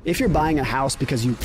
If you're buying a house because you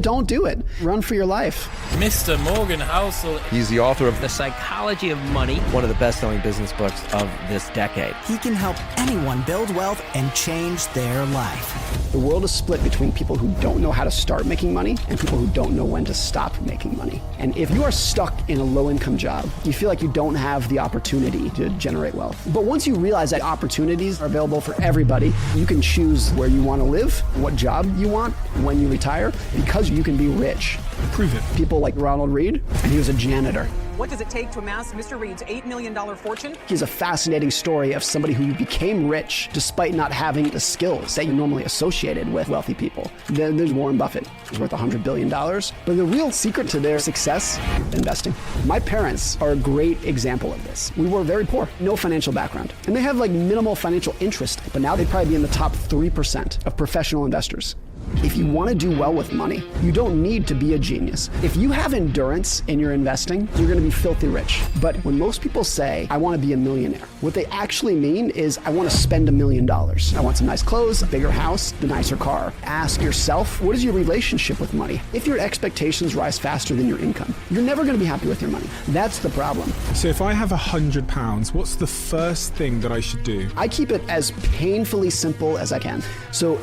don't do it. Run for your life. Mr. Morgan Housel. He's the author of The Psychology of Money, one of the best-selling business books of this decade. He can help anyone build wealth and change their life. The world is split between people who don't know how to start making money and people who don't know when to stop making money. And if you are stuck in a low-income job, you feel like you don't have the opportunity to generate wealth. But once you realize that opportunities are available for everybody, you can choose where you want to live, what job you want, when you retire, because you can be rich. Prove it. People like Ronald Reed, and he was a janitor. What does it take to amass Mr. Reed's $8 million fortune? He's a fascinating story of somebody who became rich despite not having the skills that you normally associated with wealthy people. Then there's Warren Buffett, who's worth $100 billion. But the real secret to their success, investing. My parents are a great example of this. We were very poor, no financial background. And they have like minimal financial interest, but now they'd probably be in the top 3% of professional investors. If you want to do well with money, you don't need to be a genius. If you have endurance in your investing, you're going to be filthy rich. But when most people say, I want to be a millionaire, what they actually mean is, I want to spend $1 million. I want some nice clothes, a bigger house, the nicer car. Ask yourself, what is your relationship with money? If your expectations rise faster than your income, you're never going to be happy with your money. That's the problem. So if I have £100, what's the first thing that I should do? I keep it as painfully simple as I can. So,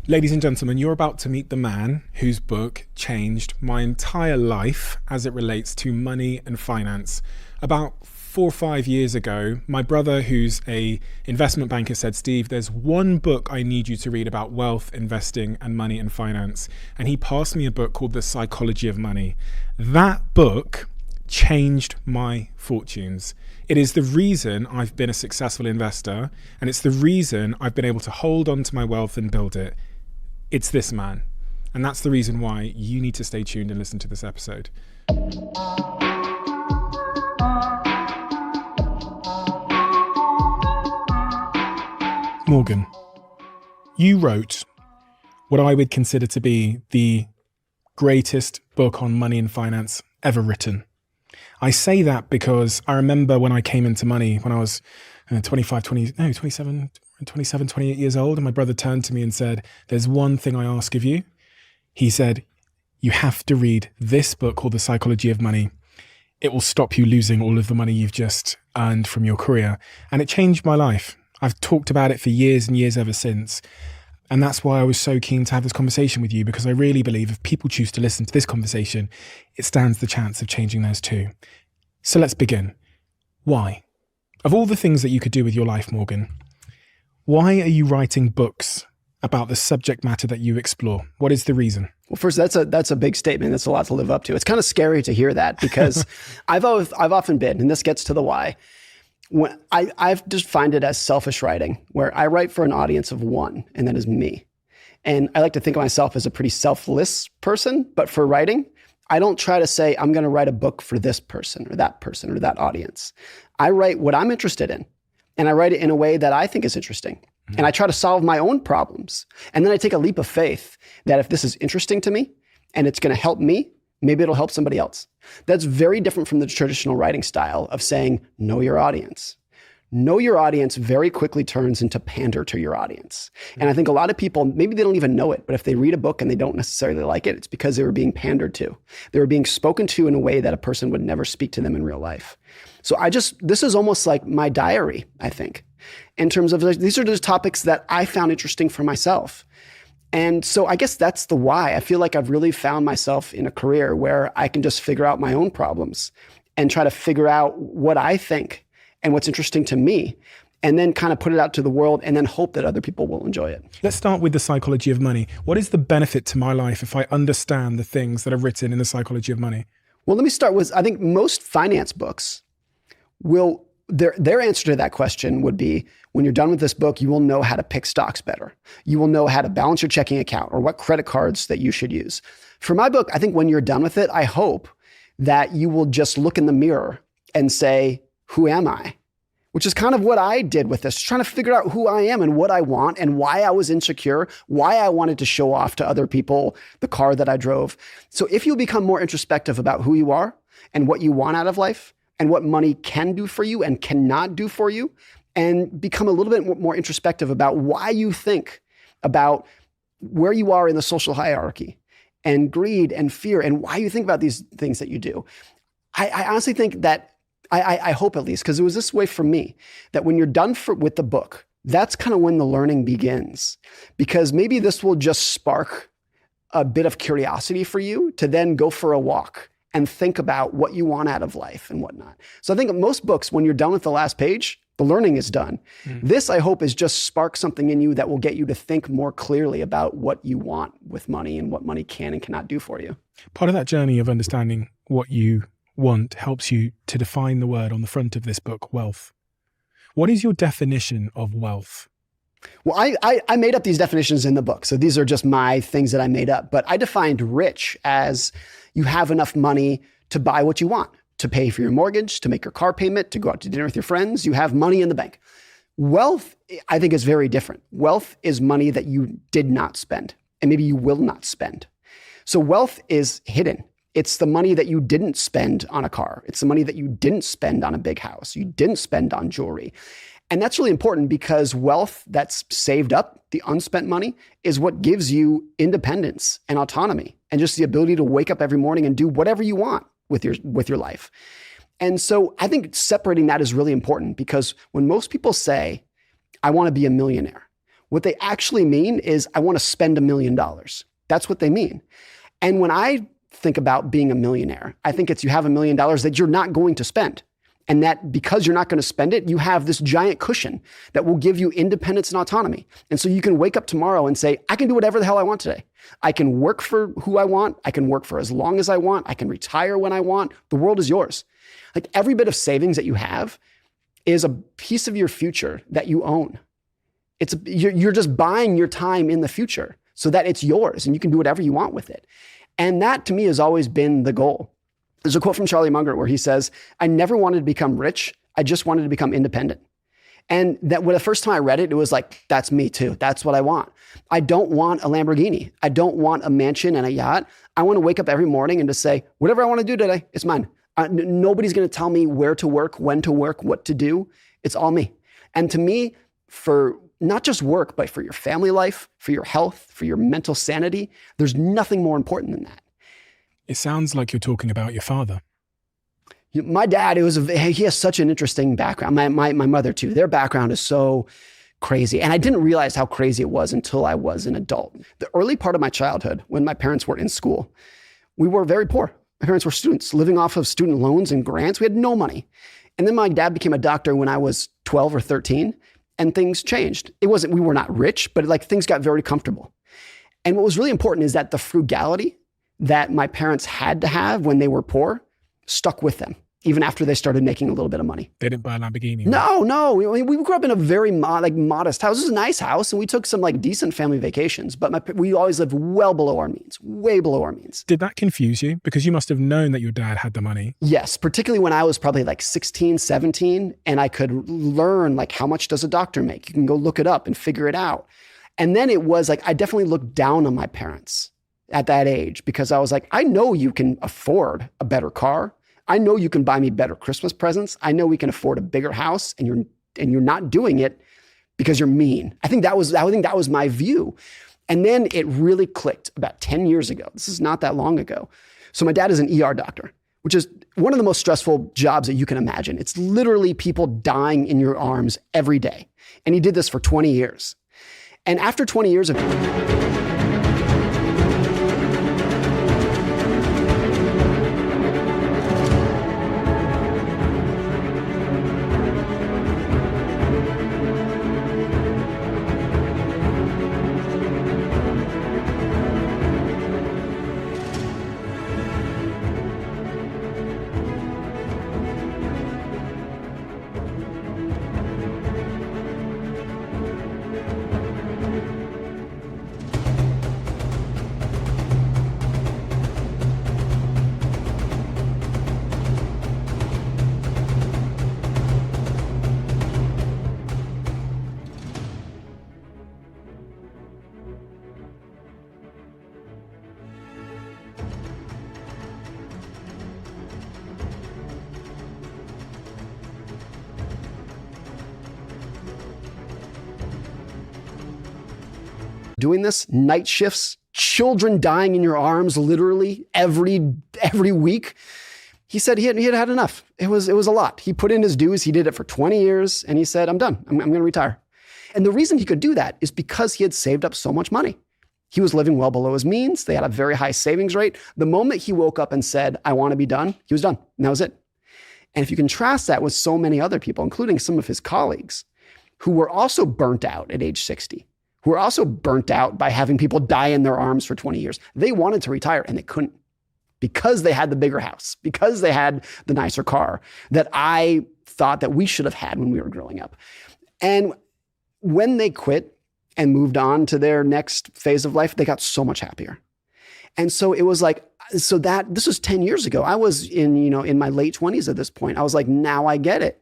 ladies and gentlemen, you're about to meet the man whose book changed my entire life as it relates to money and finance. About 4 or 5 years ago, my brother, who's a investment banker, said, Steve, there's one book I need you to read about wealth, investing, and money and finance. And he passed me a book called The Psychology of Money. That book changed my fortunes. It is the reason I've been a successful investor, and it's the reason I've been able to hold on to my wealth and build it. It's this man. And that's the reason why you need to stay tuned and listen to this episode. Morgan, you wrote what I would consider to be the greatest book on money and finance ever written. I say that because I remember when I came into money when I was 27, 28 years old, and my brother turned to me and said, there's one thing I ask of you. He said, you have to read this book called The Psychology of Money. It will stop you losing all of the money you've just earned from your career. And it changed my life. I've talked about it for years and years ever since. And that's why I was so keen to have this conversation with you, because I really believe if people choose to listen to this conversation, it stands the chance of changing theirs too. So let's begin. Why? Of all the things that you could do with your life, Morgan, why are you writing books about the subject matter that you explore? What is the reason? Well, first, that's a big statement. That's a lot to live up to. It's kind of scary to hear that, because I've often been, and this gets to the why, when I've just find it as selfish writing, where I write for an audience of one, and that is me. And I like to think of myself as a pretty selfless person, but for writing, I don't try to say, I'm going to write a book for this person or that audience. I write what I'm interested in, and I write it in a way that I think is interesting. Mm-hmm. And I try to solve my own problems. And then I take a leap of faith that if this is interesting to me and it's going to help me, maybe it'll help somebody else. That's very different from the traditional writing style of saying, know your audience. Know your audience very quickly turns into pander to your audience. And I think a lot of people, maybe they don't even know it, but if they read a book and they don't necessarily like it, it's because they were being pandered to. They were being spoken to in a way that a person would never speak to them in real life. So this is almost like my diary, I think, in terms of these are just topics that I found interesting for myself. And so I guess that's the why. I feel like I've really found myself in a career where I can just figure out my own problems and try to figure out what I think and what's interesting to me, and then kind of put it out to the world and then hope that other people will enjoy it. Let's start with The Psychology of Money. What is the benefit to my life if I understand the things that are written in The Psychology of Money? Well, let me start with, I think most finance books will, their answer to that question would be, when you're done with this book, you will know how to pick stocks better. You will know how to balance your checking account or what credit cards that you should use. For my book, I think when you're done with it, I hope that you will just look in the mirror and say, who am I? Which is kind of what I did with this, trying to figure out who I am and what I want and why I was insecure, why I wanted to show off to other people the car that I drove. So if you become more introspective about who you are and what you want out of life and what money can do for you and cannot do for you, and become a little bit more introspective about why you think about where you are in the social hierarchy and greed and fear and why you think about these things that you do. I honestly think that, I hope at least, because it was this way for me, that when you're done with the book, that's kind of when the learning begins. Because maybe this will just spark a bit of curiosity for you to then go for a walk and think about what you want out of life and whatnot. So I think most books, when you're done with the last page, the learning is done. This, I hope, is just spark something in you that will get you to think more clearly about what you want with money and what money can and cannot do for you. Part of that journey of understanding what you want helps you to define the word on the front of this book, wealth. What is your definition of wealth? Well, I made up these definitions in the book. So these are just my things that I made up. But I defined rich as you have enough money to buy what you want, to pay for your mortgage, to make your car payment, to go out to dinner with your friends. You have money in the bank. Wealth, I think, is very different. Wealth is money that you did not spend, and maybe you will not spend. So wealth is hidden. It's the money that you didn't spend on a car. It's the money that you didn't spend on a big house. You didn't spend on jewelry. And that's really important because wealth that's saved up, the unspent money, is what gives you independence and autonomy and just the ability to wake up every morning and do whatever you want with your life. And so I think separating that is really important, because when most people say, I want to be a millionaire, what they actually mean is, I want to spend $1 million. That's what they mean. And when I think about being a millionaire, I think it's you have $1 million that you're not going to spend. And that because you're not going to spend it, you have this giant cushion that will give you independence and autonomy. And so you can wake up tomorrow and say, I can do whatever the hell I want today. I can work for who I want. I can work for as long as I want. I can retire when I want. The world is yours. Like, every bit of savings that you have is a piece of your future that you own. You're just buying your time in the future so that it's yours and you can do whatever you want with it. And that, to me, has always been the goal. There's a quote from Charlie Munger where he says, I never wanted to become rich. I just wanted to become independent. And that when the first time I read it, it was like, that's me too. That's what I want. I don't want a Lamborghini. I don't want a mansion and a yacht. I want to wake up every morning and just say, whatever I want to do today, it's mine. Nobody's going to tell me where to work, when to work, what to do. It's all me. And to me, for not just work, but for your family life, for your health, for your mental sanity, there's nothing more important than that. It sounds like you're talking about your father. My dad, he has such an interesting background. My mother too. Their background is so crazy. And I didn't realize how crazy it was until I was an adult. The early part of my childhood, when my parents were in school, we were very poor. My parents were students living off of student loans and grants. We had no money. And then my dad became a doctor when I was 12 or 13, and things changed. We were not rich, but things got very comfortable. And what was really important is that the frugality that my parents had to have when they were poor stuck with them, even after they started making a little bit of money. They didn't buy a Lamborghini. No. We grew up in a very modest house. It was a nice house, and we took some decent family vacations, but we always lived well below our means, way below our means. Did that confuse you? Because you must have known that your dad had the money. Yes, particularly when I was probably 16, 17, and I could learn how much does a doctor make? You can go look it up and figure it out. And then it was I definitely looked down on my parents at that age, because I was I know you can afford a better car. I know you can buy me better Christmas presents. I know we can afford a bigger house, and you're not doing it because you're mean. I think that was my view. And then it really clicked about 10 years ago. This is not that long ago. So my dad is an ER doctor, which is one of the most stressful jobs that you can imagine. It's literally people dying in your arms every day. And he did this for 20 years. And after 20 years of doing this, night shifts, children dying in your arms literally every week. He said he had enough. It was a lot. He put in his dues. He did it for 20 years and he said, I'm done. I'm going to retire. And the reason he could do that is because he had saved up so much money. He was living well below his means. They had a very high savings rate. The moment he woke up and said, I want to be done, he was done. And that was it. And if you contrast that with so many other people, including some of his colleagues, who were also burnt out at age 60, who were also burnt out by having people die in their arms for 20 years. They wanted to retire and they couldn't because they had the bigger house, because they had the nicer car that I thought that we should have had when we were growing up. And when they quit and moved on to their next phase of life, they got so much happier. And so it was like, this was 10 years ago. I was in my late 20s at this point. I was like, now I get it.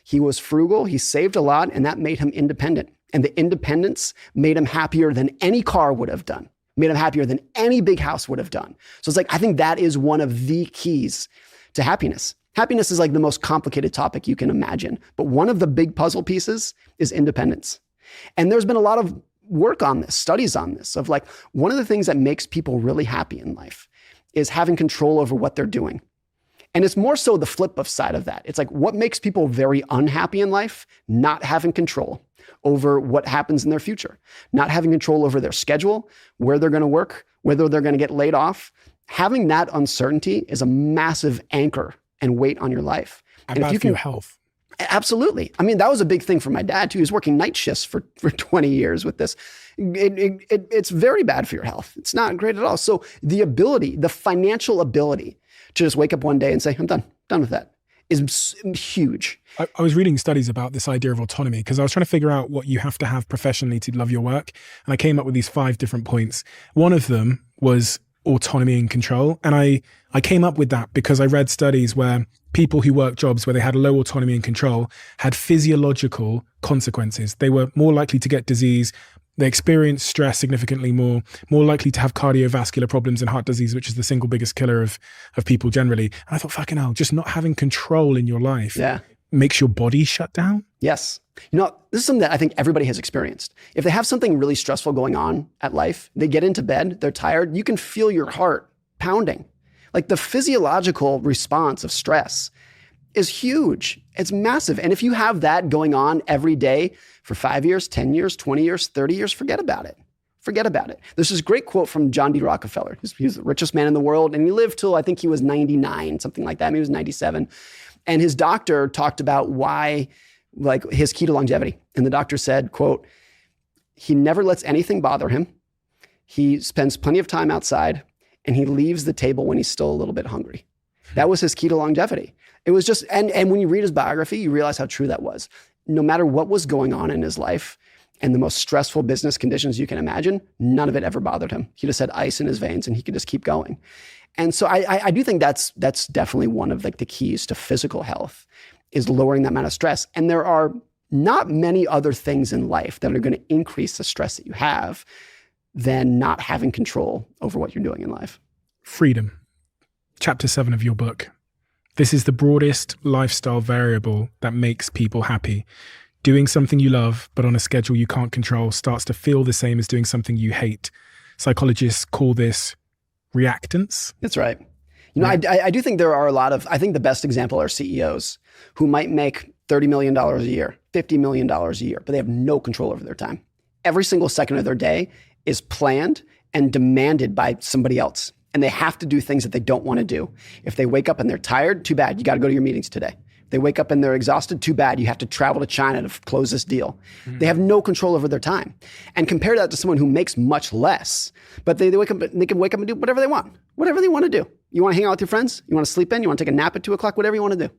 He was frugal, he saved a lot, and that made him independent. And the independence made him happier than any car would have done, made him happier than any big house would have done. So it's like, I think that is one of the keys to happiness. Happiness is like the most complicated topic you can imagine. But one of the big puzzle pieces is independence. And there's been a lot of work on this, studies on this, of like, one of the things that makes people really happy in life is having control over what they're doing. And it's more so the flip of side of that. It's like, what makes people very unhappy in life? Not having control over what happens in their future, not having control over their schedule, where they're going to work, whether they're going to get laid off. Having that uncertainty is a massive anchor and weight on your life. And bad for your health. Absolutely. I mean, that was a big thing for my dad too. He was working night shifts for 20 years with this. It's very bad for your health. It's not great at all. So the financial ability to just wake up one day and say, I'm done with that, is huge. I was reading studies about this idea of autonomy because I was trying to figure out what you have to have professionally to love your work. And I came up with these 5 different points. One of them was autonomy and control. And I came up with that because I read studies where people who worked jobs where they had low autonomy and control had physiological consequences. They were more likely to get disease. They experienced stress significantly more likely to have cardiovascular problems and heart disease, which is the single biggest killer of people generally. And I thought, fucking hell, just not having control in your life makes your body shut down. Yes. This is something that I think everybody has experienced. If they have something really stressful going on at life, they get into bed, they're tired, you can feel your heart pounding. Like the physiological response of stress is huge. It's massive. And if you have that going on every day for 5 years, 10 years, 20 years, 30 years, forget about it. Forget about it. There's this great quote from John D. Rockefeller. He was the richest man in the world, and he lived till I think he was 99, something like that. Maybe he was 97. And his doctor talked about why, like his key to longevity. And the doctor said, quote, he never lets anything bother him. He spends plenty of time outside, and he leaves the table when he's still a little bit hungry. That was his key to longevity. It was just, and when you read his biography, you realize how true that was. No matter what was going on in his life and the most stressful business conditions you can imagine, none of it ever bothered him. He just had ice in his veins and he could just keep going. And so I do think that's definitely one of like the keys to physical health is lowering that amount of stress. And there are not many other things in life that are going to increase the stress that you have than not having control over what you're doing in life. Freedom. Chapter 7 of your book. This is the broadest lifestyle variable that makes people happy. Doing something you love, but on a schedule you can't control, starts to feel the same as doing something you hate. Psychologists call this reactance. That's right. I do think there are I think the best example are CEOs who might make $30 million a year, $50 million a year, but they have no control over their time. Every single second of their day is planned and demanded by somebody else. And they have to do things that they don't want to do. If they wake up and they're tired, too bad. You got to go to your meetings today. If they wake up and they're exhausted, too bad. You have to travel to China to close this deal. Mm-hmm. They have no control over their time. And compare that to someone who makes much less, but they wake up, they can wake up and do whatever they want to do. You want to hang out with your friends? You want to sleep in? You want to take a nap at 2:00? Whatever you want to do.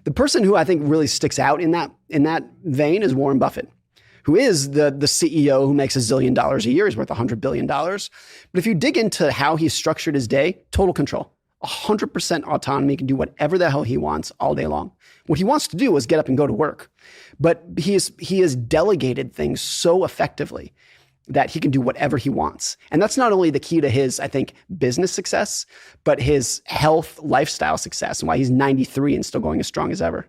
The person who I think really sticks out in that vein is Warren Buffett, who is the CEO who makes $1 zillion a year. He's worth $100 billion. But if you dig into how he structured his day, total control, 100% autonomy, can do whatever the hell he wants all day long. What he wants to do is get up and go to work. But he has delegated things so effectively that he can do whatever he wants. And that's not only the key to his, I think, business success, but his health, lifestyle success, and why he's 93 and still going as strong as ever.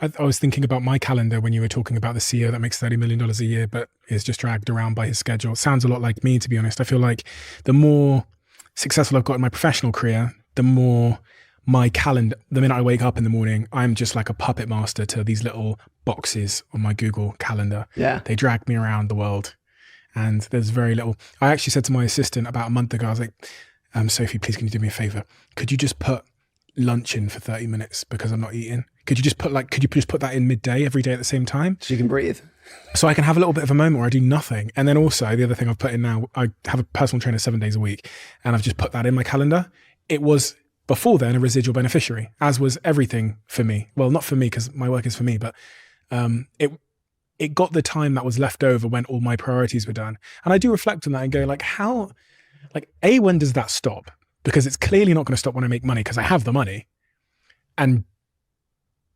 I was thinking about my calendar when you were talking about the CEO that makes $30 million a year, but is just dragged around by his schedule. It sounds a lot like me, to be honest. I feel like the more successful I've got in my professional career, the more my calendar, the minute I wake up in the morning, I'm just like a puppet master to these little boxes on my Google calendar. Yeah. They drag me around the world and there's very little. I actually said to my assistant about a month ago, I was like, Sophie, please can you do me a favor? Could you just put lunch in for 30 minutes because I'm not eating? Could you just put that in midday every day at the same time? So you can breathe. So I can have a little bit of a moment where I do nothing. And then also the other thing I've put in now, I have a personal trainer 7 days a week and I've just put that in my calendar. It was before then a residual beneficiary, as was everything for me. Well, not for me because my work is for me, but it got the time that was left over when all my priorities were done. And I do reflect on that and go like, when does that stop? Because it's clearly not going to stop when I make money because I have the money. And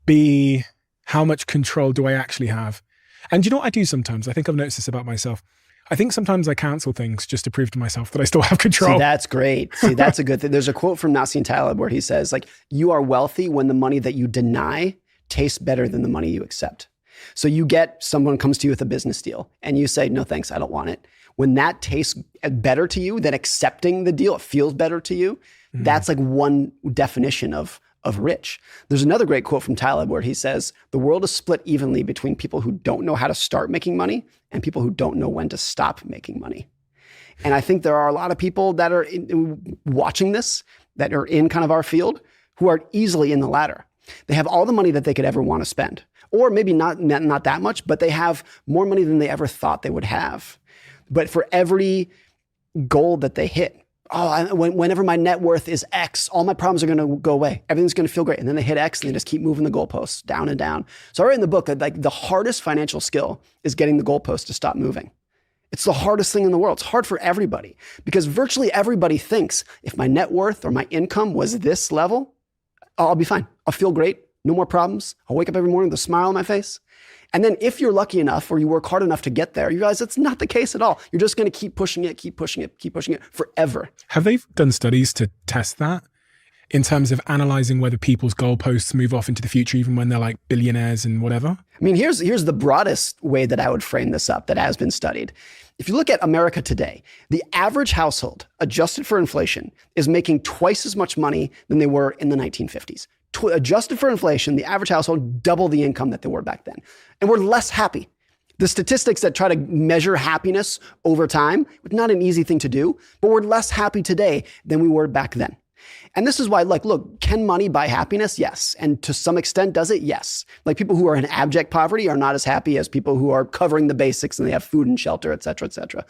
B, how much control do I actually have? And you know what I do sometimes? I think I've noticed this about myself. I think sometimes I cancel things just to prove to myself that I still have control. See, that's great. See, that's a good thing. There's a quote from Nassim Taleb where he says, like, you are wealthy when the money that you deny tastes better than the money you accept. So someone comes to you with a business deal and you say, no, thanks, I don't want it. When that tastes better to you than accepting the deal, it feels better to you. That's like one definition of rich. There's another great quote from Taleb where he says, the world is split evenly between people who don't know how to start making money and people who don't know when to stop making money. And I think there are a lot of people that are watching this, that are in kind of our field, who are easily in the latter. They have all the money that they could ever want to spend, or maybe not that much, but they have more money than they ever thought they would have. But for every goal that they hit, whenever my net worth is X, all my problems are going to go away. Everything's going to feel great. And then they hit X and they just keep moving the goalposts down and down. So I write in the book that like the hardest financial skill is getting the goalpost to stop moving. It's the hardest thing in the world. It's hard for everybody because virtually everybody thinks if my net worth or my income was this level, I'll be fine. I'll feel great. No more problems. I'll wake up every morning with a smile on my face. And then if you're lucky enough or you work hard enough to get there, you realize that's not the case at all. You're just going to keep pushing it forever. Have they done studies to test that in terms of analyzing whether people's goalposts move off into the future, even when they're like billionaires and whatever? I mean, here's the broadest way that I would frame this up that has been studied. If you look at America today, the average household, adjusted for inflation, is making twice as much money than they were in the 1950s. Adjusted for inflation, the average household double the income that they were back then. And we're less happy. The statistics that try to measure happiness over time, it's not an easy thing to do, but we're less happy today than we were back then. And this is why, like, look, can money buy happiness? Yes. And to some extent, does it? Yes. Like people who are in abject poverty are not as happy as people who are covering the basics and they have food and shelter, et cetera, et cetera.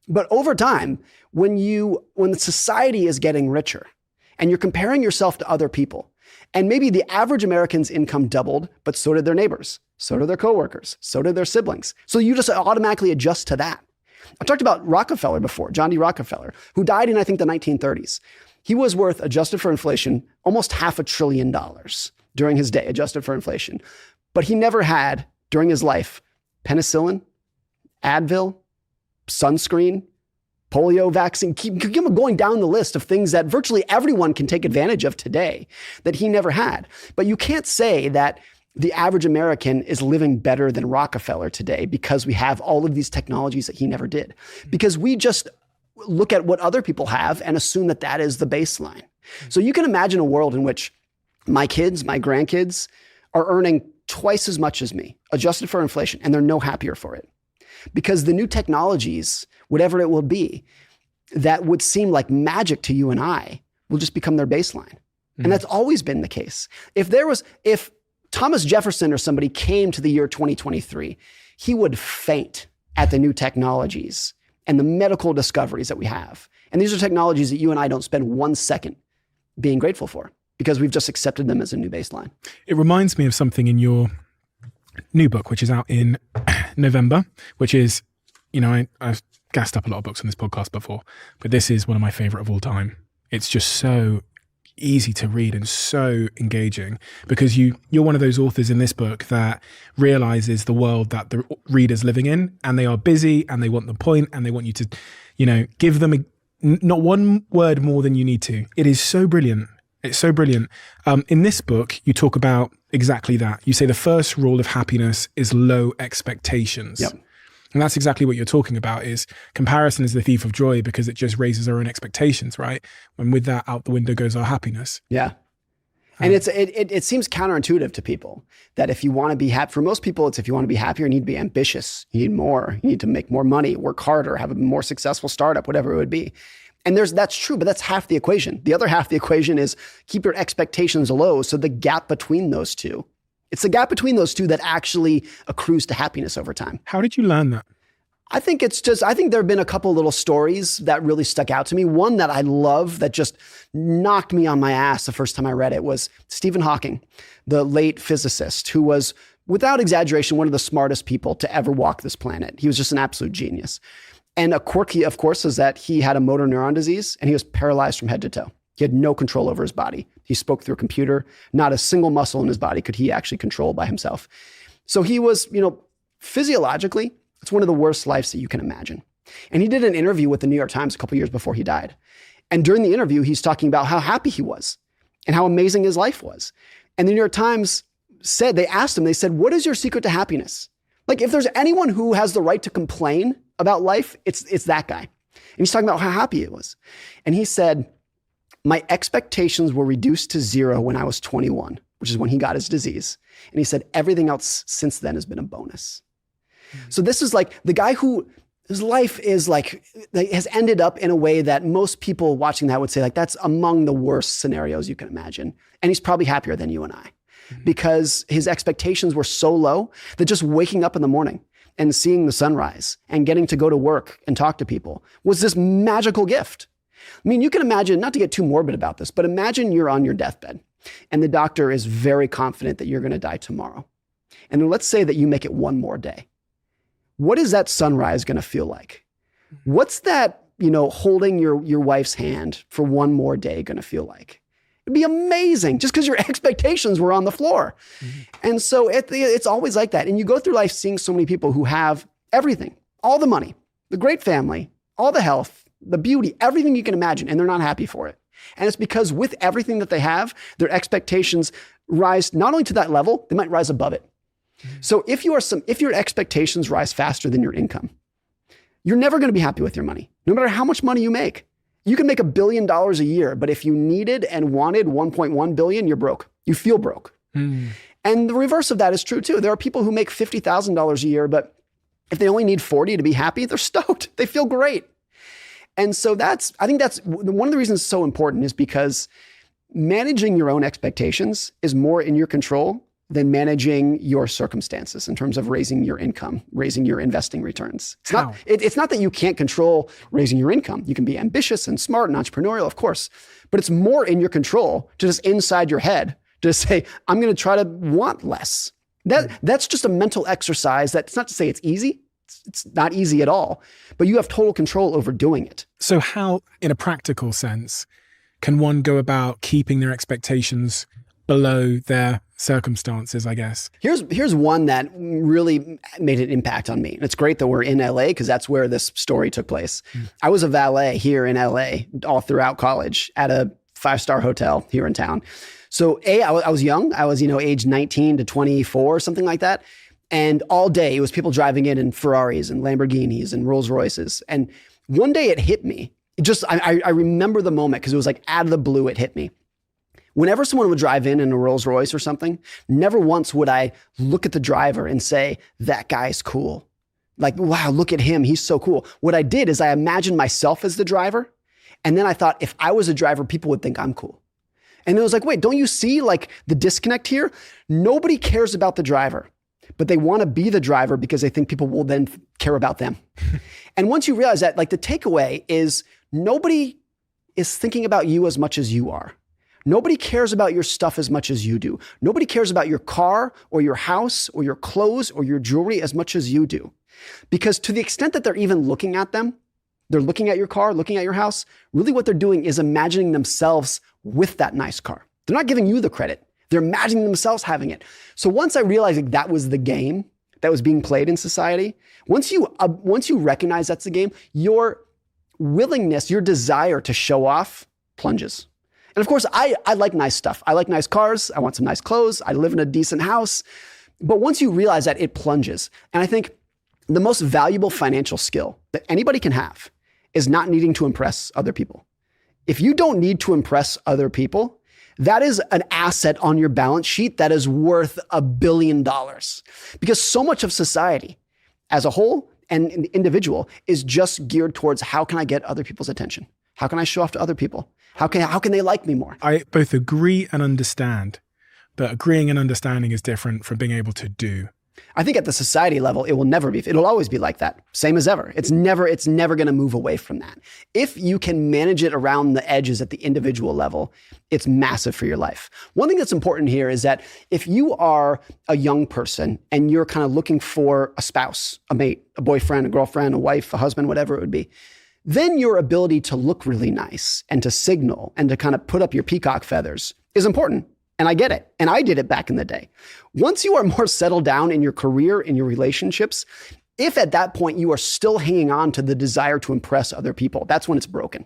But over time, when the society is getting richer and you're comparing yourself to other people, and maybe the average American's income doubled, but so did their neighbors, so did their coworkers, so did their siblings. So you just automatically adjust to that. I talked about Rockefeller before, John D. Rockefeller, who died in, I think, the 1930s. He was worth, adjusted for inflation, almost $500 billion during his day, adjusted for inflation. But he never had, during his life, penicillin, Advil, sunscreen, polio vaccine, keep going down the list of things that virtually everyone can take advantage of today that he never had. But you can't say that the average American is living better than Rockefeller today because we have all of these technologies that he never did. Because we just look at what other people have and assume that that is the baseline. So you can imagine a world in which my kids, my grandkids are earning twice as much as me, adjusted for inflation, and they're no happier for it. Because the new technologies, whatever it will be, that would seem like magic to you and I will just become their baseline. And that's always been the case. If Thomas Jefferson or somebody came to the year 2023, he would faint at the new technologies and the medical discoveries that we have. And these are technologies that you and I don't spend 1 second being grateful for because we've just accepted them as a new baseline. It reminds me of something in your new book, which is out in November, which is, I've gassed up a lot of books on this podcast before, but this is one of my favorite of all time. It's just so easy to read and so engaging because you're one of those authors in this book that realizes the world that the reader's living in, and they are busy and they want the point and they want you to, give them not one word more than you need to. It is so brilliant. It's so brilliant. In this book, you talk about exactly that. You say the first rule of happiness is low expectations. Yep. And that's exactly what you're talking about, is comparison is the thief of joy, because it just raises our own expectations, right? And with that, out the window goes our happiness. Yeah. And it seems counterintuitive to people that if you want to be happy, for most people, it's if you want to be happier, you need to be ambitious. You need more. You need to make more money, work harder, have a more successful startup, whatever it would be. And that's true, but that's half the equation. The other half of the equation is keep your expectations low. So the gap between those two, it's the gap between those two that actually accrues to happiness over time. How did you learn that? I think there have been a couple little stories that really stuck out to me. One that I love that just knocked me on my ass the first time I read it was Stephen Hawking, the late physicist, who was, without exaggeration, one of the smartest people to ever walk this planet. He was just an absolute genius. And a quirk, of course, is that he had a motor neuron disease and he was paralyzed from head to toe. He had no control over his body. He spoke through a computer. Not a single muscle in his body could he actually control by himself. So he was, physiologically, it's one of the worst lives that you can imagine. And he did an interview with the New York Times a couple years before he died. And during the interview, he's talking about how happy he was and how amazing his life was. And the New York Times they asked him, what is your secret to happiness? Like, if there's anyone who has the right to complain about life, it's that guy. And he's talking about how happy he was. And he said, my expectations were reduced to 0 when I was 21, which is when he got his disease. And he said, everything else since then has been a bonus. So this is like the guy whose life is has ended up in a way that most people watching that would say, that's among the worst scenarios you can imagine. And he's probably happier than you and I because his expectations were so low that just waking up in the morning and seeing the sunrise and getting to go to work and talk to people was this magical gift. I mean, you can imagine, not to get too morbid about this, but imagine you're on your deathbed and the doctor is very confident that you're going to die tomorrow. And let's say that you make it one more day. What is that sunrise going to feel like? What's that, holding your wife's hand for one more day going to feel like? It'd be amazing just because your expectations were on the floor. Mm-hmm. And so it's always like that. And you go through life seeing so many people who have everything, all the money, the great family, all the health, the beauty, everything you can imagine, and they're not happy for it. And it's because with everything that they have, their expectations rise not only to that level, they might rise above it. So if your expectations rise faster than your income, you're never going to be happy with your money, no matter how much money you make. You can make $1 billion a year, but if you needed and wanted 1.1 billion, you're broke. You feel broke. And the reverse of that is true too. There are people who make $50,000 a year, but if they only need 40 to be happy, they're stoked. They feel great. And so I think that's one of the reasons it's so important, is because managing your own expectations is more in your control than managing your circumstances in terms of raising your income, raising your investing returns. It's not that you can't control raising your income. You can be ambitious and smart and entrepreneurial, of course, but it's more in your control to just inside your head to say, I'm going to try to want less. That's just a mental exercise. That's not to say it's easy. It's not easy at all, but you have total control over doing it. So how, in a practical sense, can one go about keeping their expectations below their circumstances, I guess? Here's one that really made an impact on me. And it's great that we're in LA because that's where this story took place. I was a valet here in LA all throughout college at a 5-star hotel here in town. So I was young. I was, age 19 to 24, something like that. And all day it was people driving in Ferraris and Lamborghinis and Rolls Royces. And one day it hit me. I remember the moment because it was like out of the blue, it hit me. Whenever someone would drive in a Rolls Royce or something, never once would I look at the driver and say, that guy's cool. Like, wow, look at him. He's so cool. What I did is I imagined myself as the driver. And then I thought, if I was a driver, people would think I'm cool. And it was like, wait, don't you see the disconnect here? Nobody cares about the driver, but they want to be the driver because they think people will then care about them. And once you realize that, the takeaway is nobody is thinking about you as much as you are. Nobody cares about your stuff as much as you do. Nobody cares about your car or your house or your clothes or your jewelry as much as you do. Because to the extent that they're even looking at them, they're looking at your car, looking at your house, really what they're doing is imagining themselves with that nice car. They're not giving you the credit. They're imagining themselves having it. So once I realized that was the game that was being played in society, once you recognize that's the game, your willingness, your desire to show off plunges. And of course, I like nice stuff. I like nice cars. I want some nice clothes. I live in a decent house. But once you realize that, it plunges. And I think the most valuable financial skill that anybody can have is not needing to impress other people. If you don't need to impress other people, that is an asset on your balance sheet that is worth $1 billion. Because so much of society as a whole and an individual is just geared towards how can I get other people's attention? How can I show off to other people? How can they like me more? I both agree and understand, but agreeing and understanding is different from being able to do. I think at the society level, it will never be. It'll always be like that. Same as ever. It's never going to move away from that. If you can manage it around the edges at the individual level, it's massive for your life. One thing that's important here is that if you are a young person and you're kind of looking for a spouse, a mate, a boyfriend, a girlfriend, a wife, a husband, whatever it would be, then your ability to look really nice and to signal and to kind of put up your peacock feathers is important. And I get it. And I did it back in the day. Once you are more settled down in your career, in your relationships, if at that point you are still hanging on to the desire to impress other people, that's when it's broken.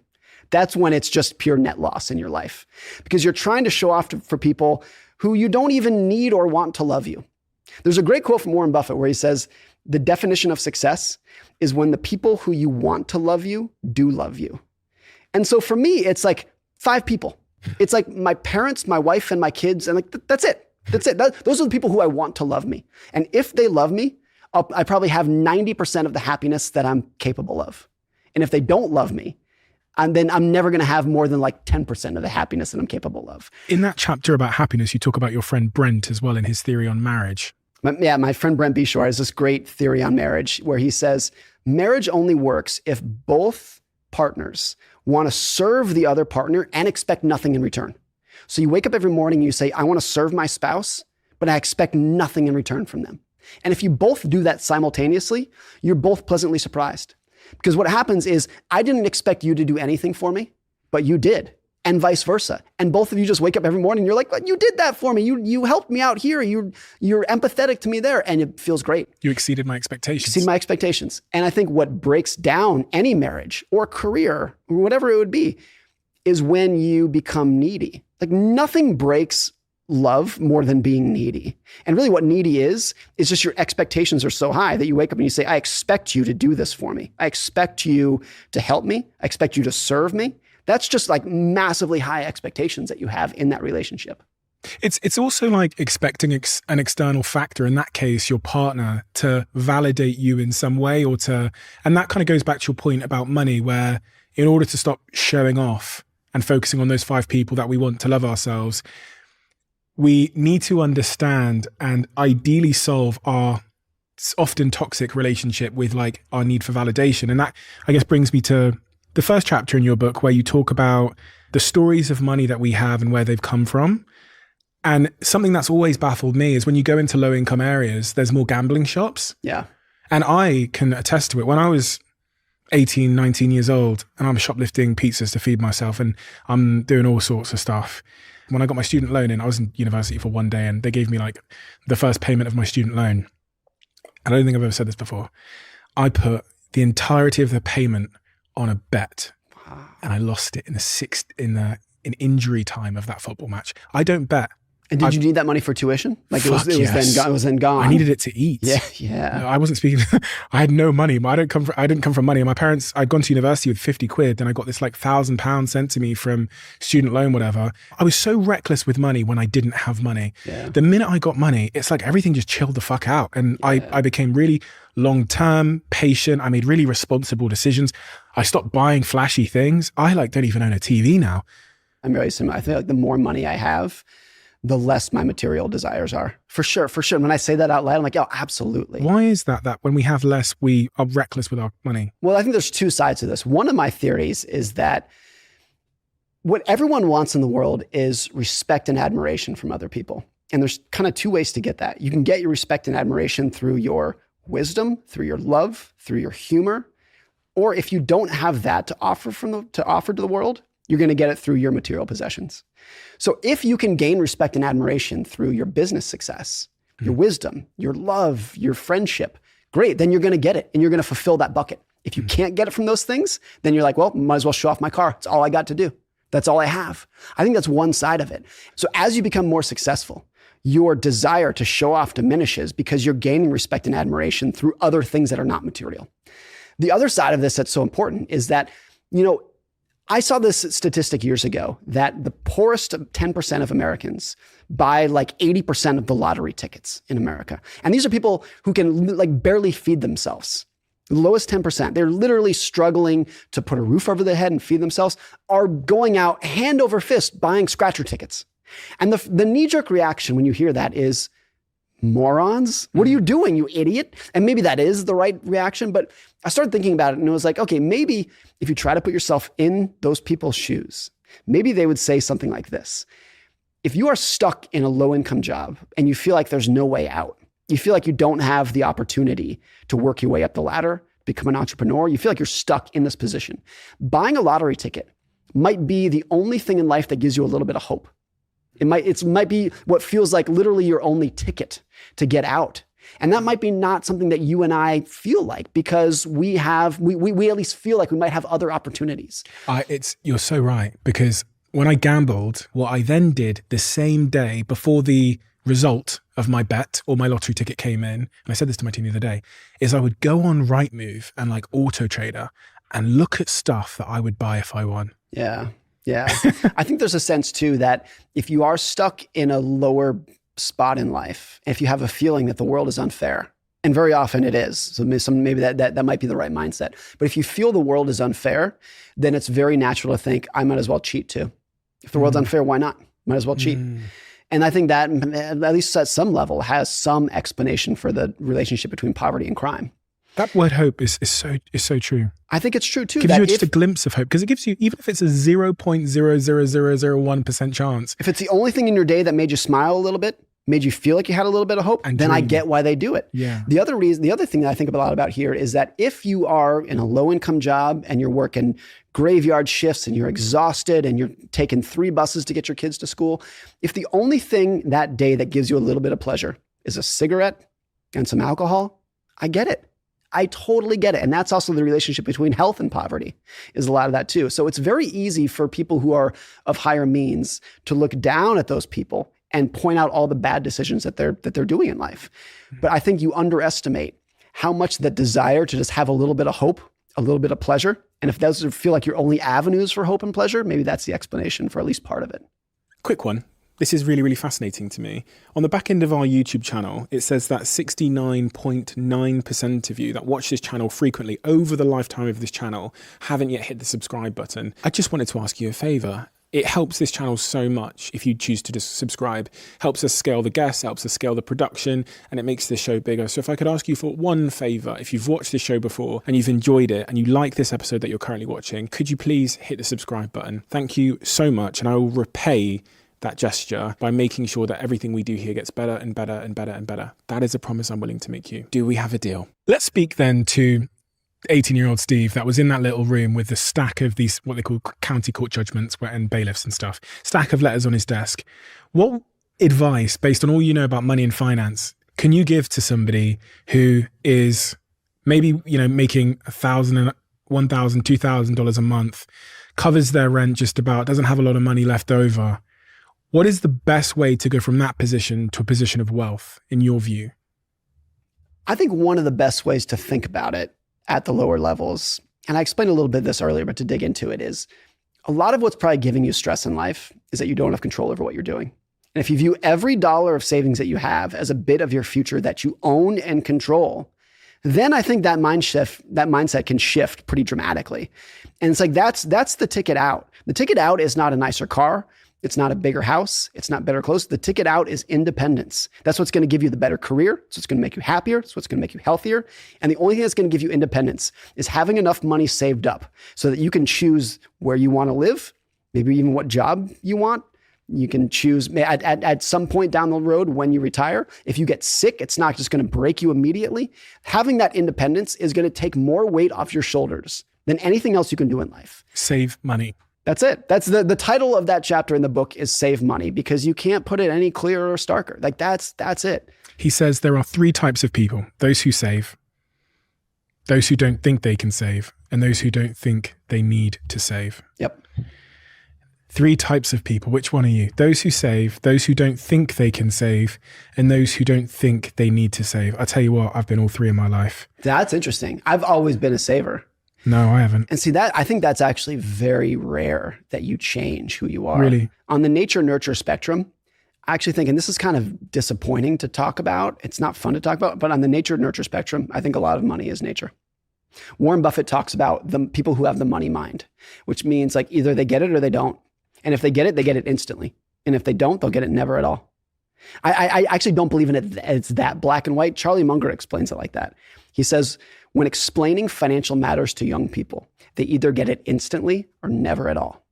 That's when it's just pure net loss in your life. Because you're trying to show off for people who you don't even need or want to love you. There's a great quote from Warren Buffett where he says, the definition of success is when the people who you want to love you do love you. And so for me, it's like 5 people. It's like my parents, my wife, and my kids. And like, that's it. That's it. Those are the people who I want to love me. And if they love me, I probably have 90% of the happiness that I'm capable of. And if they don't love me, then I'm never going to have more than like 10% of the happiness that I'm capable of. In that chapter about happiness, you talk about your friend Brent as well in his theory on marriage. My friend Brent Beshore has this great theory on marriage where he says, marriage only works if both partners want to serve the other partner and expect nothing in return. So you wake up every morning and you say, I want to serve my spouse, but I expect nothing in return from them. And if you both do that simultaneously, you're both pleasantly surprised. Because what happens is, I didn't expect you to do anything for me, but you did. And vice versa. And both of you just wake up every morning and you're like, well, you did that for me. You helped me out here. You're empathetic to me there. And it feels great. You exceeded my expectations. Exceeded my expectations. And I think what breaks down any marriage or career or whatever it would be is when you become needy. Like nothing breaks love more than being needy. And really what needy is just your expectations are so high that you wake up and you say, I expect you to do this for me. I expect you to help me. I expect you to serve me. That's just like massively high expectations that you have in that relationship. It's also like expecting an external factor, in that case, your partner, to validate you in some way and that kind of goes back to your point about money, where in order to stop showing off and focusing on those 5 people that we want to love ourselves, we need to understand and ideally solve our often toxic relationship with like our need for validation. And that, I guess, brings me to the first chapter in your book where you talk about the stories of money that we have and where they've come from. And something that's always baffled me is when you go into low income areas, there's more gambling shops. Yeah. And I can attest to it. When I was 18, 19 years old and I'm shoplifting pizzas to feed myself and I'm doing all sorts of stuff. When I got my student loan in, I was in university for one day and they gave me like the first payment of my student loan. And I don't think I've ever said this before. I put the entirety of the payment on a bet, and I lost it in injury time of that football match. I don't bet. And did you need that money for tuition? Like it was then gone. I needed it to eat. Yeah. No, I wasn't speaking. I had no money. I didn't come from money. My parents, I'd gone to university with 50 quid, and I got this like £1,000 sent to me from student loan, whatever. I was so reckless with money when I didn't have money. Yeah. The minute I got money, it's like everything just chilled the fuck out, and I became really long-term, patient. I made really responsible decisions. I stopped buying flashy things. I don't even own a TV now. I'm very similar. I feel like the more money I have, the less my material desires are. For sure. And when I say that out loud, I'm like, oh, absolutely. Why is that when we have less, we are reckless with our money? Well, I think there's 2 sides to this. One of my theories is that what everyone wants in the world is respect and admiration from other people. And there's kind of 2 ways to get that. You can get your respect and admiration through your wisdom, through your love, through your humor. Or if you don't have that to offer to the world, you're going to get it through your material possessions. So if you can gain respect and admiration through your business success, your wisdom, your love, your friendship, great, then you're going to get it and you're going to fulfill that bucket. If you can't get it from those things, then you're like, well, might as well show off my car. It's all I got to do. That's all I have. I think that's one side of it. So as you become more successful, your desire to show off diminishes because you're gaining respect and admiration through other things that are not material. The other side of this that's so important is that, I saw this statistic years ago that the poorest 10% of Americans buy like 80% of the lottery tickets in America. And these are people who can like barely feed themselves. The lowest 10%, they're literally struggling to put a roof over their head and feed themselves, are going out hand over fist buying scratcher tickets. And the knee-jerk reaction when you hear that is, morons? What are you doing, you idiot? And maybe that is the right reaction, but I started thinking about it and it was like, okay, maybe if you try to put yourself in those people's shoes, maybe they would say something like this. If you are stuck in a low-income job and you feel like there's no way out, you feel like you don't have the opportunity to work your way up the ladder, become an entrepreneur, you feel like you're stuck in this position, buying a lottery ticket might be the only thing in life that gives you a little bit of hope. It might be what feels like literally your only ticket to get out. And that might be not something that you and I feel like because we at least feel like we might have other opportunities. You're so right, because when I gambled, what I then did the same day before the result of my bet or my lottery ticket came in, and I said this to my team the other day, is I would go on Rightmove and like Auto Trader and look at stuff that I would buy if I won. Yeah. Yeah. I think there's a sense too that if you are stuck in a lower spot in life, if you have a feeling that the world is unfair, and very often it is, so maybe that might be the right mindset. But if you feel the world is unfair, then it's very natural to think, I might as well cheat too. If the world's unfair, why not? Might as well cheat. And I think that, at least at some level, has some explanation for the relationship between poverty and crime. That word hope is so true. I think it's true too. It gives you just a glimpse of hope because it gives you, even if it's a 0.00001% chance. If it's the only thing in your day that made you smile a little bit, made you feel like you had a little bit of hope, and then I get why they do it. Yeah. The other thing that I think a lot about here is that if you are in a low income job and you're working graveyard shifts and you're exhausted and you're taking 3 buses to get your kids to school, if the only thing that day that gives you a little bit of pleasure is a cigarette and some alcohol, I get it. I totally get it. And that's also the relationship between health and poverty is a lot of that too. So it's very easy for people who are of higher means to look down at those people and point out all the bad decisions that they're doing in life. But I think you underestimate how much that desire to just have a little bit of hope, a little bit of pleasure. And if those feel like your only avenues for hope and pleasure, maybe that's the explanation for at least part of it. Quick one. This is really, really fascinating to me. On the back end of our YouTube channel, it says that 69.9% of you that watch this channel frequently over the lifetime of this channel haven't yet hit the subscribe button. I just wanted to ask you a favor. It helps this channel so much if you choose to just subscribe. Helps us scale the guests, helps us scale the production, and it makes this show bigger. So if I could ask you for one favor, if you've watched this show before and you've enjoyed it and you like this episode that you're currently watching, could you please hit the subscribe button? Thank you so much, and I will repay that gesture by making sure that everything we do here gets better and better and better and better. That is a promise I'm willing to make you. Do we have a deal? Let's speak then to 18-year-old Steve that was in that little room with the stack of these, what they call county court judgments and bailiffs and stuff, stack of letters on his desk. What advice, based on all you know about money and finance, can you give to somebody who is maybe, making $1,000, $1,000, $2,000 a month, covers their rent just about, doesn't have a lot of money left over? What is the best way to go from that position to a position of wealth, in your view? I think one of the best ways to think about it at the lower levels, and I explained a little bit of this earlier, but to dig into it, is a lot of what's probably giving you stress in life is that you don't have control over what you're doing. And if you view every dollar of savings that you have as a bit of your future that you own and control, then I think that mindset can shift pretty dramatically. And it's like, that's the ticket out. The ticket out is not a nicer car. It's not a bigger house. It's not better clothes. The ticket out is independence. That's what's going to give you the better career. It's what's going to make you happier. It's what's going to make you healthier. And the only thing that's going to give you independence is having enough money saved up so that you can choose where you want to live, maybe even what job you want. You can choose at some point down the road when you retire. If you get sick, it's not just going to break you immediately. Having that independence is going to take more weight off your shoulders than anything else you can do in life. Save money. That's it. That's the title of that chapter in the book is Save Money, because you can't put it any clearer or starker. Like that's it. He says there are 3 types of people: those who save, those who don't think they can save, and those who don't think they need to save. Yep. Three types of people. Which one are you? Those who save, those who don't think they can save, and those who don't think they need to save. I tell you what, I've been all three in my life. That's interesting. I've always been a saver. No, I haven't. And see that, I think that's actually very rare that you change who you are. Really? On the nature nurture spectrum, I actually think, and this is kind of disappointing to talk about, it's not fun to talk about, but on the nature nurture spectrum, I think a lot of money is nature. Warren Buffett talks about the people who have the money mind, which means like either they get it or they don't. And if they get it instantly. And if they don't, they'll get it never at all. I actually don't believe in it. It's that black and white. Charlie Munger explains it like that. He says, when explaining financial matters to young people, they either get it instantly or never at all.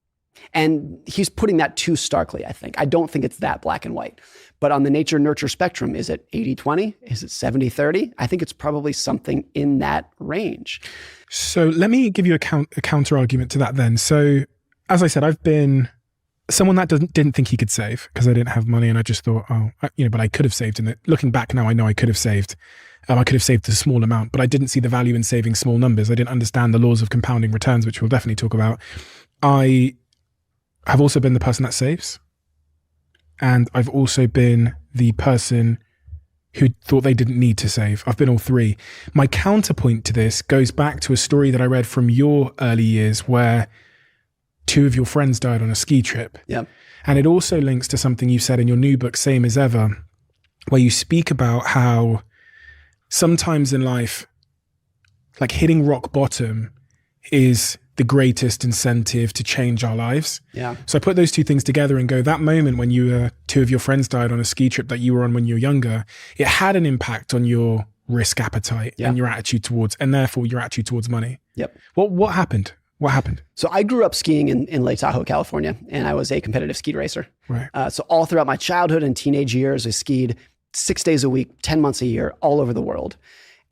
And he's putting that too starkly, I think. I don't think it's that black and white. But on the nature nurture spectrum, is it 80-20? Is it 70-30? I think it's probably something in that range. So let me give you a counter argument to that then. So as I said, I've been someone that didn't think he could save because I didn't have money, and I just thought, but I could have saved. And looking back now, I know I could have saved. I could have saved a small amount, but I didn't see the value in saving small numbers. I didn't understand the laws of compounding returns, which we'll definitely talk about. I have also been the person that saves, and I've also been the person who thought they didn't need to save. I've been all three. My counterpoint to this goes back to a story that I read from your early years where two of your friends died on a ski trip. Yep. And it also links to something you said in your new book, Same as Ever, where you speak about how sometimes in life, like hitting rock bottom is the greatest incentive to change our lives. Yeah. So I put those two things together and go, that moment when two of your friends died on a ski trip that you were on when you were younger, it had an impact on your risk appetite and your attitude towards, and therefore your attitude towards money. Yep. What happened? What happened? So I grew up skiing in Lake Tahoe, California, and I was a competitive ski racer. Right. So all throughout my childhood and teenage years, I skied 6 days a week, 10 months a year, all over the world.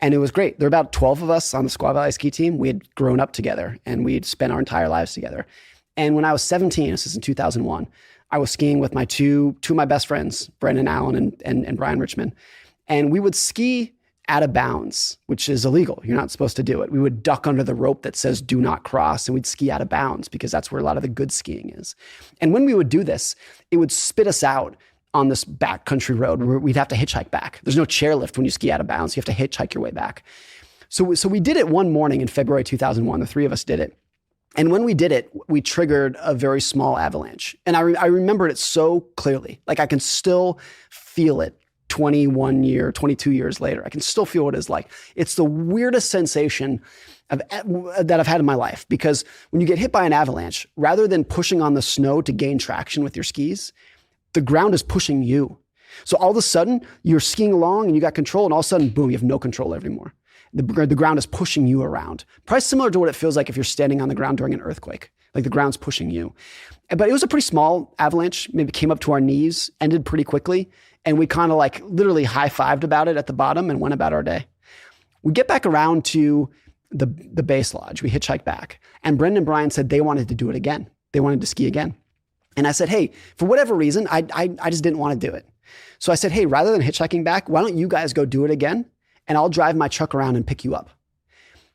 And it was great. There were about 12 of us on the Squaw Valley ski team. We had grown up together and we'd spent our entire lives together. And when I was 17, this is in 2001, I was skiing with my two of my best friends, Brendan Allen and Brian Richmond. And we would ski out of bounds, which is illegal. You're not supposed to do it. We would duck under the rope that says do not cross, and we'd ski out of bounds because that's where a lot of the good skiing is. And when we would do this, it would spit us out on this backcountry road where we'd have to hitchhike back. There's no chairlift when you ski out of bounds. You have to hitchhike your way back. So we did it one morning in February 2001. The three of us did it. And when we did it, we triggered a very small avalanche. And I remembered it so clearly. Like I can still feel it 22 years later. I can still feel what it's like. It's the weirdest sensation that I've had in my life, because when you get hit by an avalanche, rather than pushing on the snow to gain traction with your skis, the ground is pushing you. So all of a sudden, you're skiing along and you got control, and all of a sudden, boom, you have no control anymore. The ground is pushing you around. Probably similar to what it feels like if you're standing on the ground during an earthquake. Like the ground's pushing you. But it was a pretty small avalanche, maybe came up to our knees, ended pretty quickly. And we kind of like literally high-fived about it at the bottom and went about our day. We get back around to the base lodge. We hitchhiked back. And Brendan and Brian said they wanted to do it again. They wanted to ski again. And I said, hey, for whatever reason, I just didn't want to do it. So I said, hey, rather than hitchhiking back, why don't you guys go do it again? And I'll drive my truck around and pick you up.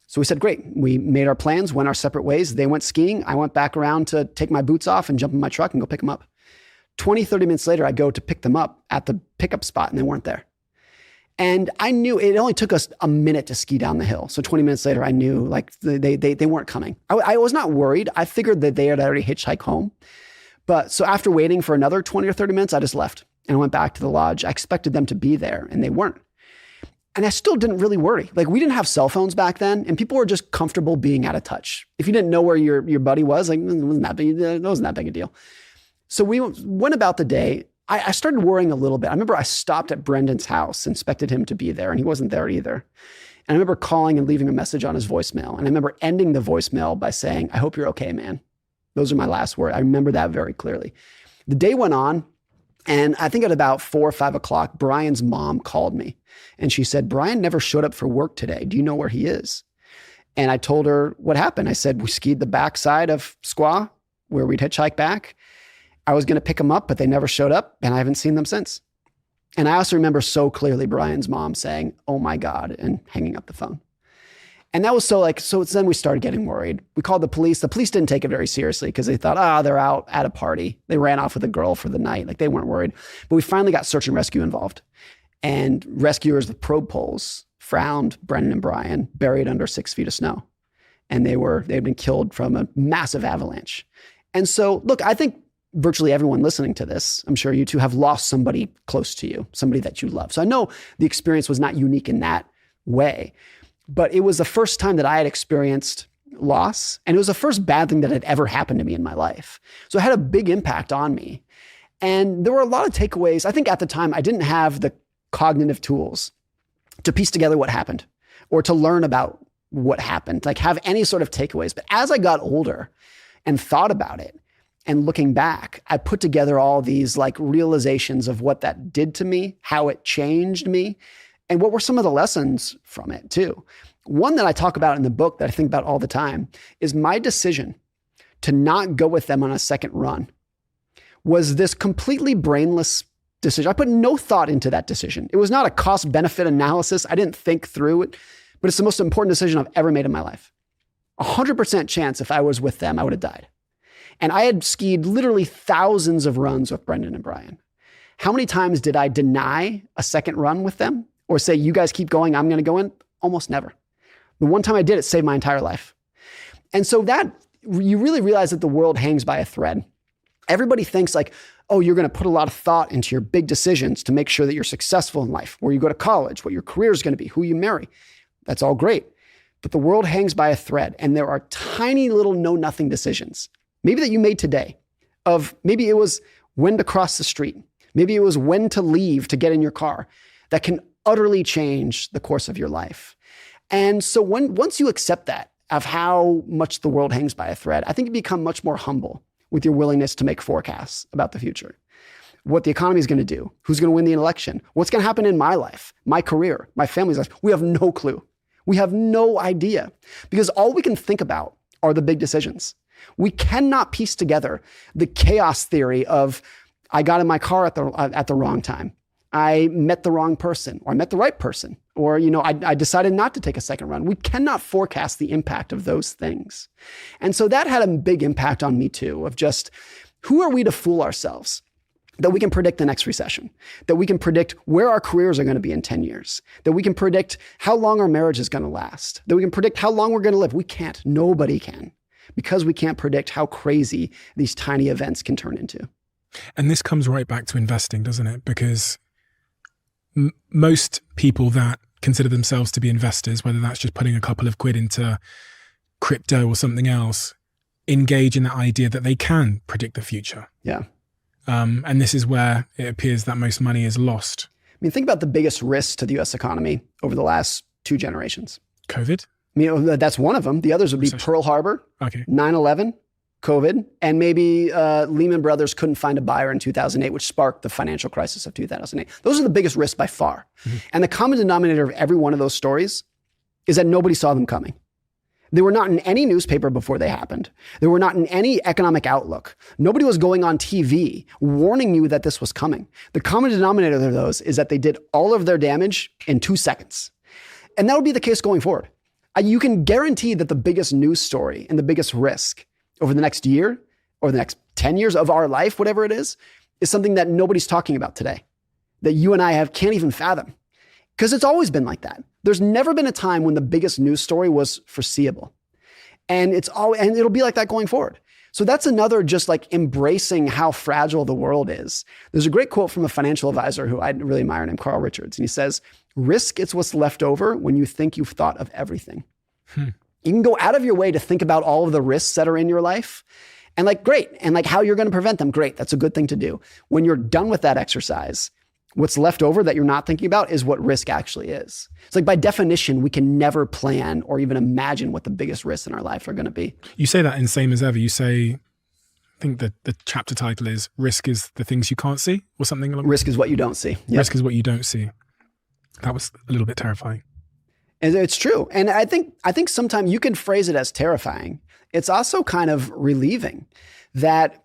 So we said, great. We made our plans, went our separate ways. They went skiing. I went back around to take my boots off and jump in my truck and go pick them up. 20, 30 minutes later, I go to pick them up at the pickup spot and they weren't there. And I knew it only took us a minute to ski down the hill. So 20 minutes later, I knew like they weren't coming. I was not worried. I figured that they had already hitchhiked home. But so after waiting for another 20 or 30 minutes, I just left and went back to the lodge. I expected them to be there and they weren't. And I still didn't really worry. Like we didn't have cell phones back then and people were just comfortable being out of touch. If you didn't know where your buddy was, like it wasn't that big a deal. So we went about the day. I started worrying a little bit. I remember I stopped at Brendan's house, expected him to be there, and he wasn't there either. And I remember calling and leaving a message on his voicemail. And I remember ending the voicemail by saying, I hope you're okay, man. Those are my last words. I remember that very clearly. The day went on, and I think at about 4 or 5 o'clock, Brian's mom called me. And she said, Brian never showed up for work today. Do you know where he is? And I told her what happened. I said, we skied the backside of Squaw, where we'd hitchhike back. I was going to pick them up, but they never showed up, and I haven't seen them since. And I also remember so clearly Brian's mom saying, oh my God, and hanging up the phone. And that was so then we started getting worried. We called the police. The police didn't take it very seriously because they thought, they're out at a party. They ran off with a girl for the night. Like they weren't worried. But we finally got search and rescue involved. And rescuers with probe poles found Brendan and Brian buried under 6 feet of snow. And they'd been killed from a massive avalanche. And so, look, I think virtually everyone listening to this, I'm sure you too, have lost somebody close to you, somebody that you love. So I know the experience was not unique in that way. But it was the first time that I had experienced loss. And it was the first bad thing that had ever happened to me in my life. So it had a big impact on me. And there were a lot of takeaways. I think at the time, I didn't have the cognitive tools to piece together what happened or to learn about what happened, like have any sort of takeaways. But as I got older and thought about it and looking back, I put together all these like realizations of what that did to me, how it changed me, and what were some of the lessons from it too. One that I talk about in the book that I think about all the time is my decision to not go with them on a second run was this completely brainless decision. I put no thought into that decision. It was not a cost-benefit analysis. I didn't think through it, but it's the most important decision I've ever made in my life. 100% chance if I was with them, I would have died. And I had skied literally thousands of runs with Brendan and Brian. How many times did I deny a second run with them or say, you guys keep going, I'm going to go in? Almost never. The one time I did, it saved my entire life. And so that you really realize that the world hangs by a thread. Everybody thinks like, oh, you're going to put a lot of thought into your big decisions to make sure that you're successful in life, where you go to college, what your career is going to be, who you marry. That's all great. But the world hangs by a thread, and there are tiny little know-nothing decisions, maybe that you made today, of maybe it was when to cross the street, maybe it was when to leave to get in your car, that can utterly change the course of your life. And so once you accept that, of how much the world hangs by a thread, I think you become much more humble with your willingness to make forecasts about the future. What the economy is going to do, who's going to win the election, what's going to happen in my life, my career, my family's life. We have no clue. We have no idea because all we can think about are the big decisions. We cannot piece together the chaos theory of I got in my car at the wrong time. I met the wrong person, or I met the right person, or I decided not to take a second run. We cannot forecast the impact of those things. And so that had a big impact on me too, of just who are we to fool ourselves that we can predict the next recession, that we can predict where our careers are going to be in 10 years, that we can predict how long our marriage is going to last, that we can predict how long we're going to live. We can't. Nobody can, because we can't predict how crazy these tiny events can turn into. And this comes right back to investing, doesn't it? Because most people that consider themselves to be investors, whether that's just putting a couple of quid into crypto or something else, engage in that idea that they can predict the future. Yeah. And this is where it appears that most money is lost. I mean, think about the biggest risks to the US economy over the last 2 generations. COVID? I mean, that's one of them. The others would be Pearl Harbor, 9/11, COVID, and maybe Lehman Brothers couldn't find a buyer in 2008, which sparked the financial crisis of 2008. Those are the biggest risks by far. Mm-hmm. And the common denominator of every one of those stories is that nobody saw them coming. They were not in any newspaper before they happened. They were not in any economic outlook. Nobody was going on TV warning you that this was coming. The common denominator of those is that they did all of their damage in 2 seconds. And that would be the case going forward. You can guarantee that the biggest news story and the biggest risk over the next year or the next 10 years of our life, whatever it is something that nobody's talking about today, that you and I can't even fathom. Because it's always been like that. There's never been a time when the biggest news story was foreseeable. And it'll be like that going forward. So that's another just like embracing how fragile the world is. There's a great quote from a financial advisor who I really admire named Carl Richards. And he says, risk is what's left over when you think you've thought of everything. You can go out of your way to think about all of the risks that are in your life and great. And how you're going to prevent them. Great. That's a good thing to do. When you're done with that exercise, what's left over that you're not thinking about is what risk actually is. It's by definition, we can never plan or even imagine what the biggest risks in our life are going to be. You say that in Same as Ever. You say, I think that the chapter title is Risk is the Things You Can't See or something along. Risk is what you don't see. Yep. Risk is what you don't see. That was a little bit terrifying. And it's true. And I think sometimes you can phrase it as terrifying. It's also kind of relieving that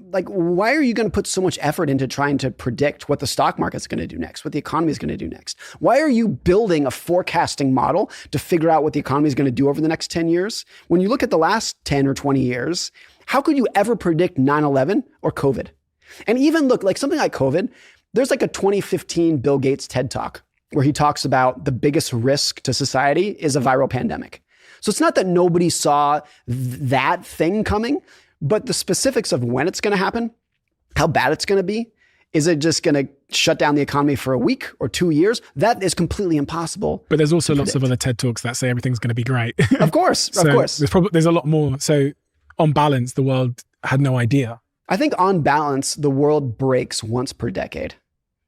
like, why are you going to put so much effort into trying to predict what the stock market's going to do next, what the economy is going to do next? Why are you building a forecasting model to figure out what the economy is going to do over the next 10 years? When you look at the last 10 or 20 years, how could you ever predict 9/11 or COVID? And even look, like something like COVID, there's like a 2015 Bill Gates TED Talk where he talks about the biggest risk to society is a viral pandemic. So it's not that nobody saw that thing coming, but the specifics of when it's going to happen, how bad it's going to be, is it just going to shut down the economy for a week or 2 years? That is completely impossible. But there's also lots of other TED Talks that say everything's going to be great. Of course, So of course. there's a lot more. So on balance, the world had no idea. I think on balance, the world breaks once per decade.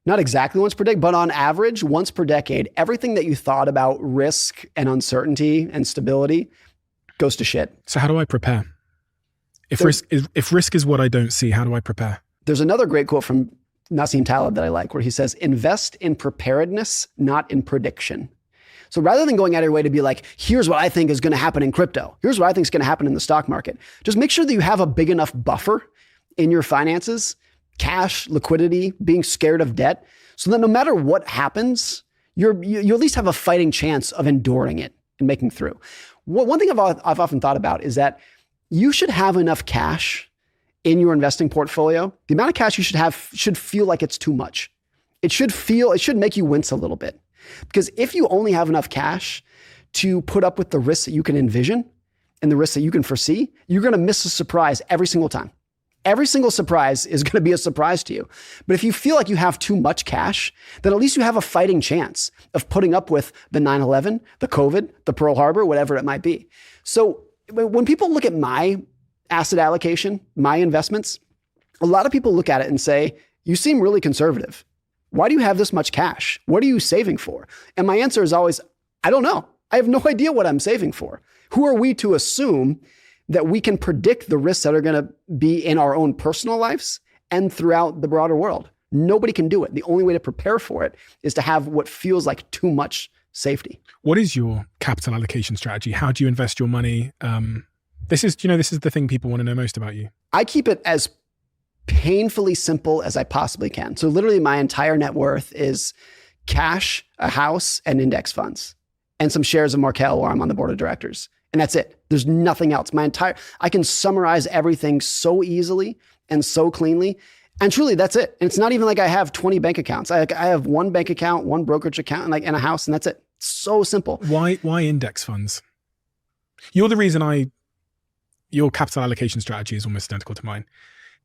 Not exactly once per decade, but on average, once per decade, everything that you thought about risk and uncertainty and stability goes to shit. So how do I prepare? If risk is what I don't see, how do I prepare? There's another great quote from Nassim Taleb that I like, where he says, invest in preparedness, not in prediction. So rather than going out of your way to be like, here's what I think is going to happen in crypto, here's what I think is going to happen in the stock market, just make sure that you have a big enough buffer in your finances, cash, liquidity, being scared of debt, so that no matter what happens, you at least have a fighting chance of enduring it and making through. One thing I've often thought about is that you should have enough cash in your investing portfolio. The amount of cash you should have should feel like it's too much. It should make you wince a little bit. Because if you only have enough cash to put up with the risks that you can envision and the risks that you can foresee, you're going to miss a surprise every single time. Every single surprise is going to be a surprise to you. But if you feel like you have too much cash, then at least you have a fighting chance of putting up with the 9/11, the COVID, the Pearl Harbor, whatever it might be. So when people look at my asset allocation, my investments, a lot of people look at it and say, you seem really conservative. Why do you have this much cash? What are you saving for? And my answer is always, I don't know. I have no idea what I'm saving for. Who are we to assume that we can predict the risks that are going to be in our own personal lives and throughout the broader world? Nobody can do it. The only way to prepare for it is to have what feels like too much safety. What is your capital allocation strategy? How do you invest your money? This is the thing people want to know most about you. I keep it as painfully simple as I possibly can. So literally my entire net worth is cash, a house, and index funds, and some shares of Markel where I'm on the board of directors. And that's it. There's nothing else. I can summarize everything so easily and so cleanly. And truly, that's it. And it's not even like I have 20 bank accounts. I have one bank account, one brokerage account, and a house, and that's it. So simple. Why index funds? You're the reason your capital allocation strategy is almost identical to mine.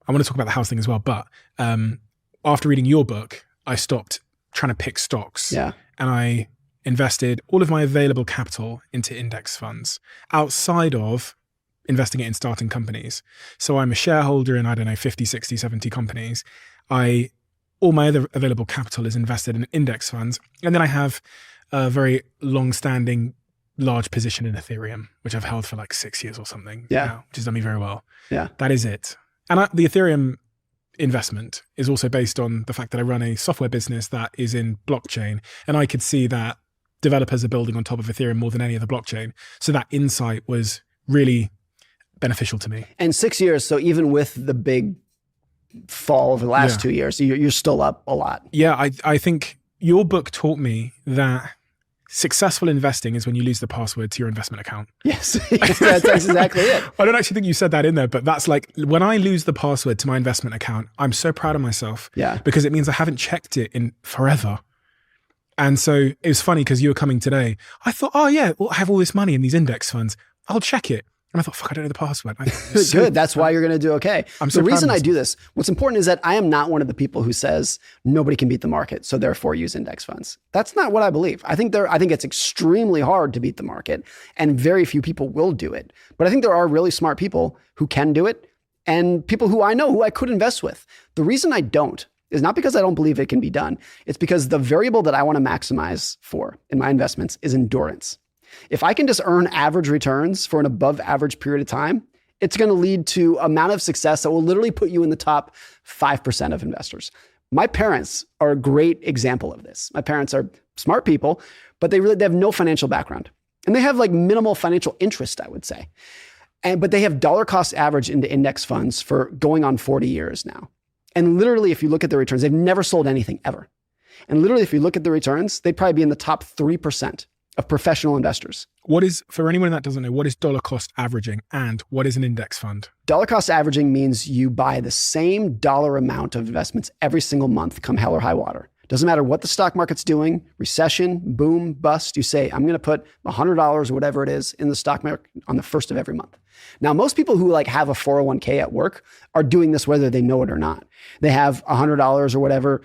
I want to talk about the house thing as well. But after reading your book, I stopped trying to pick stocks. Yeah. And I invested all of my available capital into index funds outside of investing it in starting companies. So I'm a shareholder in, 50, 60, 70 companies. All my other available capital is invested in index funds. And then I have a very long-standing large position in Ethereum, which I've held for like 6 years or something. Yeah. Now, which has done me very well. Yeah. That is it. And the Ethereum investment is also based on the fact that I run a software business that is in blockchain. And I could see that developers are building on top of Ethereum more than any other blockchain. So that insight was really beneficial to me. And 6 years, so even with the big fall over the last 2 years, you're still up a lot. Yeah, I think your book taught me that successful investing is when you lose the password to your investment account. Yes, that's exactly it. I don't actually think you said that in there, but that's like, when I lose the password to my investment account, I'm so proud of myself. Yeah. Because it means I haven't checked it in forever. And so it was funny because you were coming today. I thought, oh yeah, well, I have all this money in these index funds. I'll check it. And I thought, fuck, I don't know the password. Good. That's why you're going to do okay. I'm so the reason proud of I do this, what's important is that I am not one of the people who says nobody can beat the market, so therefore use index funds. That's not what I believe. I think it's extremely hard to beat the market, and very few people will do it. But I think there are really smart people who can do it, and people who I know who I could invest with. The reason I don't is not because I don't believe it can be done. It's because the variable that I want to maximize for in my investments is endurance. If I can just earn average returns for an above average period of time, it's going to lead to an amount of success that will literally put you in the top 5% of investors. My parents are a great example of this. My parents are smart people, but they have no financial background. And they have like minimal financial interest, I would say. But they have dollar cost average into index funds for going on 40 years now. And literally, if you look at the returns, they've never sold anything ever. And literally, if you look at the returns, they'd probably be in the top 3% of professional investors. For anyone that doesn't know, what is dollar cost averaging and what is an index fund? Dollar cost averaging means you buy the same dollar amount of investments every single month, come hell or high water. Doesn't matter what the stock market's doing, recession, boom, bust. You say, I'm going to put $100 or whatever it is in the stock market on the first of every month. Now, most people who have a 401k at work are doing this whether they know it or not. They have $100 or whatever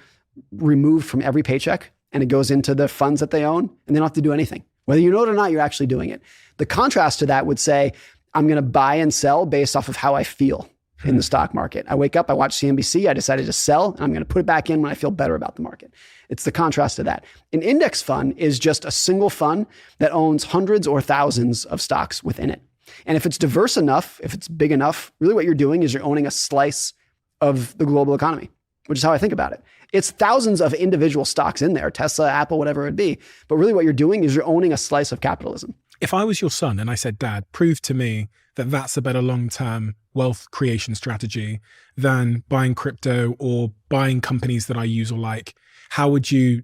removed from every paycheck, and it goes into the funds that they own, and they don't have to do anything. Whether you know it or not, you're actually doing it. The contrast to that would say, I'm going to buy and sell based off of how I feel in the stock market. I wake up, I watch CNBC, I decided to sell, and I'm going to put it back in when I feel better about the market. It's the contrast to that. An index fund is just a single fund that owns hundreds or thousands of stocks within it. And if it's diverse enough, if it's big enough, really what you're doing is you're owning a slice of the global economy, which is how I think about it. It's thousands of individual stocks in there, Tesla, Apple, whatever it be. But really what you're doing is you're owning a slice of capitalism. If I was your son and I said, Dad, prove to me that that's a better long-term wealth creation strategy than buying crypto or buying companies that I use or like, how would you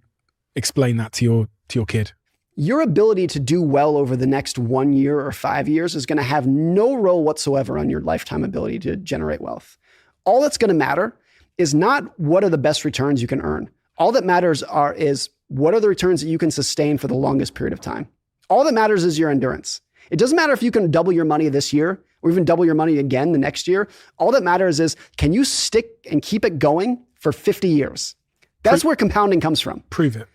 explain that to your kid? Your ability to do well over the next 1 year or 5 years is going to have no role whatsoever on your lifetime ability to generate wealth. All that's going to matter is not what are the best returns you can earn. All that matters is what are the returns that you can sustain for the longest period of time. All that matters is your endurance. It doesn't matter if you can double your money this year or even double your money again the next year. All that matters is, can you stick and keep it going for 50 years? That's where compounding comes from. Prove it.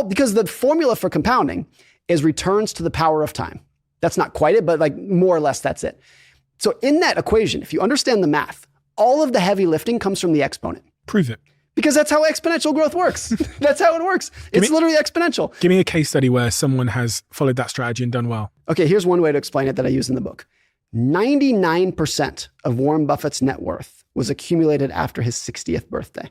Because the formula for compounding is returns to the power of time. That's not quite it, but more or less that's it. So in that equation, if you understand the math, all of the heavy lifting comes from the exponent. Prove it. Because that's how exponential growth works. That's how it works. It's literally exponential. Give me a case study where someone has followed that strategy and done well. Okay, here's one way to explain it that I use in the book. 99% of Warren Buffett's net worth was accumulated after his 60th birthday.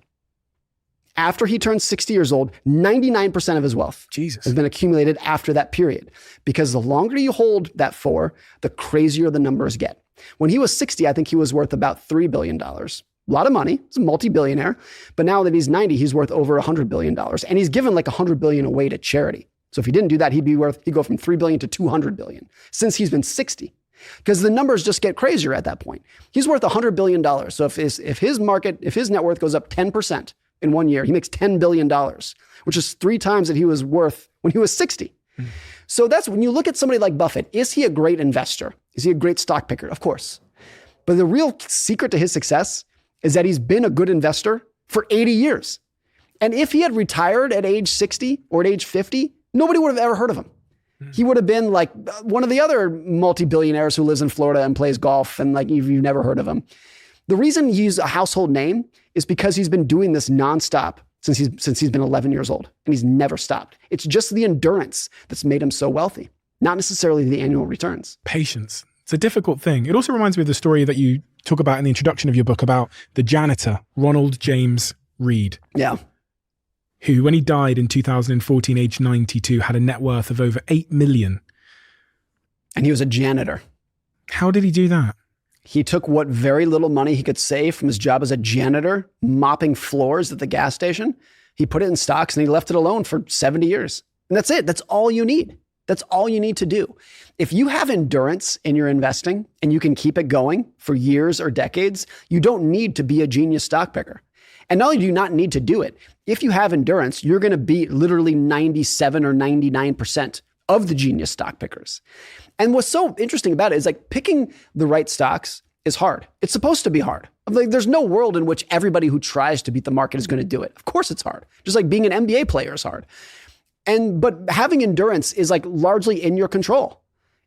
After he turned 60 years old, 99% of his wealth has been accumulated after that period. Because the longer you hold that for, the crazier the numbers get. When he was 60, I think he was worth about $3 billion. A lot of money. He's a multi-billionaire. But now that he's 90, he's worth over $100 billion. And he's given $100 billion away to charity. So if he didn't do that, he'd go from $3 billion to $200 billion since he's been 60. Because the numbers just get crazier at that point. He's worth $100 billion. So if his net worth goes up 10% in 1 year, he makes $10 billion, which is 3 times that he was worth when he was 60. So that's when you look at somebody like Buffett, is he a great investor? Is he a great stock picker? Of course. But the real secret to his success is that he's been a good investor for 80 years. And if he had retired at age 60 or at age 50, nobody would have ever heard of him. He would have been like one of the other multi-billionaires who lives in Florida and plays golf and you've never heard of him. The reason he's a household name is because he's been doing this nonstop since he's been 11 years old, and he's never stopped. It's just the endurance that's made him so wealthy, not necessarily the annual returns. Patience. It's a difficult thing. It also reminds me of the story that you talk about in the introduction of your book about the janitor, Ronald James Reed. Yeah. Who, when he died in 2014, age 92, had a net worth of over 8 million. And he was a janitor. How did he do that? He took what very little money he could save from his job as a janitor, mopping floors at the gas station. He put it in stocks and he left it alone for 70 years. And that's it. That's all you need. That's all you need to do. If you have endurance in your investing and you can keep it going for years or decades, you don't need to be a genius stock picker. And not only do you not need to do it, if you have endurance, you're going to beat literally 97 or 99% of the genius stock pickers. And what's so interesting about it is picking the right stocks is hard. It's supposed to be hard. There's no world in which everybody who tries to beat the market is going to do it. Of course it's hard. Just like being an NBA player is hard. But having endurance is largely in your control.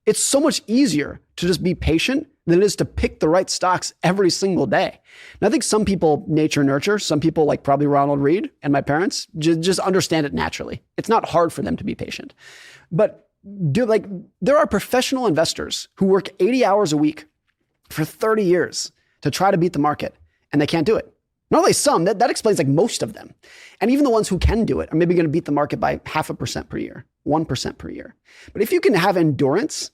It's so much easier to just be patient than it is to pick the right stocks every single day. And I think some people nature nurture, some people like probably Ronald Reed and my parents just understand it naturally. It's not hard for them to be patient. But there are professional investors who work 80 hours a week for 30 years to try to beat the market, and they can't do it. Not only some, that explains most of them. And even the ones who can do it are maybe going to beat the market by 0.5% per year, 1% per year. But if you can have endurance,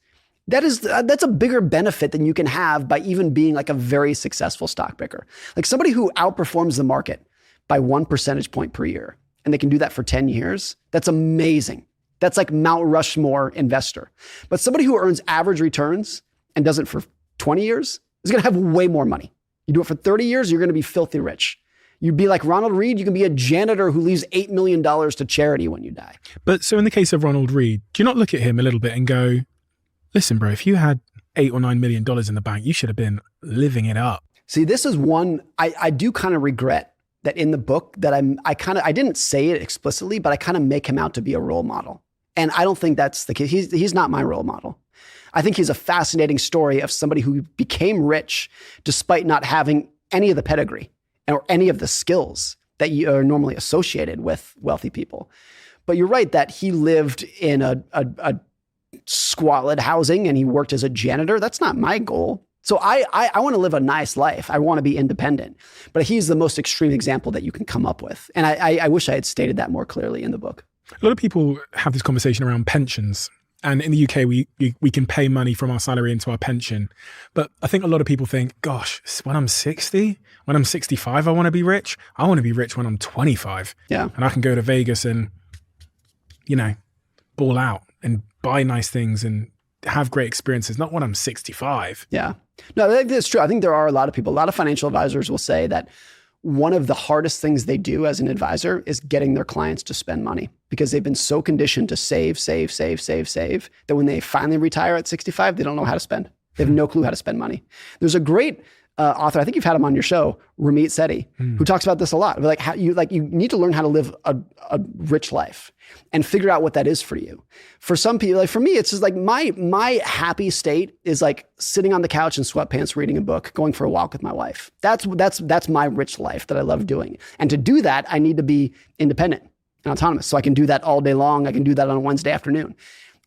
That's a bigger benefit than you can have by even being like a very successful stock picker. Like somebody who outperforms the market by 1 percentage point per year, and they can do that for 10 years. That's amazing. That's like Mount Rushmore investor. But somebody who earns average returns and does it for 20 years is going to have way more money. You do it for 30 years, you're going to be filthy rich. You'd be like Ronald Reed, you can be a janitor who leaves $8 million to charity when you die. But so in the case of Ronald Reed, do you not look at him a little bit and go, listen, bro, if you had $8 or $9 million in the bank, you should have been living it up. See, this is one I do kind of regret that in the book that I didn't say it explicitly, but I kind of make him out to be a role model. And I don't think that's the case. He's not my role model. I think he's a fascinating story of somebody who became rich despite not having any of the pedigree or any of the skills that you are normally associated with wealthy people. But you're right that he lived in a squalid housing and he worked as a janitor. That's not my goal. So I want to live a nice life. I want to be independent. But he's the most extreme example that you can come up with. And I wish I had stated that more clearly in the book. A lot of people have this conversation around pensions. And in the UK, we can pay money from our salary into our pension. But I think a lot of people think, gosh, when I'm 60, when I'm 65, I want to be rich. I want to be rich when I'm 25. Yeah. And I can go to Vegas and, ball out and buy nice things and have great experiences, not when I'm 65. Yeah. No, I think that's true. I think there are a lot of people, a lot of financial advisors will say that one of the hardest things they do as an advisor is getting their clients to spend money because they've been so conditioned to save, that when they finally retire at 65, they don't know how to spend. They have no clue how to spend money. There's a great author, I think you've had him on your show, Ramit Sethi, who talks about this a lot. Like how you need to learn how to live a rich life and figure out what that is for you. For some people, like for me, it's just like my happy state is like sitting on the couch in sweatpants, reading a book, going for a walk with my wife. That's my rich life that I love doing. And to do that, I need to be independent and autonomous. So I can do that all day long. I can do that on a Wednesday afternoon.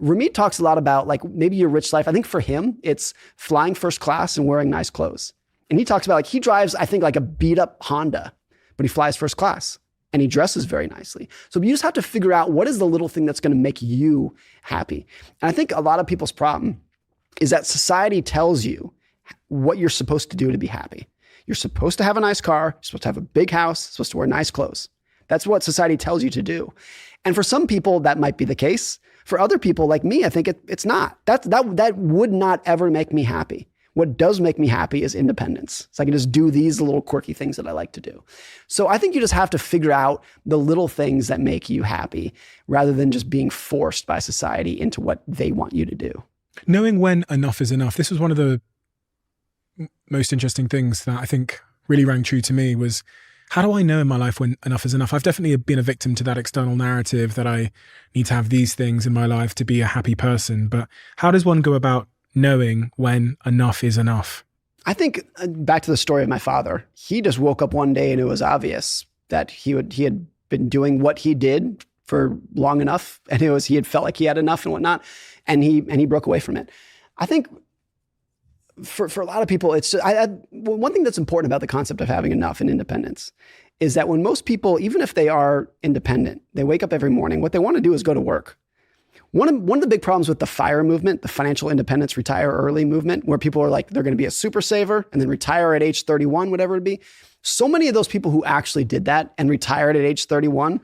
Ramit talks a lot about like maybe your rich life. I think for him, it's flying first class and wearing nice clothes. And he talks about like, he drives, I think like a beat up Honda, but he flies first class and he dresses very nicely. So you just have to figure out what is the little thing that's going to make you happy. And I think a lot of people's problem is that society tells you what you're supposed to do to be happy. You're supposed to have a nice car. You're supposed to have a big house. You're supposed to wear nice clothes. That's what society tells you to do. And for some people, that might be the case. For other people like me, I think it's not. That would not ever make me happy. What does make me happy is independence. So I can just do these little quirky things that I like to do. So I think you just have to figure out the little things that make you happy rather than just being forced by society into what they want you to do. Knowing when enough is enough. This was one of the most interesting things that I think really rang true to me was, how do I know in my life when enough is enough? I've definitely been a victim to that external narrative that I need to have these things in my life to be a happy person. But how does one go about knowing when enough is enough? I think back to the story of my father, he just woke up one day and it was obvious that he had been doing what he did for long enough, and he had felt like he had enough and whatnot, and he broke away from it. I think for a lot of people, it's just, one thing that's important about the concept of having enough and independence is that when most people, even if they are independent, they wake up every morning, what they want to do is go to work. One of the big problems with the FIRE movement, the financial independence, retire early movement, where people are like, they're going to be a super saver and then retire at age 31, whatever it be. So many of those people who actually did that and retired at age 31,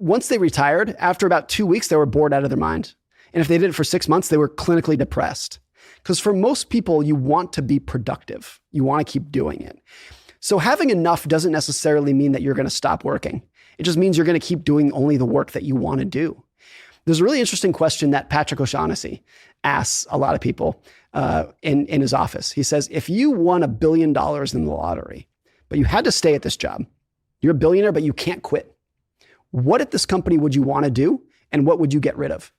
once they retired, after about 2 weeks, they were bored out of their mind. And if they did it for 6 months, they were clinically depressed. Because for most people, you want to be productive. You want to keep doing it. So having enough doesn't necessarily mean that you're going to stop working. It just means you're going to keep doing only the work that you want to do. There's a really interesting question that Patrick O'Shaughnessy asks a lot of people in his office. He says, if you won $1 billion in the lottery, but you had to stay at this job, you're a billionaire, but you can't quit. What at this company would you want to do? And what would you get rid of?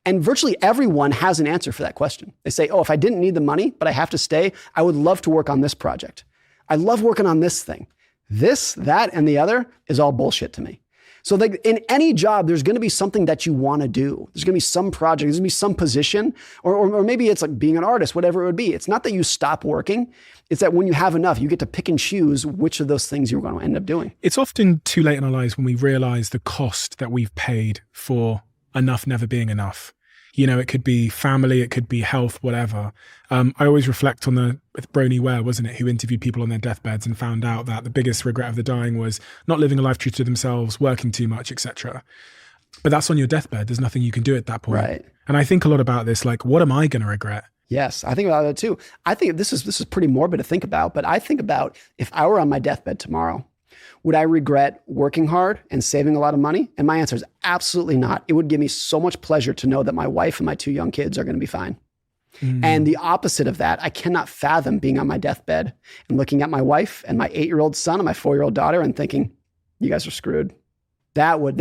And virtually everyone has an answer for that question. They say, oh, if I didn't need the money, but I have to stay, I would love to work on this project. I love working on this thing. This, that, and the other is all bullshit to me. So like in any job, there's going to be something that you want to do. There's going to be some project, there's going to be some position, or maybe it's like being an artist, whatever it would be. It's not that you stop working. It's that when you have enough, you get to pick and choose which of those things you're going to end up doing. It's often too late in our lives when we realize the cost that we've paid for enough never being enough. You know, it could be family, it could be health, whatever. I always reflect on with Bronnie Ware, wasn't it, who interviewed people on their deathbeds and found out that the biggest regret of the dying was not living a life true to themselves, working too much, etc. But that's on your deathbed. There's nothing you can do at that point. Right. And I think a lot about this, like, what am I going to regret? Yes, I think about that too. I think this is pretty morbid to think about, but I think about if I were on my deathbed tomorrow, would I regret working hard and saving a lot of money? And my answer is absolutely not. It would give me so much pleasure to know that my wife and my 2 young kids are going to be fine. And the opposite of that, I cannot fathom being on my deathbed and looking at my wife and my 8-year-old son and my 4-year-old daughter and thinking, you guys are screwed. That would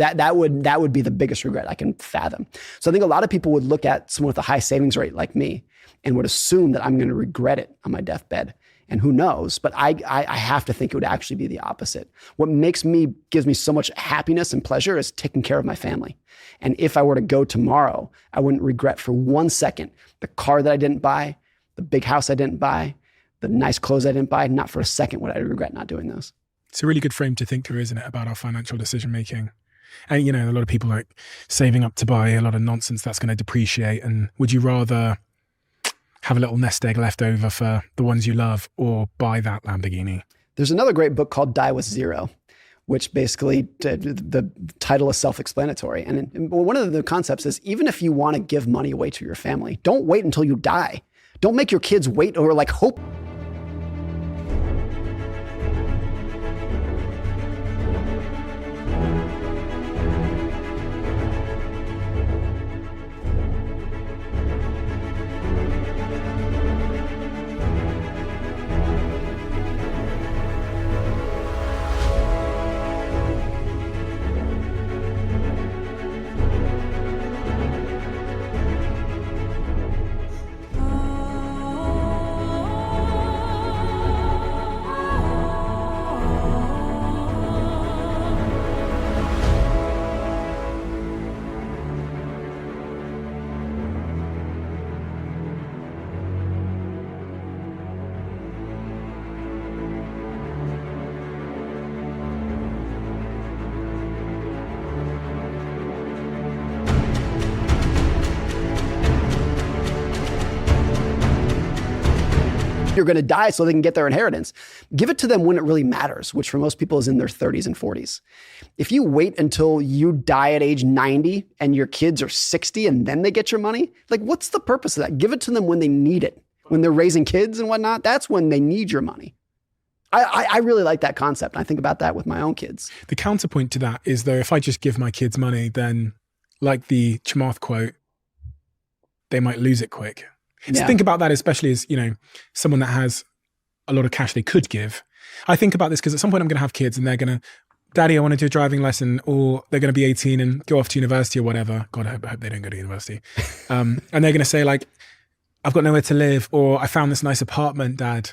be the biggest regret I can fathom. So I think a lot of people would look at someone with a high savings rate like me and would assume that I'm going to regret it on my deathbed. And who knows? But I have to think it would actually be the opposite. What gives me so much happiness and pleasure is taking care of my family. And if I were to go tomorrow, I wouldn't regret for 1 second the car that I didn't buy, the big house I didn't buy, the nice clothes I didn't buy. Not for a second would I regret not doing those. It's a really good frame to think through, isn't it, about our financial decision making? And, you know, a lot of people like saving up to buy a lot of nonsense that's going to depreciate. And would you rather have a little nest egg left over for the ones you love or buy that Lamborghini? There's another great book called Die with Zero, which basically the title is self-explanatory. And one of the concepts is even if you want to give money away to your family, don't wait until you die. Don't make your kids wait or like hope. You're going to die so they can get their inheritance. Give it to them when it really matters, which for most people is in their 30s and 40s. If you wait until you die at age 90 and your kids are 60 and then they get your money, like what's the purpose of that? Give it to them when they need it. When they're raising kids and whatnot, that's when they need your money. I really like that concept. I think about that with my own kids. The counterpoint to that is, though, if I just give my kids money, then like the Chamath quote, they might lose it quick. So think about that, especially as, you know, someone that has a lot of cash they could give. I think about this because at some point I'm going to have kids and they're going to, Daddy, I want to do a driving lesson, or they're going to be 18 and go off to university or whatever. God, I hope they don't go to university. And they're going to say like, I've got nowhere to live, or I found this nice apartment, Dad.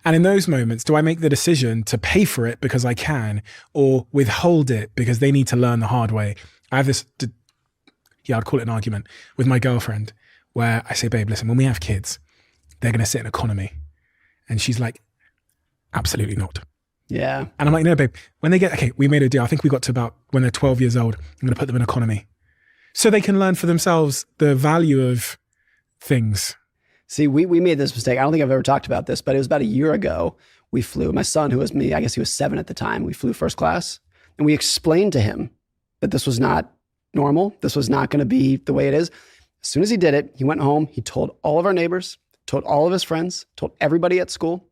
And in those moments, do I make the decision to pay for it because I can, or withhold it because they need to learn the hard way? I have this, I'd call it an argument with my girlfriend, where I say, babe, listen, when we have kids, they're going to sit in economy. And she's like, absolutely not. Yeah. And I'm like, no, babe, when they okay, we made a deal. I think we got to about when they're 12 years old, I'm going to put them in economy so they can learn for themselves the value of things. See, we made this mistake. I don't think I've ever talked about this, but it was about a year ago. We flew, my son, who was me, I guess he was 7 at the time. We flew first class and we explained to him that this was not normal. This was not going to be the way it is. As soon as he did it, he went home, he told all of our neighbors, told all of his friends, told everybody at school.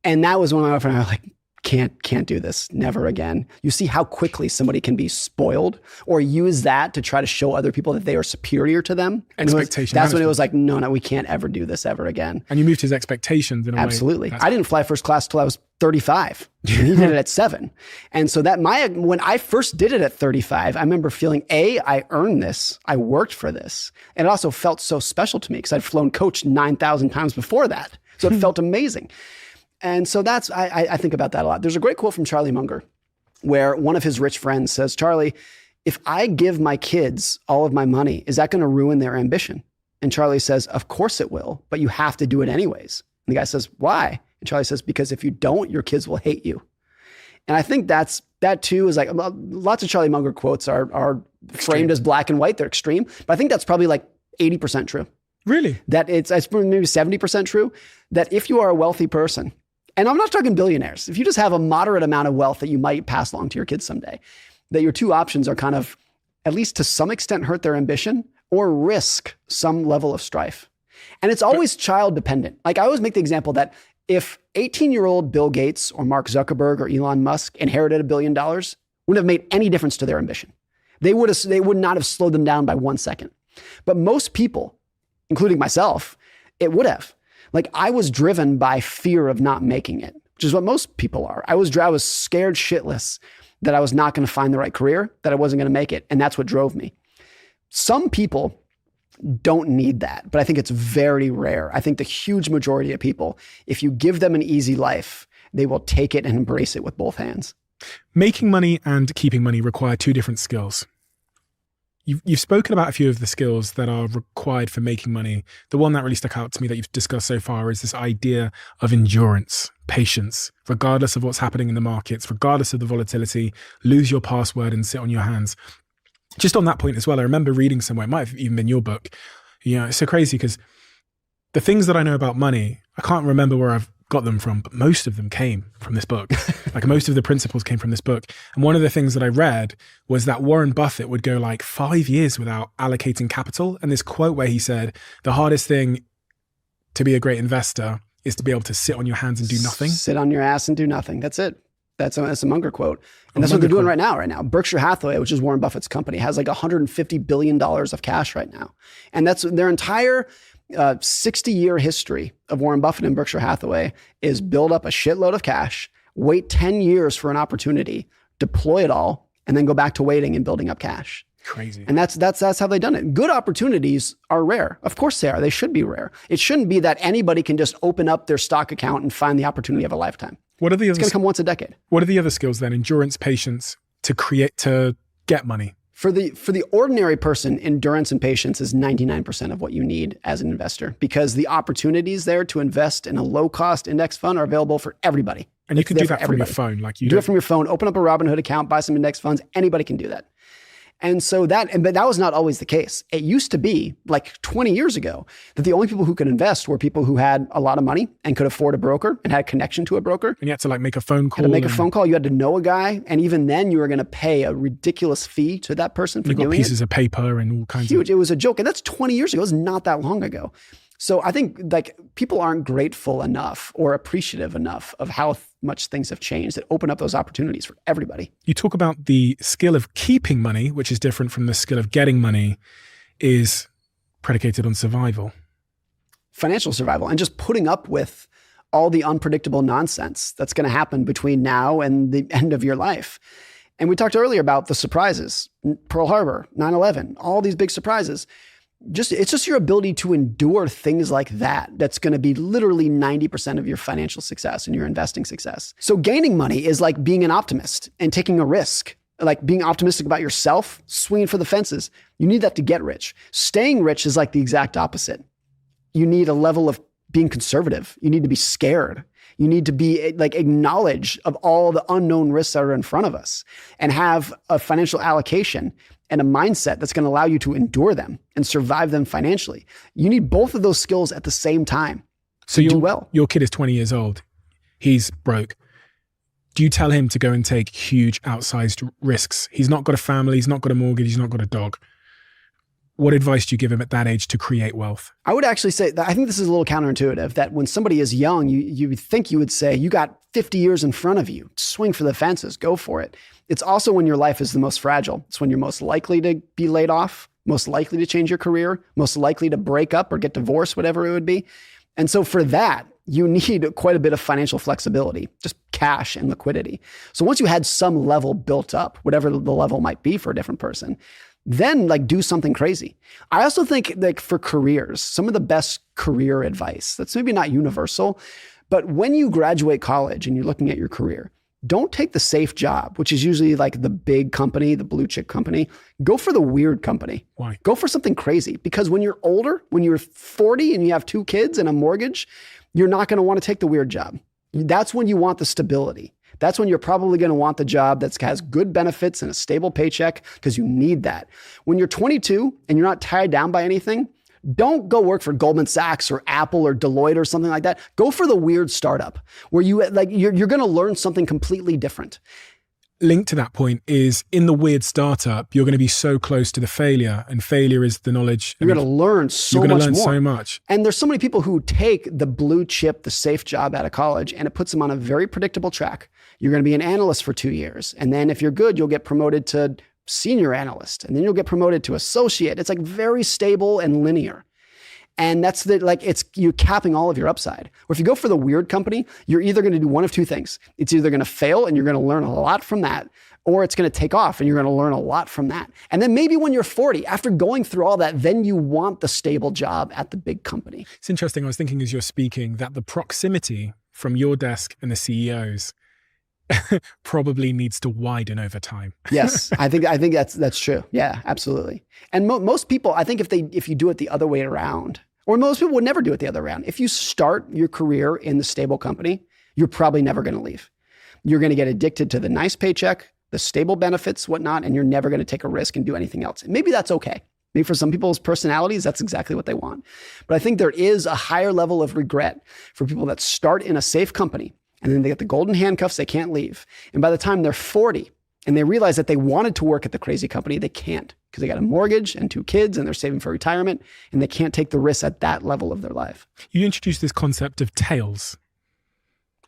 And that was when my wife and I were like, can't do this, never again. You see how quickly somebody can be spoiled or use that to try to show other people that they are superior to them. Expectation. That's when it was like, no, we can't ever do this ever again. And you moved his expectations in a way. Absolutely. I didn't fly first class till I was 35. He did it at 7. And so when I first did it at 35, I remember feeling, I earned this. I worked for this. And it also felt so special to me because I'd flown coach 9,000 times before that. So it felt amazing. And so I think about that a lot. There's a great quote from Charlie Munger where one of his rich friends says, Charlie, if I give my kids all of my money, is that going to ruin their ambition? And Charlie says, of course it will, but you have to do it anyways. And the guy says, why? And Charlie says, because if you don't, your kids will hate you. And I think that too is lots of Charlie Munger quotes are framed as black and white. They're extreme. But I think that's probably like 80% true. Really? That it's maybe 70% true, that if you are a wealthy person, and I'm not talking billionaires, if you just have a moderate amount of wealth that you might pass along to your kids someday, that your two options are kind of, at least to some extent, hurt their ambition or risk some level of strife. And it's always child dependent. Like I always make the example that if 18-year-old Bill Gates or Mark Zuckerberg or Elon Musk inherited $1 billion, wouldn't have made any difference to their ambition. They would not have slowed them down by 1 second. But most people, including myself, it would have. Like I was driven by fear of not making it, which is what most people are. I was scared shitless that I was not going to find the right career, that I wasn't going to make it. And that's what drove me. Some people don't need that, but I think it's very rare. I think the huge majority of people, if you give them an easy life, they will take it and embrace it with both hands. Making money and keeping money require two different skills. You've spoken about a few of the skills that are required for making money. The one that really stuck out to me that you've discussed so far is this idea of endurance, patience, regardless of what's happening in the markets, regardless of the volatility, lose your password and sit on your hands. Just on that point as well, I remember reading somewhere, it might have even been your book. It's so crazy because the things that I know about money, I can't remember where I've got them from, but most of them came from this book. Like most of the principles came from this book. And one of the things that I read was that Warren Buffett would go like 5 years without allocating capital. And this quote where he said, the hardest thing to be a great investor is to be able to sit on your hands and do nothing. Sit on your ass and do nothing. That's it. That's a Munger quote. And that's what they're doing right now. Berkshire Hathaway, which is Warren Buffett's company, has like $150 billion of cash right now. And that's their entire 60-year history of Warren Buffett and Berkshire Hathaway is build up a shitload of cash, wait 10 years for an opportunity, deploy it all, and then go back to waiting and building up cash. Crazy. And that's how they've done it. Good opportunities are rare. Of course they are. They should be rare. It shouldn't be that anybody can just open up their stock account and find the opportunity of a lifetime. What are the It's going to come once a decade. What are the other skills then? Endurance, patience, to get money. For the ordinary person, endurance and patience is 99% of what you need as an investor, because the opportunities there to invest in a low-cost index fund are available for everybody. And you can do that from your phone. Like you do it from your phone, open up a Robinhood account, buy some index funds. Anybody can do that. And so but that was not always the case. It used to be like 20 years ago that the only people who could invest were people who had a lot of money and could afford a broker and had a connection to a broker. And you had to like make a phone call. A phone call. You had to know a guy. And even then you were going to pay a ridiculous fee to that person for doing it. You got pieces of paper and all kinds of. Huge. It was a joke. And that's 20 years ago. It was not that long ago. So I think like people aren't grateful enough or appreciative enough of how much things have changed that open up those opportunities for everybody. You talk about the skill of keeping money, which is different from the skill of getting money, is predicated on survival. Financial survival, and just putting up with all the unpredictable nonsense that's going to happen between now and the end of your life. And we talked earlier about the surprises, Pearl Harbor, 9/11, all these big surprises. It's just your ability to endure things like that that's going to be literally 90% of your financial success and your investing success. So gaining money is like being an optimist and taking a risk, like being optimistic about yourself, swinging for the fences. You need that to get rich. Staying rich is like the exact opposite. You need a level of being conservative. You need to be scared. You need to be like acknowledge of all the unknown risks that are in front of us and have a financial allocation and a mindset that's going to allow you to endure them and survive them financially. You need both of those skills at the same time. So do well. Your kid is 20 years old. He's broke. Do you tell him to go and take huge outsized risks? He's not got a family. He's not got a mortgage. He's not got a dog. What advice do you give him at that age to create wealth? I would actually say that I think this is a little counterintuitive, that when somebody is young, you would think you would say, you got 50 years in front of you, swing for the fences, go for it. It's also when your life is the most fragile. It's when you're most likely to be laid off, most likely to change your career, most likely to break up or get divorced, whatever it would be. And so for that, you need quite a bit of financial flexibility, just cash and liquidity. So once you had some level built up, whatever the level might be for a different person, then like do something crazy. I also think like for careers, some of the best career advice, that's maybe not universal, but when you graduate college and you're looking at your career, don't take the safe job, which is usually like the big company, the blue chip company. Go for the weird company. Why? Go for something crazy, because when you're older, when you're 40 and you have 2 kids and a mortgage, you're not going to want to take the weird job. That's when you want the stability. That's when you're probably going to want the job that has good benefits and a stable paycheck, because you need that. When you're 22 and you're not tied down by anything, Don't go work for Goldman Sachs or Apple or Deloitte or something like that. Go for the weird startup where you're going to learn something completely different. Linked to that point is in the weird startup, you're going to be so close to the failure, and failure is the knowledge. You're going to learn so much more. You're much going to learn more. so much. And there's so many people who take the blue chip, the safe job out of college, and it puts them on a very predictable track. You're going to be an analyst for 2 years. And then if you're good, you'll get promoted to senior analyst, and then you'll get promoted to associate. It's like very stable and linear. And that's you're capping all of your upside. Or if you go for the weird company, you're either going to do one of two things. It's either going to fail and you're going to learn a lot from that, or it's going to take off and you're going to learn a lot from that. And then maybe when you're 40, after going through all that, then you want the stable job at the big company. It's interesting. I was thinking as you're speaking that the proximity from your desk and the CEO's probably needs to widen over time. Yes, I think that's true. Yeah, absolutely. And most people, I think if you do it the other way around, or most people would never do it the other way around. If you start your career in the stable company, you're probably never going to leave. You're going to get addicted to the nice paycheck, the stable benefits, whatnot, and you're never going to take a risk and do anything else. And maybe that's okay. Maybe for some people's personalities, that's exactly what they want. But I think there is a higher level of regret for people that start in a safe company and then they get the golden handcuffs, they can't leave. And by the time they're 40 and they realize that they wanted to work at the crazy company, they can't because they got a mortgage and 2 kids and they're saving for retirement and they can't take the risks at that level of their life. You introduced this concept of tails,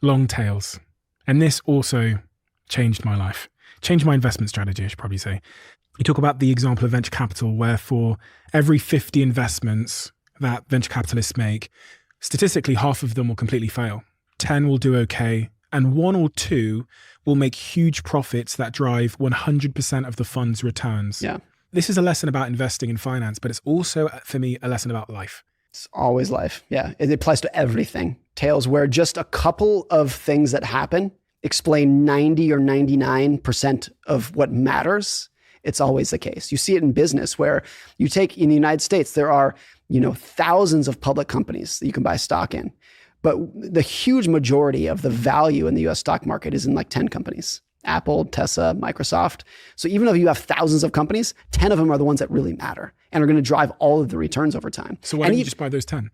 long tails. And this also changed my life, changed my investment strategy, I should probably say. You talk about the example of venture capital, where for every 50 investments that venture capitalists make, statistically, half of them will completely fail. 10 will do okay, and 1 or 2 will make huge profits that drive 100% of the fund's returns. Yeah. This is a lesson about investing in finance, but it's also, for me, a lesson about life. It's always life. Yeah. It applies to everything. Tails, where just a couple of things that happen explain 90 or 99% of what matters. It's always the case. You see it in business where you take in the United States, there are, thousands of public companies that you can buy stock in. But the huge majority of the value in the US stock market is in like 10 companies. Apple, Tesla, Microsoft. So even though you have thousands of companies, 10 of them are the ones that really matter and are going to drive all of the returns over time. So why don't you just buy those 10?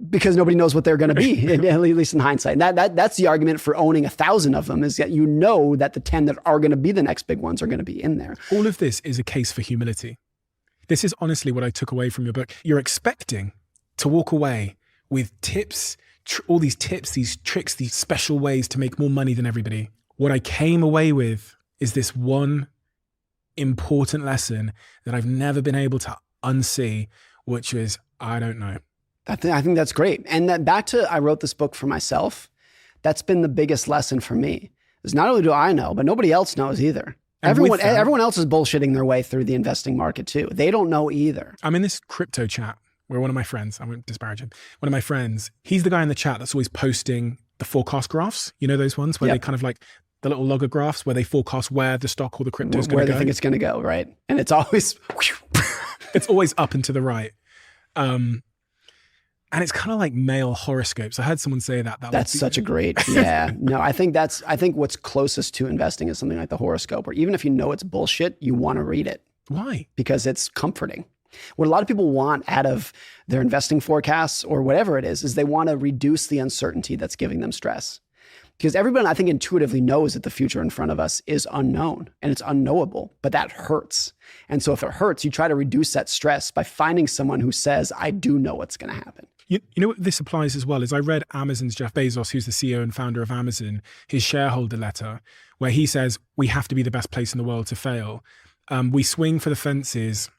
Because nobody knows what they're going to be, at least in hindsight. That's the argument for owning 1,000 of them, is that you know that the 10 that are going to be the next big ones are going to be in there. All of this is a case for humility. This is honestly what I took away from your book. You're expecting to walk away with tips, all these tips, these tricks, these special ways to make more money than everybody. What I came away with is this one important lesson that I've never been able to unsee, which is, I don't know. I think that's great. And that back to, I wrote this book for myself. That's been the biggest lesson for me. Is not only do I know, but nobody else knows either. Everyone else is bullshitting their way through the investing market too. They don't know either. I'm in this crypto chat where one of my friends, I won't disparage him, one of my friends, he's the guy in the chat that's always posting the forecast graphs. You know those ones where they kind of like the little logger graphs where they forecast where the stock or the crypto is going to go. Where they think it's going to go, right? And it's always... It's always up and to the right. And it's kind of like male horoscopes. I heard someone say that. That's such a great, yeah. No, I think what's closest to investing is something like the horoscope, where even if you know it's bullshit, you want to read it. Why? Because it's comforting. What a lot of people want out of their investing forecasts or whatever it is they want to reduce the uncertainty that's giving them stress. Because everyone, I think, intuitively knows that the future in front of us is unknown and it's unknowable, but that hurts. And so if it hurts, you try to reduce that stress by finding someone who says, I do know what's going to happen. You know what this applies as well is I read Amazon's Jeff Bezos, who's the CEO and founder of Amazon, his shareholder letter, where he says, we have to be the best place in the world to fail. We swing for the fences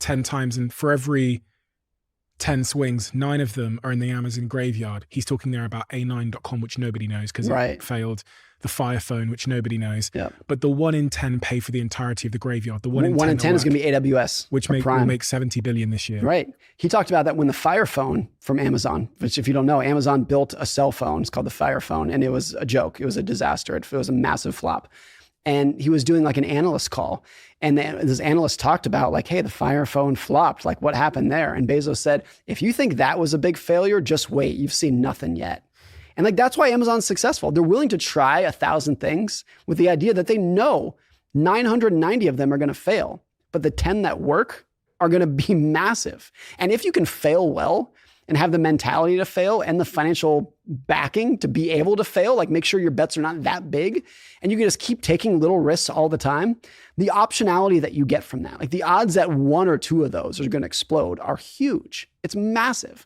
10 times, and for every 10 swings, 9 of them are in the Amazon graveyard. He's talking there about A9.com, which nobody knows because it failed. The Fire Phone, which nobody knows. Yep. But the 1 in 10 pay for the entirety of the graveyard. The 1 in 10 is going to be AWS, which will make 70 billion this year. Right. He talked about that when the Fire Phone from Amazon, which if you don't know, Amazon built a cell phone. It's called the Fire Phone, and it was a joke. It was a disaster. It was a massive flop. And he was doing like an analyst call. And this analyst talked about like, hey, the Fire Phone flopped. Like, what happened there? And Bezos said, if you think that was a big failure, just wait. You've seen nothing yet. And like, that's why Amazon's successful. They're willing to try 1,000 things with the idea that they know 990 of them are going to fail. But the 10 that work, are going to be massive. And if you can fail well and have the mentality to fail and the financial backing to be able to fail, like make sure your bets are not that big, and you can just keep taking little risks all the time, the optionality that you get from that, like the odds that one or two of those are going to explode are huge. It's massive.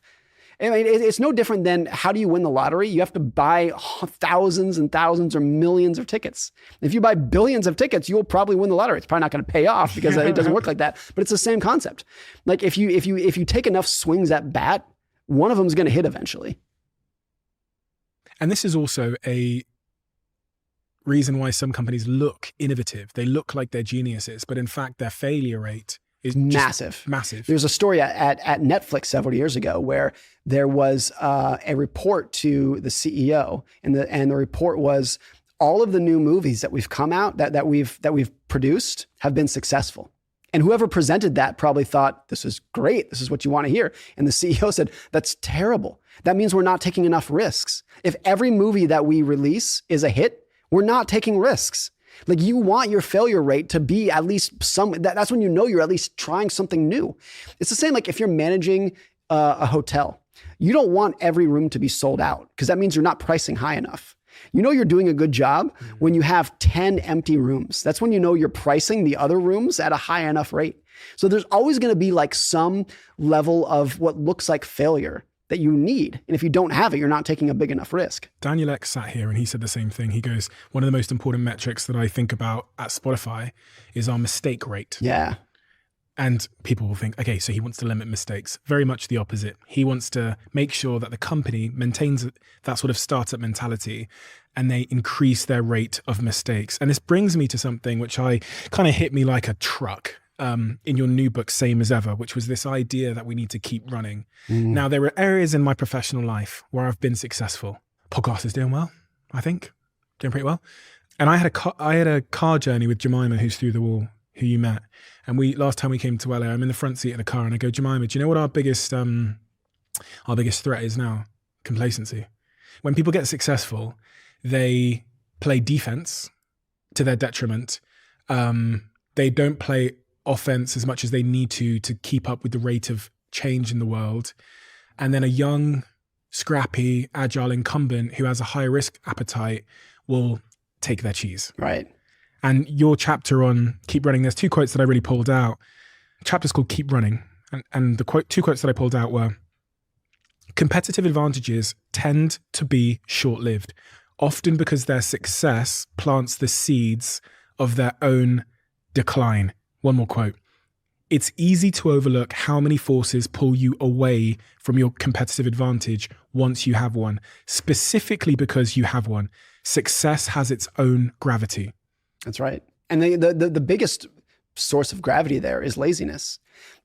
I mean, it's no different than how do you win the lottery? You have to buy thousands and thousands or millions of tickets. If you buy billions of tickets, you'll probably win the lottery. It's probably not going to pay off because it doesn't work like that. But it's the same concept. Like if you take enough swings at bat, one of them is going to hit eventually. And this is also a reason why some companies look innovative. They look like they're geniuses, but in fact, their failure rate is massive. Massive. There's a story at Netflix several years ago where there was a report to the CEO, and the report was all of the new movies that we've come out that we've produced have been successful. And whoever presented that probably thought, this is great. This is what you want to hear. And the CEO said, that's terrible. That means we're not taking enough risks. If every movie that we release is a hit, we're not taking risks. Like you want your failure rate to be at least that's when you know you're at least trying something new. It's the same like if you're managing a hotel, you don't want every room to be sold out because that means you're not pricing high enough. You know you're doing a good job when you have 10 empty rooms. That's when you know you're pricing the other rooms at a high enough rate. So there's always going to be like some level of what looks like failure that you need. And if you don't have it, you're not taking a big enough risk. Daniel Ek sat here and he said the same thing. He goes, one of the most important metrics that I think about at Spotify is our mistake rate. Yeah. And people will think, okay, so he wants to limit mistakes. Very much the opposite. He wants to make sure that the company maintains that sort of startup mentality and they increase their rate of mistakes. And this brings me to something which I kind of hit me like a truck in your new book, Same as Ever, which was this idea that we need to keep running. Now, there are areas in my professional life where I've been successful. Podcast is doing well, I think, doing pretty well. And I had a car journey with Jemima, who's through the wall, who you met. And last time we came to LA, I'm in the front seat of the car and I go, Jemima, do you know what our biggest threat is now? Complacency. When people get successful, they play defense to their detriment. They don't play offense as much as they need to keep up with the rate of change in the world. And then a young, scrappy, agile incumbent who has a high risk appetite will take their cheese. Right. And your chapter on Keep Running, there's two quotes that I really pulled out. The chapter's called Keep Running. And the two quotes that I pulled out were, competitive advantages tend to be short-lived, often because their success plants the seeds of their own decline. One more quote. It's easy to overlook how many forces pull you away from your competitive advantage once you have one, specifically because you have one. Success has its own gravity. That's right. And the biggest source of gravity there is laziness.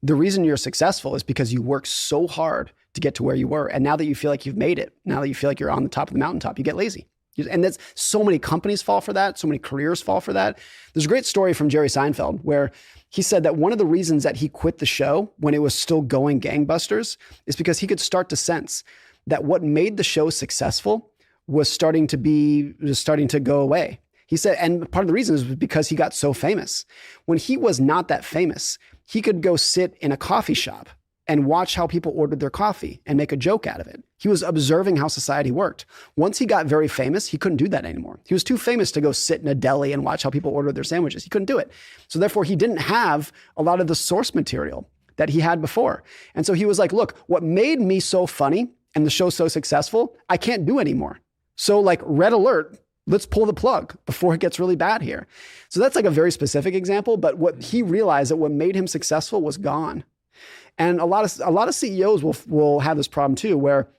The reason you're successful is because you work so hard to get to where you were. And now that you feel like you've made it, now that you feel like you're on the top of the mountaintop, you get lazy. And that's so many companies fall for that. So many careers fall for that. There's a great story from Jerry Seinfeld where he said that one of the reasons that he quit the show when it was still going gangbusters is because he could start to sense that what made the show successful was starting to go away. He said, and part of the reason is because he got so famous. When he was not that famous, he could go sit in a coffee shop and watch how people ordered their coffee and make a joke out of it. He was observing how society worked. Once he got very famous, he couldn't do that anymore. He was too famous to go sit in a deli and watch how people ordered their sandwiches. He couldn't do it. So therefore, he didn't have a lot of the source material that he had before. And so he was like, look, what made me so funny and the show so successful, I can't do anymore. So like, red alert, let's pull the plug before it gets really bad here. So that's like a very specific example, but what he realized that what made him successful was gone. And a lot of CEOs will have this problem too, where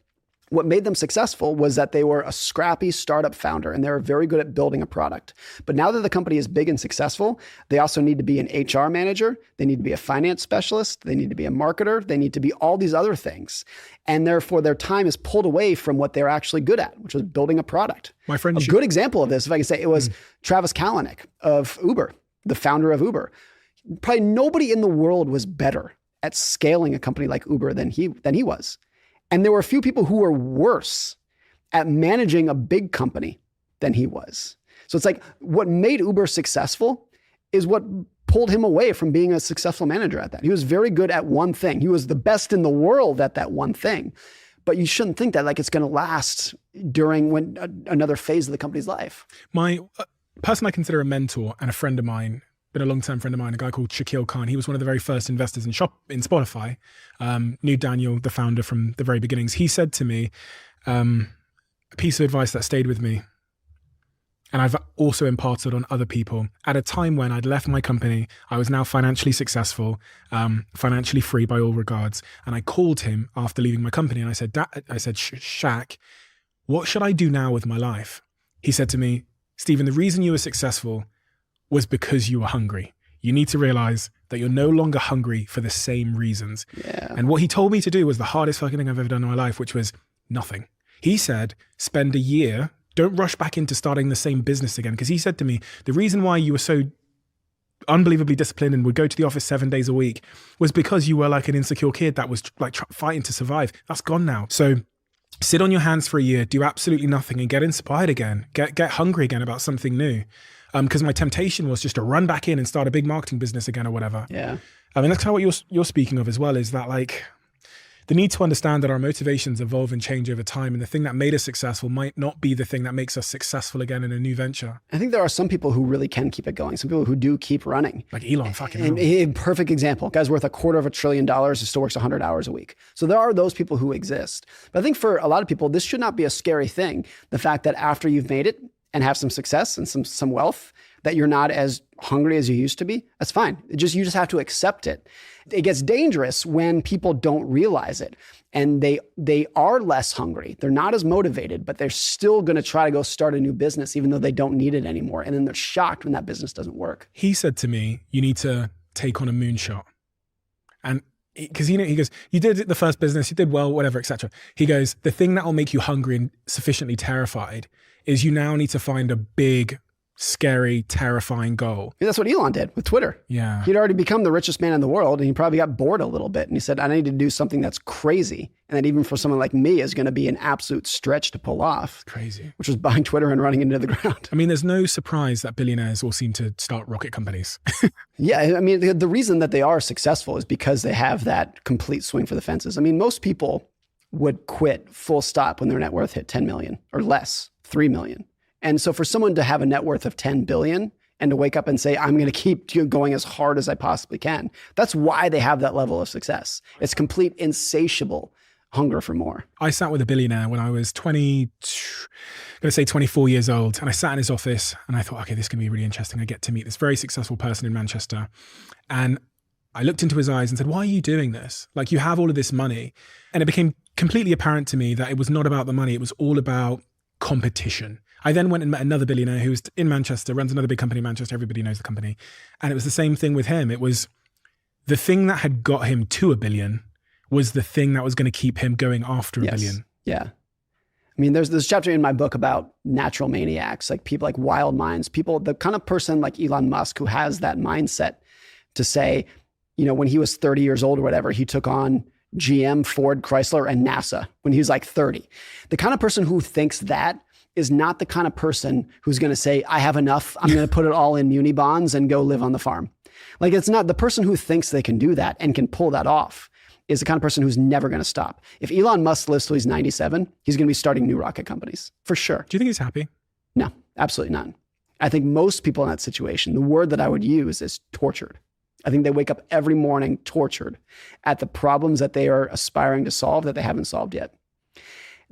what made them successful was that they were a scrappy startup founder and they were very good at building a product. But now that the company is big and successful, they also need to be an HR manager. They need to be a finance specialist. They need to be a marketer. They need to be all these other things. And therefore their time is pulled away from what they're actually good at, which was building a product. My friend, a good example of this, if I can say, it was Travis Kalanick of Uber, the founder of Uber. Probably nobody in the world was better at scaling a company like Uber than he was. And there were a few people who were worse at managing a big company than he was. So it's like what made Uber successful is what pulled him away from being a successful manager at that. He was very good at one thing. He was the best in the world at that one thing. But you shouldn't think that like it's going to last during another phase of the company's life. My person I consider a mentor and a friend of mine, been a long-term friend of mine, a guy called Shaquille Khan. He was one of the very first investors in Spotify. Knew Daniel, the founder, from the very beginnings. He said to me a piece of advice that stayed with me, and I've also imparted on other people. At a time when I'd left my company, I was now financially successful, financially free by all regards. And I called him after leaving my company and I said, Shaq, what should I do now with my life? He said to me, Stephen, the reason you were successful was because you were hungry. You need to realize that you're no longer hungry for the same reasons. Yeah. And what he told me to do was the hardest fucking thing I've ever done in my life, which was nothing. He said, spend a year. Don't rush back into starting the same business again. Because he said to me, the reason why you were so unbelievably disciplined and would go to the office 7 days a week was because you were like an insecure kid that was like fighting to survive. That's gone now. So sit on your hands for a year, do absolutely nothing and get inspired again. Get hungry again about something new. Because my temptation was just to run back in and start a big marketing business again or whatever. Yeah. I mean, that's kind of what you're speaking of as well, is that like the need to understand that our motivations evolve and change over time. And the thing that made us successful might not be the thing that makes us successful again in a new venture. I think there are some people who really can keep it going. Some people who do keep running. Like Elon fucking And hell. a perfect example. Guy's worth $250 billion who still works 100 hours a week. So there are those people who exist. But I think for a lot of people, this should not be a scary thing. The fact that after you've made it and have some success and some wealth, that you're not as hungry as you used to be, that's fine. You just have to accept it. It gets dangerous when people don't realize it and they are less hungry. They're not as motivated, but they're still going to try to go start a new business even though they don't need it anymore. And then they're shocked when that business doesn't work. He said to me, you need to take on a moonshot. And because he goes, you did the first business, you did well, whatever, etc. He goes, the thing that will make you hungry and sufficiently terrified is you now need to find a big, scary, terrifying goal. That's what Elon did with Twitter. Yeah. He'd already become the richest man in the world and he probably got bored a little bit. And he said, I need to do something that's crazy. And that even for someone like me is going to be an absolute stretch to pull off. Crazy. Which was buying Twitter and running into the ground. I mean, there's no surprise that billionaires all seem to start rocket companies. Yeah. I mean, the reason that they are successful is because they have that complete swing for the fences. I mean, most people would quit full stop when their net worth hit 10 million or less, 3 million. And so for someone to have a net worth of 10 billion and to wake up and say, I'm going to keep going as hard as I possibly can, that's why they have that level of success. It's complete insatiable hunger for more. I sat with a billionaire when I was 24 years old, and I sat in his office and I thought, okay, this is going to be really interesting. I get to meet this very successful person in Manchester. And I looked into his eyes and said, why are you doing this? Like, you have all of this money. And it became completely apparent to me that it was not about the money. It was all about competition. I then went and met another billionaire who's in Manchester, runs another big company in Manchester. Everybody knows the company. And it was the same thing with him. It was the thing that had got him to $1 billion was the thing that was going to keep him going after $1 billion. Yeah. I mean, there's this chapter in my book about natural maniacs, like people like wild minds, people, the kind of person like Elon Musk who has that mindset to say, you know, when he was 30 years old or whatever, he took on GM, Ford, Chrysler, and NASA when he was like 30. The kind of person who thinks that is not the kind of person who's going to say, I have enough, I'm going to put it all in muni bonds and go live on the farm. Like, it's not the person who thinks they can do that and can pull that off is the kind of person who's never going to stop. If Elon Musk lives till he's 97, he's going to be starting new rocket companies for sure. Do you think he's happy? No, absolutely not. I think most people in that situation, the word that I would use is tortured. I think they wake up every morning tortured at the problems that they are aspiring to solve that they haven't solved yet.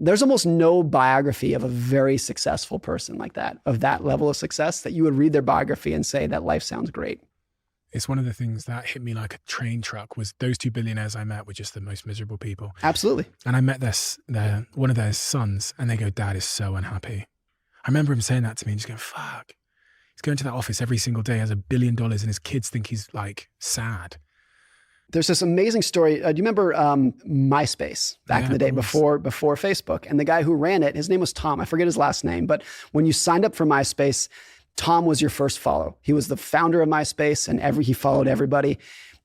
There's almost no biography of a very successful person like that, of that level of success, that you would read their biography and say that life sounds great. It's one of the things that hit me like a train truck was those two billionaires I met were just the most miserable people. Absolutely. And I met one of their sons and they go, Dad is so unhappy. I remember him saying that to me and just going, fuck. He's going to that office every single day, has $1 billion and his kids think he's like sad. There's this amazing story. Do you remember MySpace back in the day before Facebook? And the guy who ran it, his name was Tom. I forget his last name, but when you signed up for MySpace, Tom was your first follow. He was the founder of MySpace and he followed everybody.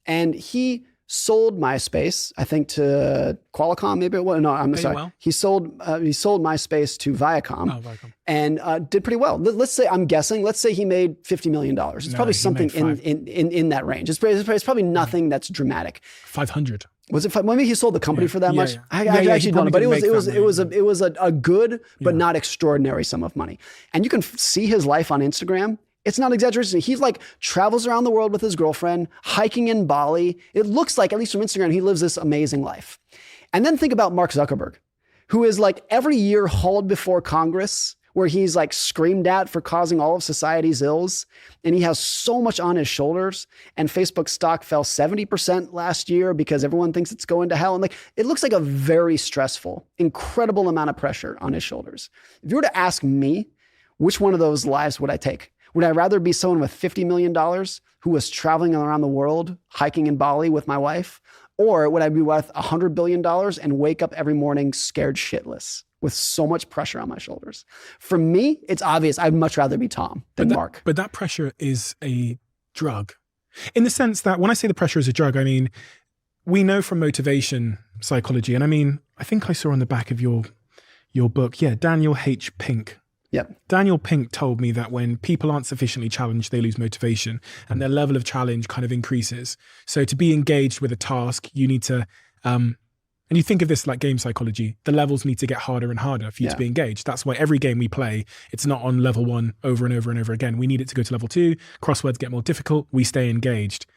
And he sold MySpace, I think, to Qualcomm, maybe it was. No, I'm sorry. well? He sold MySpace to Viacom, Viacom. and did pretty well. Let's say he made $50 million. It's No, probably he something made in that range. It's probably nothing that's dramatic. 500. Was it? Maybe he sold the company for that much. Yeah. I Yeah, actually he don't know, but probably it didn't was make that it was a good but not extraordinary sum of money. And you can see his life on Instagram. It's not exaggeration. He's like travels around the world with his girlfriend, hiking in Bali. It looks like, at least from Instagram, he lives this amazing life. And then think about Mark Zuckerberg, who is like every year hauled before Congress, where he's like screamed at for causing all of society's ills. And he has so much on his shoulders. And Facebook stock fell 70% last year because everyone thinks it's going to hell. And like, it looks like a very stressful, incredible amount of pressure on his shoulders. If you were to ask me, which one of those lives would I take? Would I rather be someone with $50 million who was traveling around the world, hiking in Bali with my wife? Or would I be worth $100 billion and wake up every morning scared shitless with so much pressure on my shoulders? For me, it's obvious I'd much rather be Tom than Mark. But that pressure is a drug. In the sense that when I say the pressure is a drug, I mean, we know from motivation psychology, and I mean, I think I saw on the back of your book, Daniel H. Pink. Yep. Daniel Pink told me that when people aren't sufficiently challenged, they lose motivation and their level of challenge kind of increases. So to be engaged with a task, you need to, and you think of this like game psychology, the levels need to get harder and harder for you to be engaged. That's why every game we play, it's not on level 1 over and over and over again. We need it to go to level 2, crosswords get more difficult, we stay engaged.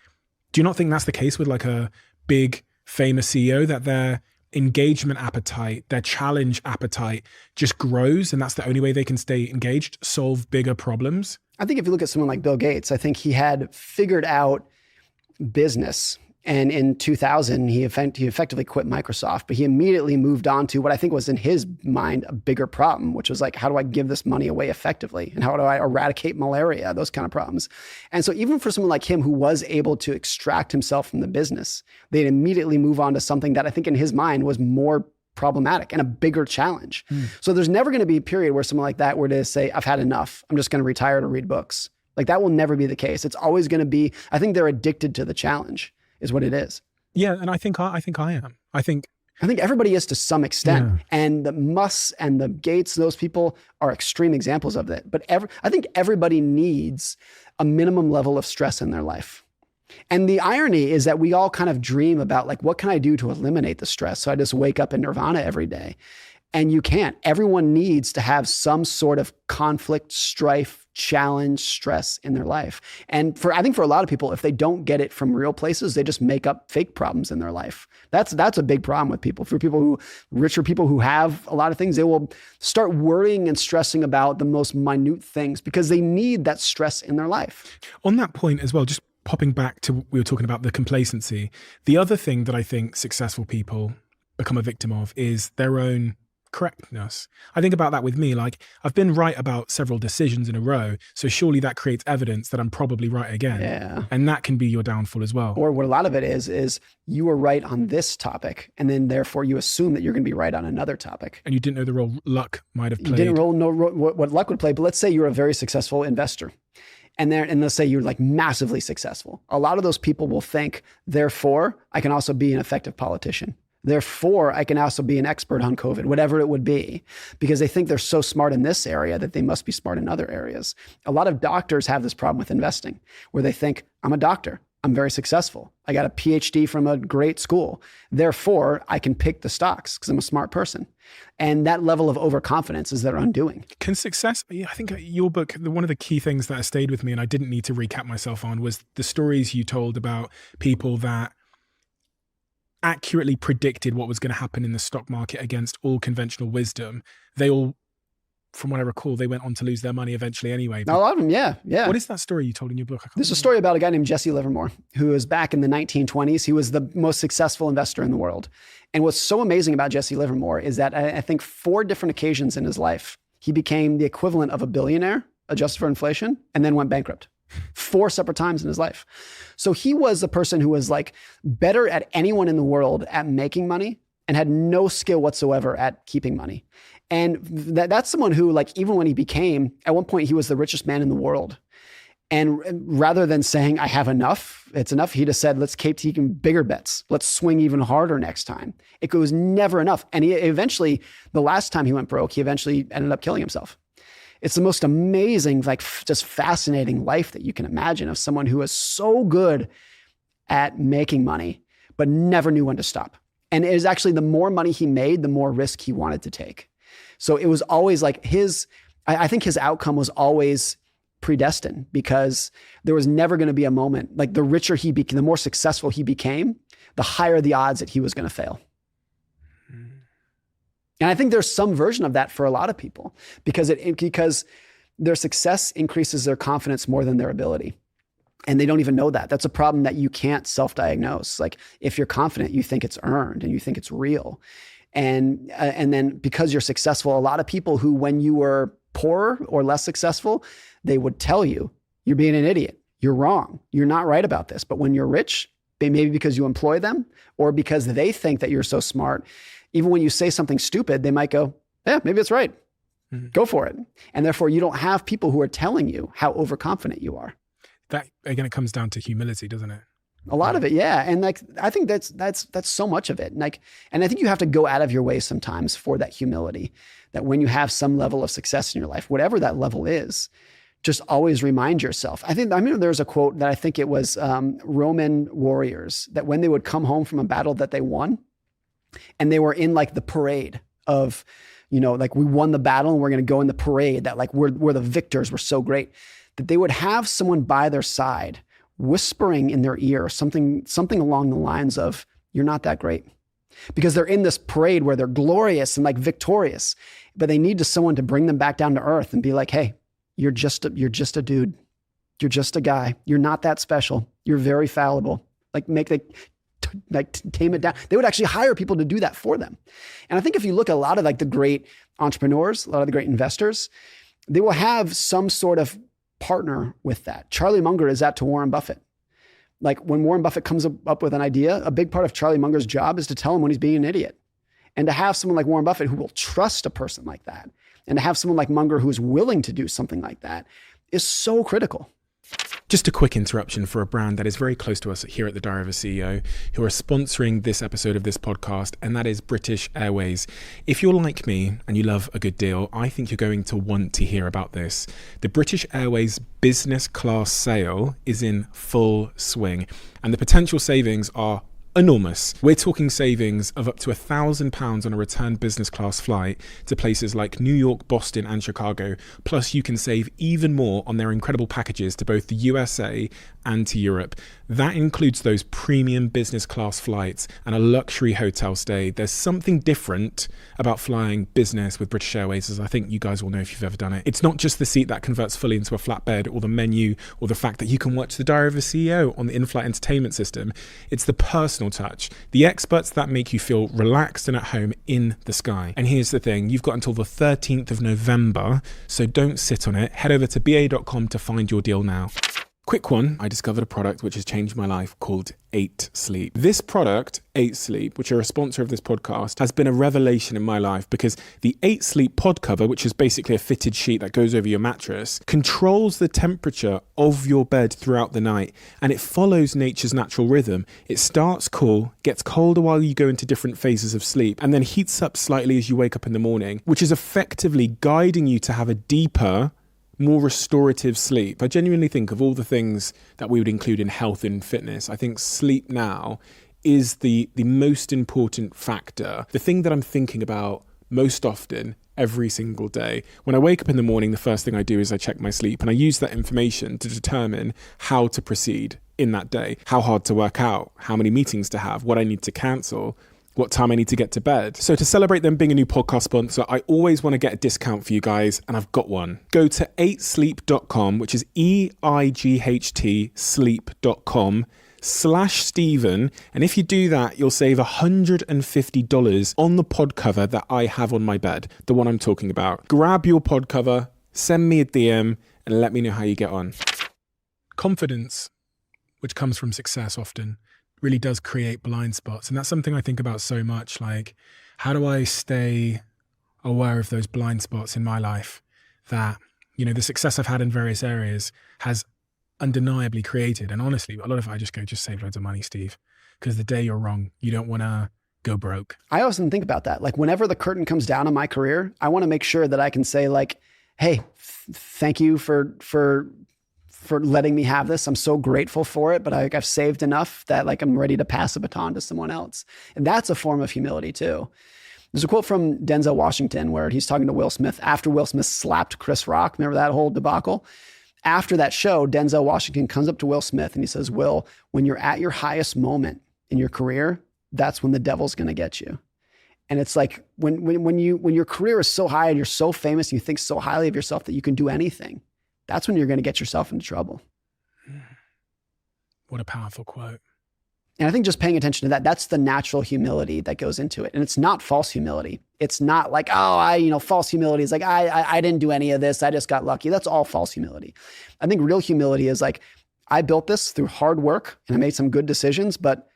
Do you not think that's the case with like a big famous CEO, that their engagement appetite, their challenge appetite just grows, and that's the only way they can stay engaged, solve bigger problems? I think if you look at someone like Bill Gates, I think he had figured out business. And in 2000, he effectively quit Microsoft, but he immediately moved on to what I think was in his mind a bigger problem, which was like, how do I give this money away effectively? And how do I eradicate malaria? Those kind of problems. And so even for someone like him who was able to extract himself from the business, they'd immediately move on to something that I think in his mind was more problematic and a bigger challenge. So there's never going to be a period where someone like that were to say, I've had enough. I'm just going to retire to read books. Like that will never be the case. It's always going to be, I think they're addicted to the challenge. Is what it is. Yeah, and I think I am. I think everybody is to some extent, and the Musks and the Gates, those people are extreme examples of that. But I think everybody needs a minimum level of stress in their life. And the irony is that we all kind of dream about like, what can I do to eliminate the stress? So I just wake up in nirvana every day. And you can't. Everyone needs to have some sort of conflict, strife, challenge, stress in their life. And I think for a lot of people, if they don't get it from real places, they just make up fake problems in their life. That's a big problem with people. For richer people who have a lot of things, they will start worrying and stressing about the most minute things because they need that stress in their life. On that point as well, just popping back to, we were talking about the complacency. The other thing that I think successful people become a victim of is their own correctness. I think about that with me, like I've been right about several decisions in a row, so surely that creates evidence that I'm probably right again. Yeah. And that can be your downfall as well. Or what a lot of it is you were right on this topic, and then therefore you assume that you're going to be right on another topic. And you didn't know the role luck might have played. You didn't know what luck would play, but let's say you're a very successful investor. And let's say you're like massively successful. A lot of those people will think, therefore, I can also be an effective politician. Therefore, I can also be an expert on COVID, whatever it would be, because they think they're so smart in this area that they must be smart in other areas. A lot of doctors have this problem with investing, where they think, I'm a doctor. I'm very successful. I got a PhD from a great school. Therefore, I can pick the stocks because I'm a smart person. And that level of overconfidence is their undoing. Can success, I think your book, one of the key things that stayed with me and I didn't need to recap myself on was the stories you told about people that accurately predicted what was going to happen in the stock market against all conventional wisdom. They all, from what I recall, they went on to lose their money eventually anyway. A lot of them, yeah. What is that story you told in your book? This is a story about a guy named Jesse Livermore, who was back in the 1920s. He was the most successful investor in the world. And what's so amazing about Jesse Livermore is that I think 4 different occasions in his life, he became the equivalent of a billionaire, adjusted for inflation, and then went bankrupt. 4 separate times in his life. So he was a person who was like better at anyone in the world at making money and had no skill whatsoever at keeping money. And that's someone who, like, even when he became, at one point he was the richest man in the world. And rather than saying, I have enough, it's enough, he just said, let's keep taking bigger bets. Let's swing even harder next time. It was never enough. And he eventually, the last time he went broke, he eventually ended up killing himself. It's the most amazing, like just fascinating life that you can imagine of someone who is so good at making money, but never knew when to stop. And it is actually the more money he made, the more risk he wanted to take. So it was always like I think his outcome was always predestined, because there was never going to be a moment, like the richer he became, the more successful he became, the higher the odds that he was going to fail. And I think there's some version of that for a lot of people, because their success increases their confidence more than their ability. And they don't even know that. That's a problem that you can't self-diagnose. Like if you're confident, you think it's earned and you think it's real. And then because you're successful, a lot of people who, when you were poorer or less successful, they would tell you, you're being an idiot. You're wrong. You're not right about this. But when you're rich, maybe because you employ them or because they think that you're so smart, even when you say something stupid, they might go, yeah, maybe it's right. Mm-hmm. Go for it. And therefore you don't have people who are telling you how overconfident you are. That, again, it comes down to humility, doesn't it? A lot of it, yeah. And like, I think that's so much of it. And I think you have to go out of your way sometimes for that humility, that when you have some level of success in your life, whatever that level is, just always remind yourself. I remember there was a quote that I think it was Roman warriors, that when they would come home from a battle that they won, and they were in like the parade of, like we won the battle and we're going to go in the parade, that like we're the victors, we're so great, that they would have someone by their side whispering in their ear something along the lines of, you're not that great. Because they're in this parade where they're glorious and like victorious, but they need someone to bring them back down to earth and be like, hey, you're just a dude. You're just a guy. You're not that special. You're very fallible. Like tame it down. They would actually hire people to do that for them. And I think if you look at a lot of like the great entrepreneurs, a lot of the great investors, they will have some sort of partner with that. Charlie Munger is that to Warren Buffett. Like when Warren Buffett comes up with an idea, a big part of Charlie Munger's job is to tell him when he's being an idiot. And to have someone like Warren Buffett who will trust a person like that, and to have someone like Munger who's willing to do something like that, is so critical. Just a quick interruption for a brand that is very close to us here at the Diary of a CEO, who are sponsoring this episode of this podcast, and that is British Airways. If you're like me and you love a good deal, I think you're going to want to hear about this. The British Airways business class sale is in full swing, and the potential savings are enormous. We're talking savings of up to £1,000 on a return business class flight to places like New York, Boston and Chicago. Plus you can save even more on their incredible packages to both the USA and to Europe. That includes those premium business class flights and a luxury hotel stay. There's something different about flying business with British Airways, as I think you guys will know if you've ever done it. It's not just the seat that converts fully into a flatbed, or the menu, or the fact that you can watch the Diary of a CEO on the in-flight entertainment system. It's the personal touch, the experts that make you feel relaxed and at home in the sky. And here's the thing, you've got until the 13th of November, so don't sit on it. Head over to ba.com to find your deal now. Quick one, I discovered a product which has changed my life called 8 Sleep. This product, 8 Sleep, which are a sponsor of this podcast, has been a revelation in my life, because the 8 Sleep pod cover, which is basically a fitted sheet that goes over your mattress, controls the temperature of your bed throughout the night, and it follows nature's natural rhythm. It starts cool, gets colder while you go into different phases of sleep, and then heats up slightly as you wake up in the morning, which is effectively guiding you to have a deeper, more restorative sleep. I genuinely think of all the things that we would include in health and fitness, I think sleep now is the most important factor. The thing that I'm thinking about most often every single day. When I wake up in the morning, the first thing I do is I check my sleep, and I use that information to determine how to proceed in that day, how hard to work out, how many meetings to have, what I need to cancel, what time I need to get to bed. So to celebrate them being a new podcast sponsor, I always want to get a discount for you guys, and I've got one. Go to 8sleep.com, which is EIGHT sleep.com/Stephen. And if you do that, you'll save $150 on the pod cover that I have on my bed, the one I'm talking about. Grab your pod cover, send me a DM, and let me know how you get on. Confidence, which comes from success often, really does create blind spots. And that's something I think about so much. Like, how do I stay aware of those blind spots in my life that, the success I've had in various areas has undeniably created. And honestly, a lot of it, I just go, just save loads of money, Steve, because the day you're wrong, you don't want to go broke. I often think about that. Like whenever the curtain comes down on my career, I want to make sure that I can say like, hey, thank you for letting me have this. I'm so grateful for it, but I've saved enough that like I'm ready to pass a baton to someone else. And that's a form of humility too. There's a quote from Denzel Washington where he's talking to Will Smith after Will Smith slapped Chris Rock. Remember that whole debacle? After that show, Denzel Washington comes up to Will Smith and he says, Will, when you're at your highest moment in your career, that's when the devil's going to get you. And it's like when your career is so high and you're so famous and you think so highly of yourself that you can do anything, that's when you're going to get yourself into trouble. What a powerful quote. And I think just paying attention to that, that's the natural humility that goes into it. And it's not false humility. It's not like, false humility is like, I didn't do any of this. I just got lucky. That's all false humility. I think real humility is like, I built this through hard work and I made some good decisions, but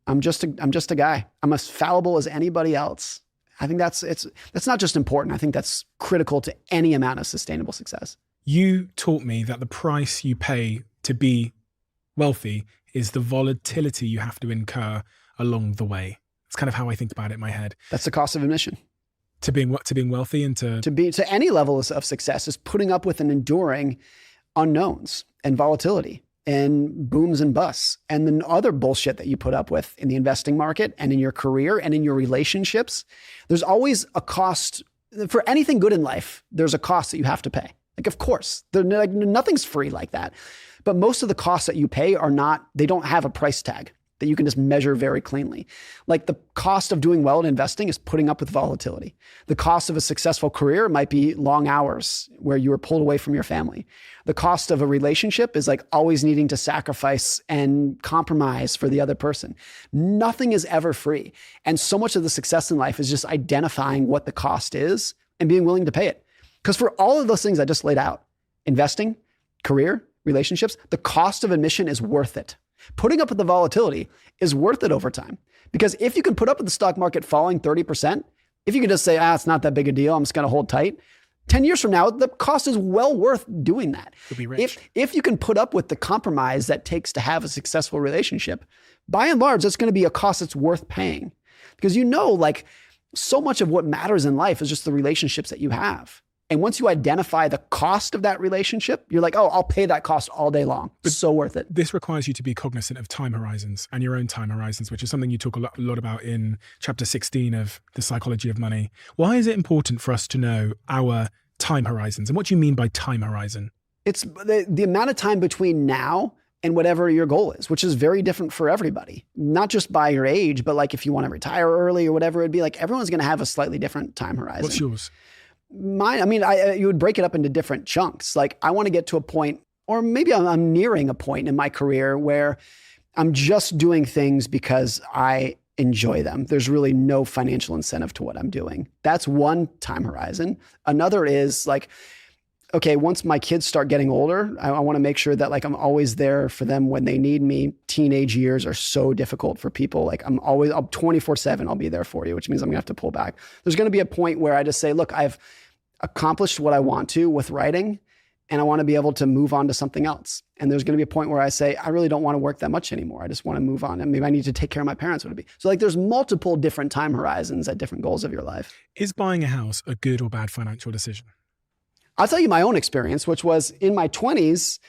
I'm just a guy. I'm as fallible as anybody else. I think that's not just important. I think that's critical to any amount of sustainable success. You taught me that the price you pay to be wealthy is the volatility you have to incur along the way. It's kind of how I think about it in my head. That's the cost of admission. To being wealthy and to any level of success is putting up with and enduring unknowns and volatility and booms and busts and then other bullshit that you put up with in the investing market and in your career and in your relationships. There's always a cost for anything good in life. There's a cost that you have to pay. Like, of course, nothing's free like that. But most of the costs that you pay they don't have a price tag that you can just measure very cleanly. Like the cost of doing well in investing is putting up with volatility. The cost of a successful career might be long hours where you are pulled away from your family. The cost of a relationship is like always needing to sacrifice and compromise for the other person. Nothing is ever free. And so much of the success in life is just identifying what the cost is and being willing to pay it. Because for all of those things I just laid out, investing, career, relationships, the cost of admission is worth it. Putting up with the volatility is worth it over time. Because if you can put up with the stock market falling 30%, if you can just say, it's not that big a deal, I'm just going to hold tight. 10 years from now, the cost is well worth doing that. You'll be rich. If you can put up with the compromise that takes to have a successful relationship, by and large, that's going to be a cost that's worth paying. Because like so much of what matters in life is just the relationships that you have. And once you identify the cost of that relationship, you're like, I'll pay that cost all day long. It's so worth it. This requires you to be cognizant of time horizons and your own time horizons, which is something you talk a lot about in chapter 16 of The Psychology of Money. Why is it important for us to know our time horizons? And what do you mean by time horizon? It's the amount of time between now and whatever your goal is, which is very different for everybody. Not just by your age, but like if you want to retire early or whatever, it'd be like everyone's going to have a slightly different time horizon. What's yours? Mine, you would break it up into different chunks. Like I want to get to a point, or maybe I'm nearing a point in my career where I'm just doing things because I enjoy them. There's really no financial incentive to what I'm doing. That's one time horizon. Another is like, okay, once my kids start getting older, I want to make sure that like I'm always there for them when they need me. Teenage years are so difficult for people. Like I'm 24/7, I'll be there for you, which means I'm gonna have to pull back. There's gonna be a point where I just say, look, I've accomplished what I want to with writing and I want to be able to move on to something else. And there's going to be a point where I say, I really don't want to work that much anymore. I just want to move on. And maybe I need to take care of my parents, would it be? So like there's multiple different time horizons at different goals of your life. Is buying a house a good or bad financial decision? I'll tell you my own experience, which was in my 20s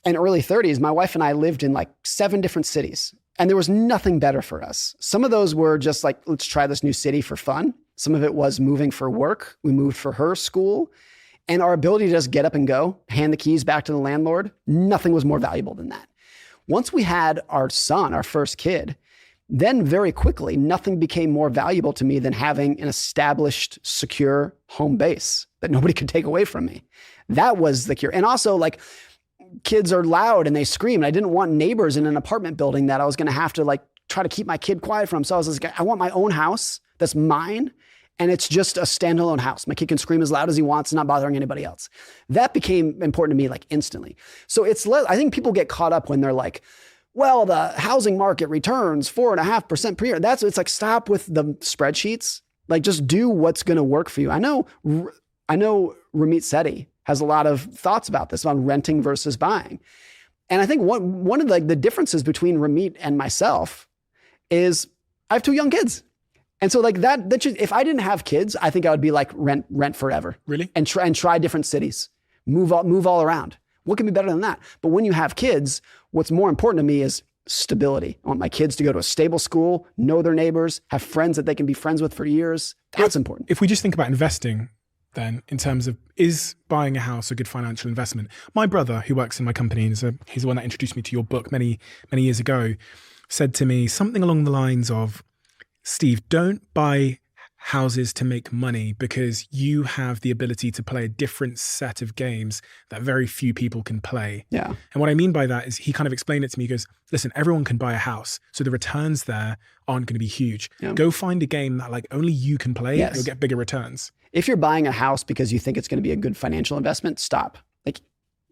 and early 30s, my wife and I lived in like 7 different cities and there was nothing better for us. Some of those were just like, let's try this new city for fun. Some of it was moving for work. We moved for her school. And our ability to just get up and go, hand the keys back to the landlord, nothing was more valuable than that. Once we had our son, our first kid, then very quickly, nothing became more valuable to me than having an established, secure home base that nobody could take away from me. That was the cure. And also like kids are loud and they scream. And I didn't want neighbors in an apartment building that I was going to have to like try to keep my kid quiet from. So I was like, I want my own house that's mine. And it's just a standalone house. My kid can scream as loud as he wants, not bothering anybody else. That became important to me like instantly. So I think people get caught up when they're like, well, the housing market returns 4.5% per year. It's like, stop with the spreadsheets. Like just do what's going to work for you. I know Ramit Sethi has a lot of thoughts about this, on renting versus buying. And I think one of the differences between Ramit and myself is I have 2 young kids. And so like that just, if I didn't have kids, I think I would be like rent forever. Really? And try different cities, move all around. What can be better than that? But when you have kids, what's more important to me is stability. I want my kids to go to a stable school, know their neighbors, have friends that they can be friends with for years. That's important. If we just think about investing, then in terms of, is buying a house a good financial investment? My brother, who works in my company, he's the one that introduced me to your book many years ago, said to me something along the lines of, Steve, don't buy houses to make money, because you have the ability to play a different set of games that very few people can play. Yeah. And what I mean by that is, he kind of explained it to me. He goes, listen, everyone can buy a house, so the returns there aren't going to be huge. Yeah. Go find a game that like only you can play. Yes. You'll get bigger returns. If you're buying a house because you think it's going to be a good financial investment, stop. Like,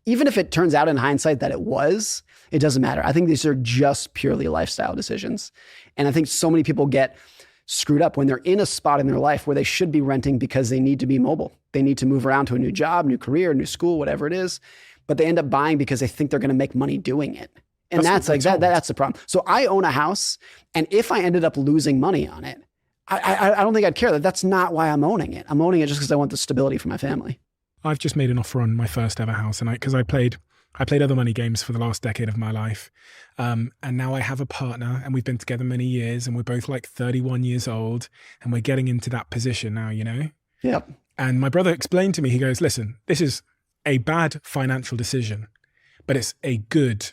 even if it turns out in hindsight that it was, it doesn't matter. I think these are just purely lifestyle decisions. And I think so many people get screwed up when they're in a spot in their life where they should be renting because they need to be mobile. They need to move around to a new job, new career, new school, whatever it is. But they end up buying because they think they're going to make money doing it. And that's like that's the problem. So I own a house, and if I ended up losing money on it, I don't think I'd care. That's not why I'm owning it. I'm owning it just because I want the stability for my family. I've just made an offer on my first ever house, and because I played other money games for the last decade of my life, and now I have a partner, and we've been together many years, and we're both like 31 years old, and we're getting into that position now, you know? Yep. And my brother explained to me, he goes, listen, this is a bad financial decision, but it's a good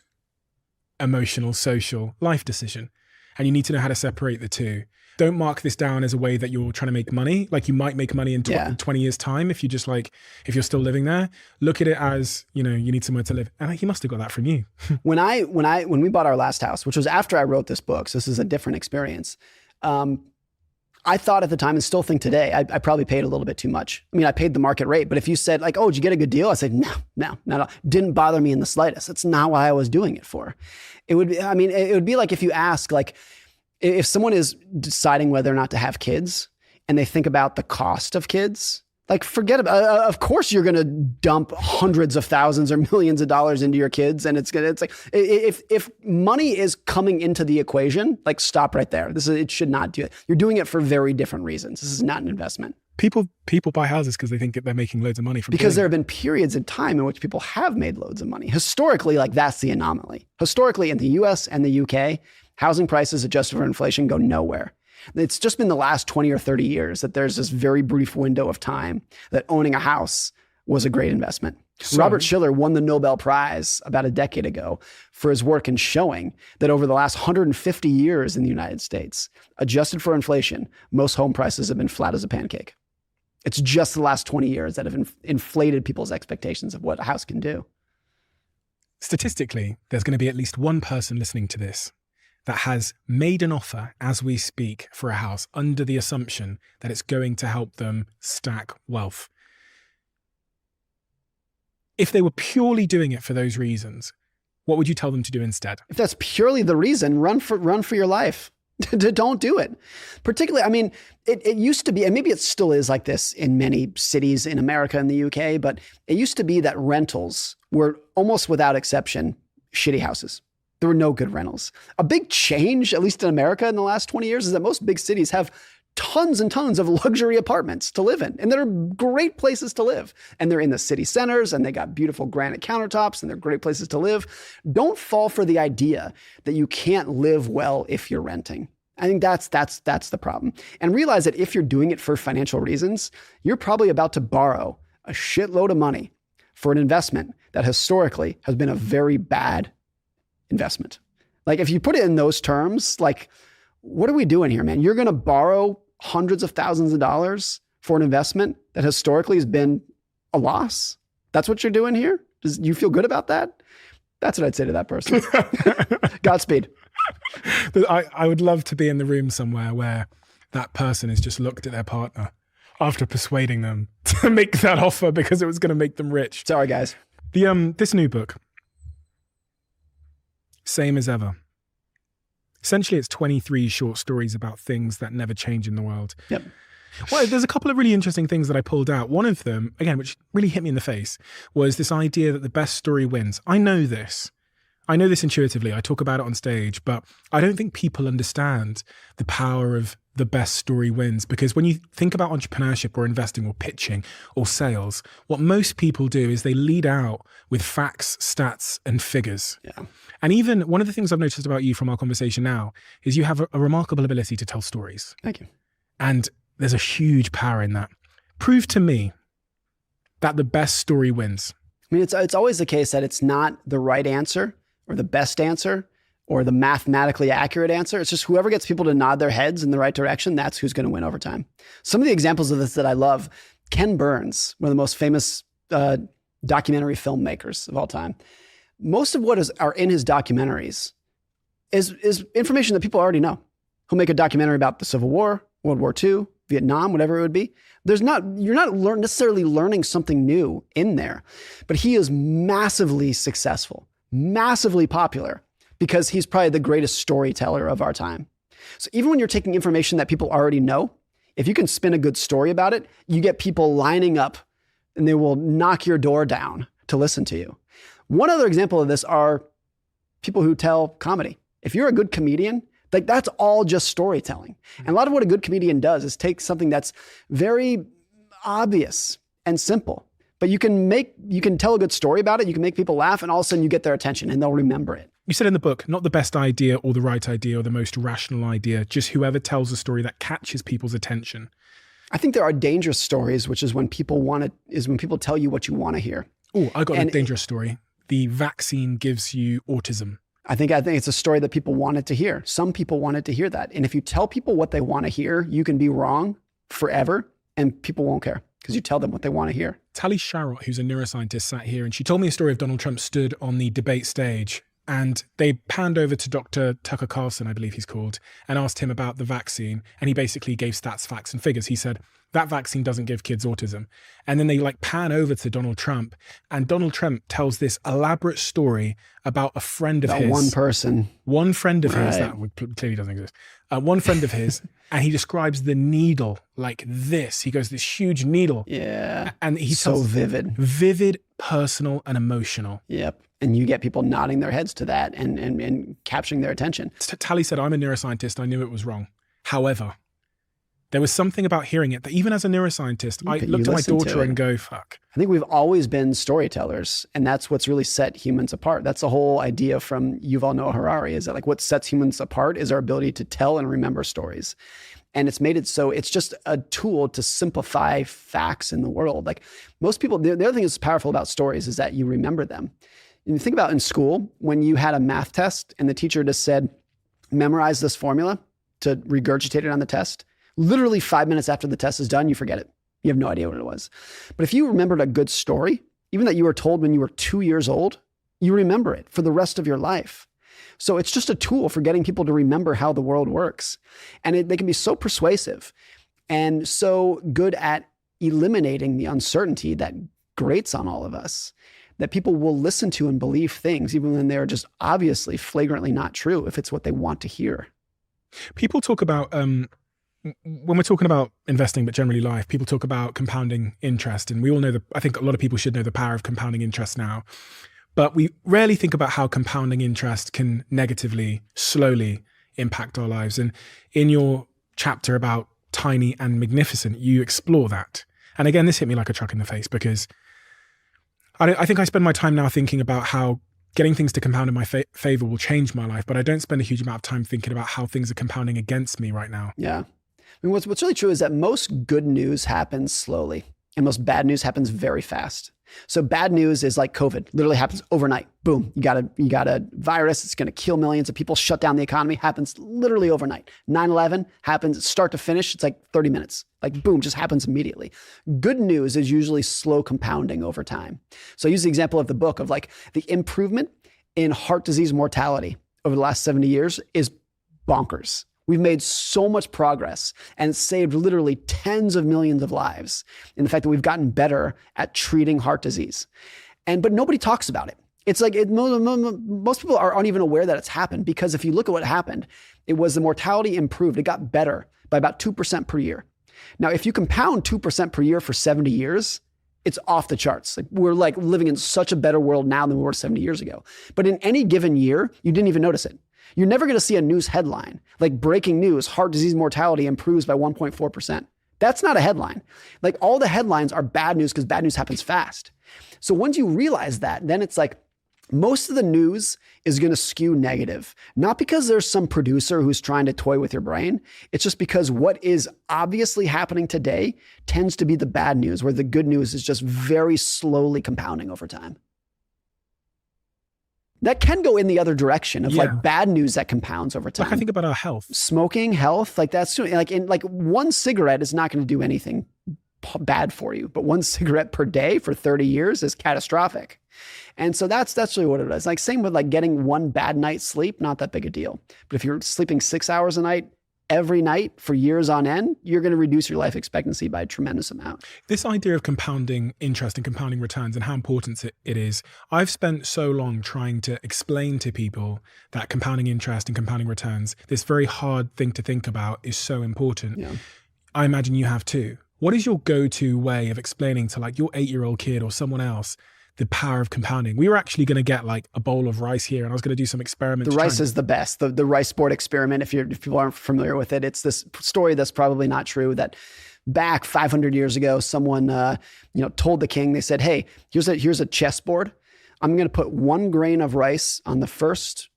emotional, social life decision. And you need to know how to separate the two. Don't mark this down as a way that you're trying to make money. Like, you might make money in 20 years time if if you're still living there. Look at it as, you need somewhere to live. And he must have got that from you. When we bought our last house, which was after I wrote this book, so this is a different experience. I thought at the time, and still think today, I probably paid a little bit too much. I mean, I paid the market rate, but if you said like, oh, did you get a good deal? I said, no, not at all. Didn't bother me in the slightest. That's not why I was doing it for. It would be like if you ask, like, if someone is deciding whether or not to have kids and they think about the cost of kids, like, forget about, of course you're going to dump hundreds of thousands or millions of dollars into your kids. And it's like, if money is coming into the equation, like, stop right there. It should not do it. You're doing it for very different reasons. This is not an investment. People buy houses because they think that they're making loads of money from because there have been periods in time in which people have made loads of money. Historically, like, that's the anomaly. Historically, in the US and the UK, housing prices adjusted for inflation go nowhere. It's just been the last 20 or 30 years that there's this very brief window of time that owning a house was a great investment. Robert Shiller won the Nobel Prize about a decade ago for his work in showing that over the last 150 years in the United States, adjusted for inflation, most home prices have been flat as a pancake. It's just the last 20 years that have inflated people's expectations of what a house can do. Statistically, there's going to be at least one person listening to this that has made an offer as we speak for a house under the assumption that it's going to help them stack wealth. If they were purely doing it for those reasons, what would you tell them to do instead? If that's purely the reason, run for your life. Don't do it. Particularly, I mean, it used to be, and maybe it still is like this in many cities in America and the UK, but it used to be that rentals were almost without exception shitty houses. There were no good rentals. A big change, at least in America in the last 20 years, is that most big cities have tons and tons of luxury apartments to live in. And they're great places to live. And they're in the city centers, and they got beautiful granite countertops, and they're great places to live. Don't fall for the idea that you can't live well if you're renting. I think that's the problem. And realize that if you're doing it for financial reasons, you're probably about to borrow a shitload of money for an investment that historically has been a very bad investment. Like, if you put it in those terms, like, what are we doing here, man? You're going to borrow hundreds of thousands of dollars for an investment that historically has been a loss? That's what you're doing here? Does you feel good about that? That's what I'd say to that person. Godspeed. I would love to be in the room somewhere where that person has just looked at their partner after persuading them to make that offer because it was going to make them rich. Sorry, guys. This new book, Same as Ever. Essentially, it's 23 short stories about things that never change in the world. Yep. Well, there's a couple of really interesting things that I pulled out. One of them, again, which really hit me in the face, was this idea that the best story wins. I know this, I know this intuitively. I talk about it on stage, but I don't think people understand the power of the best story wins. Because when you think about entrepreneurship or investing or pitching or sales, what most people do is they lead out with facts, stats, and figures. Yeah. And even one of the things I've noticed about you from our conversation now is you have a remarkable ability to tell stories. Thank you. And there's a huge power in that. Prove to me that the best story wins. I mean, it's always the case that it's not the right answer or the best answer or the mathematically accurate answer. It's just whoever gets people to nod their heads in the right direction, that's who's going to win over time. Some of the examples of this that I love, Ken Burns, one of the most famous documentary filmmakers of all time. Most of what are in his documentaries is information that people already know. He'll make a documentary about the Civil War, World War II, Vietnam, whatever it would be. You're not necessarily learning something new in there, but he is massively successful, massively popular, because he's probably the greatest storyteller of our time. So even when you're taking information that people already know, if you can spin a good story about it, you get people lining up and they will knock your door down to listen to you. One other example of this are people who tell comedy. If you're a good comedian, like that's all just storytelling. And a lot of what a good comedian does is take something that's very obvious and simple, but you can tell a good story about it. You can make people laugh, and all of a sudden you get their attention and they'll remember it. You said in the book, not the best idea or the right idea or the most rational idea, just whoever tells a story that catches people's attention. I think there are dangerous stories, which is when people tell you what you want to hear. Oh, I got a dangerous story. The vaccine gives you autism. I think it's a story that people wanted to hear. Some people wanted to hear that. And if you tell people what they want to hear, you can be wrong forever and people won't care because you tell them what they want to hear. Tali Sharot, who's a neuroscientist, sat here and she told me a story of Donald Trump stood on the debate stage and they panned over to Dr. Tucker Carlson, I believe he's called, and asked him about the vaccine. And he basically gave stats, facts, and figures. He said, that vaccine doesn't give kids autism. And then they pan over to Donald Trump, and Donald Trump tells this elaborate story about a friend of his. One person. One friend of his, that clearly doesn't exist. One friend of his, and he describes the needle like this. He goes, this huge needle. Yeah. And he so tells vivid. Vivid, personal, and emotional. Yep. And you get people nodding their heads to that and capturing their attention. Tali said, I'm a neuroscientist. I knew it was wrong. However, there was something about hearing it that even as a neuroscientist, I looked at my daughter and go, fuck. I think we've always been storytellers, and that's what's really set humans apart. That's the whole idea from Yuval Noah Harari, is that what sets humans apart is our ability to tell and remember stories. And it's made it so it's just a tool to simplify facts in the world. Most people, the other thing that's powerful about stories is that you remember them. And you think about in school, when you had a math test and the teacher just said, memorize this formula to regurgitate it on the test. Literally 5 minutes after the test is done, you forget it. You have no idea what it was. But if you remembered a good story, even that you were told when you were 2 years old, you remember it for the rest of your life. So it's just a tool for getting people to remember how the world works. And they can be so persuasive and so good at eliminating the uncertainty that grates on all of us, that people will listen to and believe things even when they're just obviously flagrantly not true if it's what they want to hear. People talk about, when we're talking about investing, but generally life, people talk about compounding interest. And we all know I think a lot of people should know the power of compounding interest now. But we rarely think about how compounding interest can negatively, slowly impact our lives. And in your chapter about Tiny and Magnificent, you explore that. And again, this hit me like a truck in the face because I think I spend my time now thinking about how getting things to compound in my favor will change my life, but I don't spend a huge amount of time thinking about how things are compounding against me right now. Yeah. I mean, what's really true is that most good news happens slowly and most bad news happens very fast. So bad news is like COVID, literally happens overnight. Boom, you got a virus, it's going to kill millions of people, shut down the economy, happens literally overnight. 9/11 happens start to finish, it's like 30 minutes. Like boom, just happens immediately. Good news is usually slow compounding over time. So I use the example of the book of the improvement in heart disease mortality over the last 70 years is bonkers. We've made so much progress and it's saved literally tens of millions of lives in the fact that we've gotten better at treating heart disease. But nobody talks about it. It's most people aren't even aware that it's happened because if you look at what happened, it was the mortality improved. It got better by about 2% per year. Now, if you compound 2% per year for 70 years, it's off the charts. Like we're like living in such a better world now than we were 70 years ago. But in any given year, you didn't even notice it. You're never going to see a news headline like breaking news, heart disease mortality improves by 1.4%. That's not a headline. Like all the headlines are bad news because bad news happens fast. So once you realize that, then it's like most of the news is going to skew negative, not because there's some producer who's trying to toy with your brain. It's just because what is obviously happening today tends to be the bad news, where the good news is just very slowly compounding over time. That can go in the other direction of like bad news that compounds over time. Like I think about our health. Smoking, health, like that's like one cigarette is not going to do anything bad for you, but one cigarette per day for 30 years is catastrophic. And so that's really what it is. Like same with like getting one bad night's sleep, not that big a deal. But if you're sleeping 6 hours a night, every night for years on end, you're going to reduce your life expectancy by a tremendous amount. This idea of compounding interest and compounding returns and how important it is, I've spent so long trying to explain to people that compounding interest and compounding returns, this very hard thing to think about, is so important. Yeah. I imagine you have too. What is your go-to way of explaining to like your 8-year-old kid or someone else the power of compounding? We were actually going to get like a bowl of rice here and I was going to do some experiments. The rice is the best. The rice board experiment, if people aren't familiar with it, it's this story that's probably not true, that back 500 years ago, someone told the king, they said, hey, here's a chessboard. I'm going to put 1 grain of rice on the first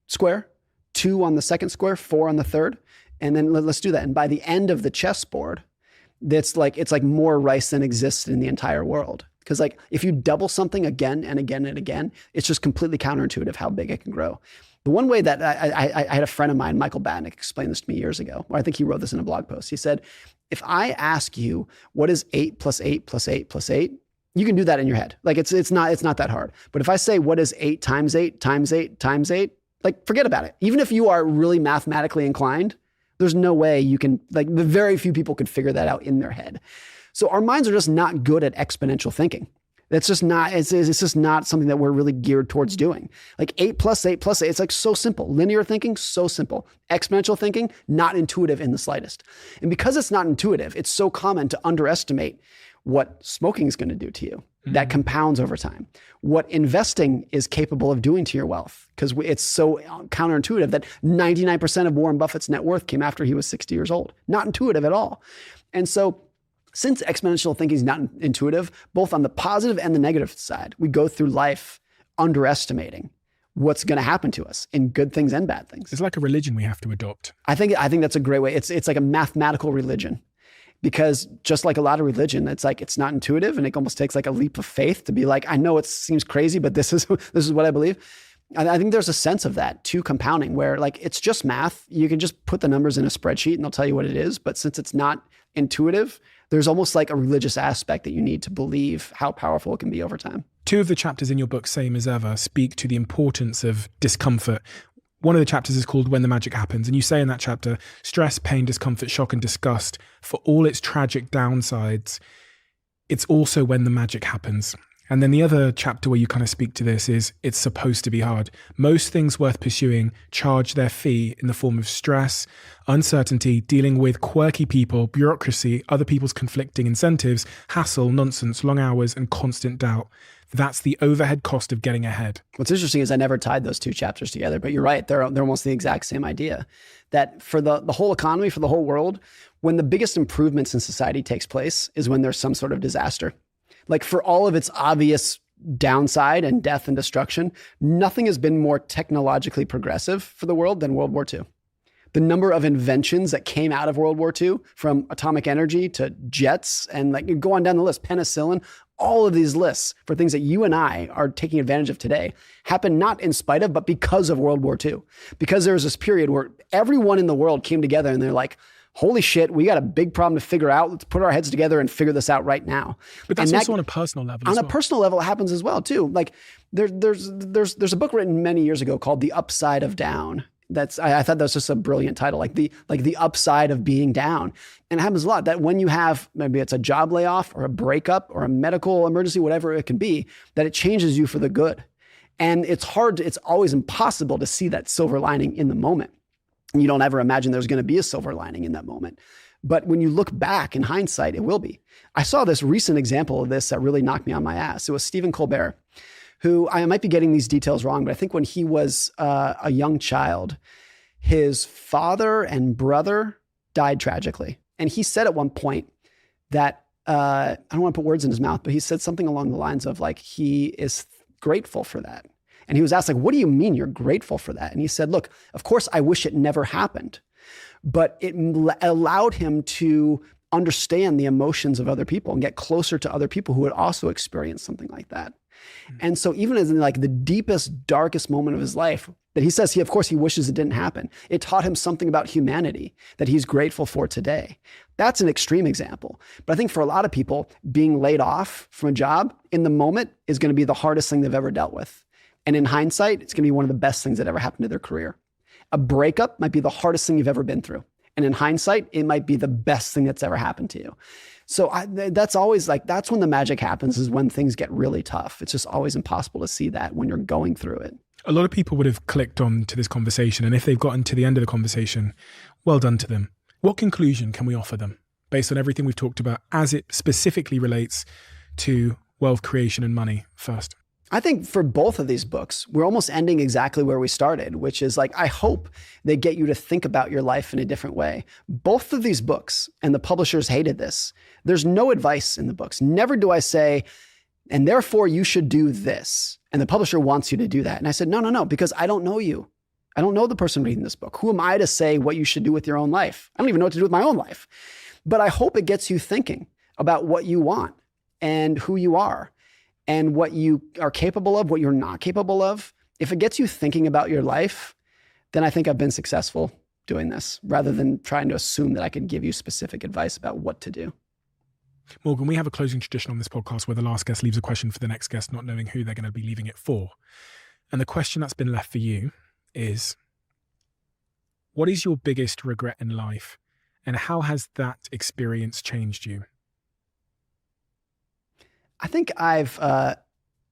square, 2 on the second square, 4 on the third. And then let's do that. And by the end of the chessboard, it's like more rice than exists in the entire world. Because like if you double something again and again and again, it's just completely counterintuitive how big it can grow. The one way that I had a friend of mine, Michael Batnick, explain this to me years ago, or I think he wrote this in a blog post. He said, if I ask you what is 8 plus 8 plus 8 plus 8, you can do that in your head. Like it's not that hard. But if I say what is 8 times 8 times 8 times 8, like forget about it. Even if you are really mathematically inclined, there's no way you can, like very few people could figure that out in their head. So our minds are just not good at exponential thinking. That's just not, it's just not something that we're really geared towards doing. Like 8 plus 8 plus 8, it's like so simple. Linear thinking, so simple. Exponential thinking, not intuitive in the slightest. And because it's not intuitive, it's so common to underestimate what smoking is going to do to you. That compounds over time. What investing is capable of doing to your wealth, because it's so counterintuitive that 99% of Warren Buffett's net worth came after he was 60 years old. Not intuitive at all. And so since exponential thinking is not intuitive, both on the positive and the negative side, we go through life underestimating what's going to happen to us in good things and bad things. It's like a religion we have to adopt. I think that's a great way. It's like a mathematical religion. Because just like a lot of religion, it's like it's not intuitive, and it almost takes like a leap of faith to be like, I know it seems crazy, but this is what I believe. I think there's a sense of that to compounding, where like it's just math. You can just put the numbers in a spreadsheet and they'll tell you what it is. But since it's not intuitive, there's almost like a religious aspect that you need to believe how powerful it can be over time. 2 of the chapters in your book, Same as Ever, speak to the importance of discomfort. One of the chapters is called When the Magic Happens. And you say in that chapter, stress, pain, discomfort, shock, and disgust, for all its tragic downsides, it's also when the magic happens. And then the other chapter where you kind of speak to this is, it's supposed to be hard. Most things worth pursuing charge their fee in the form of stress, uncertainty, dealing with quirky people, bureaucracy, other people's conflicting incentives, hassle, nonsense, long hours, and constant doubt. That's the overhead cost of getting ahead. What's interesting is I never tied those 2 chapters together, but you're right. They're almost the exact same idea, that for the whole economy, for the whole world, when the biggest improvements in society takes place is when there's some sort of disaster. Like for all of its obvious downside and death and destruction, nothing has been more technologically progressive for the world than World War II. The number of inventions that came out of World War II, from atomic energy to jets, and like you go on down the list, penicillin, all of these lists for things that you and I are taking advantage of today happened not in spite of, but because of World War II. Because there was this period where everyone in the world came together and they're like, holy shit, we got a big problem to figure out. Let's put our heads together and figure this out right now. But that's also on a personal level. On a personal level, it happens as well too. Like there's a book written many years ago called The Upside of Down. I thought that was just a brilliant title, like the upside of being down. And it happens a lot that when you have, maybe it's a job layoff or a breakup or a medical emergency, whatever it can be, that it changes you for the good. And it's always impossible to see that silver lining in the moment. And you don't ever imagine there's going to be a silver lining in that moment. But when you look back in hindsight, it will be. I saw this recent example of this that really knocked me on my ass. It was Stephen Colbert, who, I might be getting these details wrong, but I think when he was a young child, his father and brother died tragically. And he said at one point that, I don't want to put words in his mouth, but he said something along the lines of like, he is grateful for that. And he was asked like, what do you mean you're grateful for that? And he said, look, of course I wish it never happened, but it allowed him to understand the emotions of other people and get closer to other people who had also experienced something like that. And so even as in like the deepest, darkest moment of his life, that he says of course he wishes it didn't happen, it taught him something about humanity that he's grateful for today. That's an extreme example. But I think for a lot of people, being laid off from a job in the moment is going to be the hardest thing they've ever dealt with. And in hindsight, it's going to be one of the best things that ever happened to their career. A breakup might be the hardest thing you've ever been through. And in hindsight, it might be the best thing that's ever happened to you. So that's always like, that's when the magic happens, is when things get really tough. It's just always impossible to see that when you're going through it. A lot of people would have clicked on to this conversation, and if they've gotten to the end of the conversation, well done to them. What conclusion can we offer them based on everything we've talked about as it specifically relates to wealth creation and money first? I think for both of these books, we're almost ending exactly where we started, which is like, I hope they get you to think about your life in a different way. Both of these books, and the publishers hated this, there's no advice in the books. Never do I say, and therefore you should do this. And the publisher wants you to do that. And I said, no, because I don't know you. I don't know the person reading this book. Who am I to say what you should do with your own life? I don't even know what to do with my own life. But I hope it gets you thinking about what you want and who you are and what you are capable of, what you're not capable of. If it gets you thinking about your life, then I think I've been successful doing this, rather than trying to assume that I could give you specific advice about what to do. Morgan, we have a closing tradition on this podcast where the last guest leaves a question for the next guest, not knowing who they're going to be leaving it for. And the question that's been left for you is, what is your biggest regret in life, and how has that experience changed you? I think I've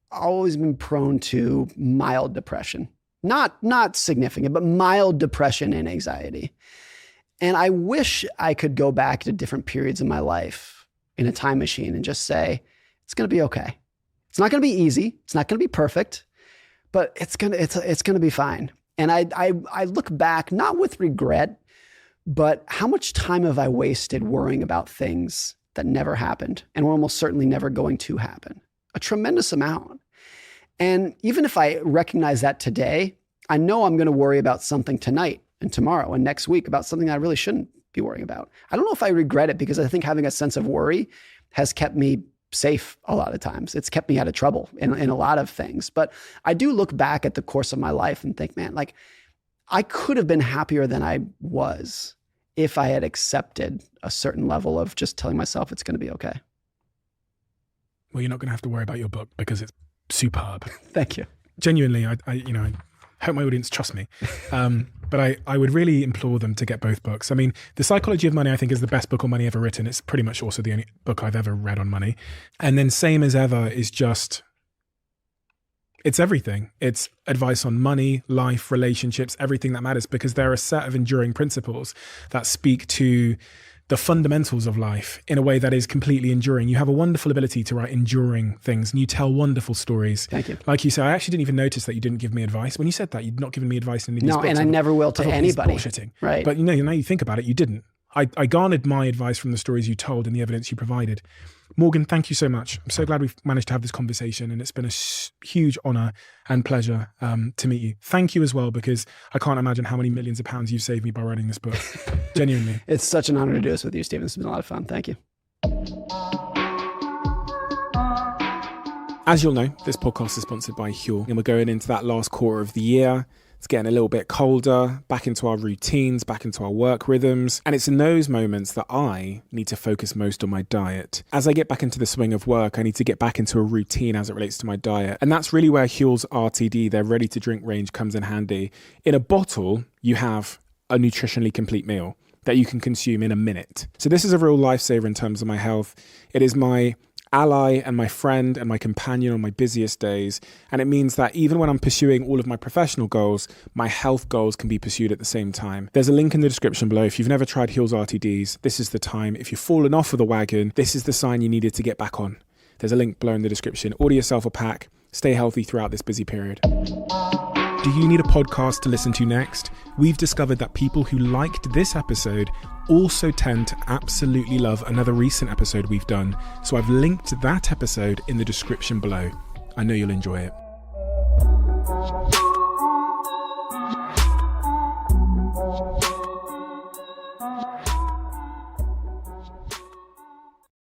always been prone to mild depression. Not significant, but mild depression and anxiety. And I wish I could go back to different periods of my life in a time machine and just say, it's going to be okay. It's not going to be easy. It's not going to be perfect, but it's going to be fine. And I look back, not with regret, but how much time have I wasted worrying about things that never happened and were almost certainly never going to happen? A tremendous amount. And even if I recognize that today, I know I'm going to worry about something tonight and tomorrow and next week about something I really shouldn't be worrying about. I don't know if I regret it, because I think having a sense of worry has kept me safe a lot of times. It's kept me out of trouble in a lot of things. But I do look back at the course of my life and think, man, like I could have been happier than I was if I had accepted a certain level of just telling myself it's going to be okay. Well, you're not going to have to worry about your book because it's superb. Thank you. Genuinely, I hope my audience trusts me. But I would really implore them to get both books. I mean, The Psychology of Money, I think, is the best book on money ever written. It's pretty much also the only book I've ever read on money. And then Same as Ever is just, it's everything. It's advice on money, life, relationships, everything that matters, because there are a set of enduring principles that speak to the fundamentals of life in a way that is completely enduring. You have a wonderful ability to write enduring things, and you tell wonderful stories. Thank you. Like you said, I actually didn't even notice that you didn't give me advice. When you said that, you'd not given me advice in any of these books. No, and I never will to anybody. Bullshitting. Right. But now you think about it, you didn't. I garnered my advice from the stories you told and the evidence you provided. Morgan, thank you so much. I'm so glad we've managed to have this conversation, and it's been a huge honor and pleasure to meet you. Thank you as well, because I can't imagine how many millions of pounds you've saved me by writing this book. Genuinely. It's such an honor to do this with you, Stephen. It's been a lot of fun. Thank you. As you'll know, this podcast is sponsored by Housel, and we're going into that last quarter of the year. It's getting a little bit colder, back into our routines, back into our work rhythms. And it's in those moments that I need to focus most on my diet. As I get back into the swing of work, I need to get back into a routine as it relates to my diet. And that's really where Huel's RTD, their ready to drink range, comes in handy. In a bottle, you have a nutritionally complete meal that you can consume in a minute. So this is a real lifesaver in terms of my health. It is my ally and my friend and my companion on my busiest days. And it means that even when I'm pursuing all of my professional goals, my health goals can be pursued at the same time. There's a link in the description below. If you've never tried Heels RTDs, this is the time. If you've fallen off of the wagon, this is the sign you needed to get back on. There's a link below in the description. Order yourself a pack. Stay healthy throughout this busy period. Do you need a podcast to listen to next? We've discovered that people who liked this episode also tend to absolutely love another recent episode we've done. So I've linked that episode in the description below. I know you'll enjoy it.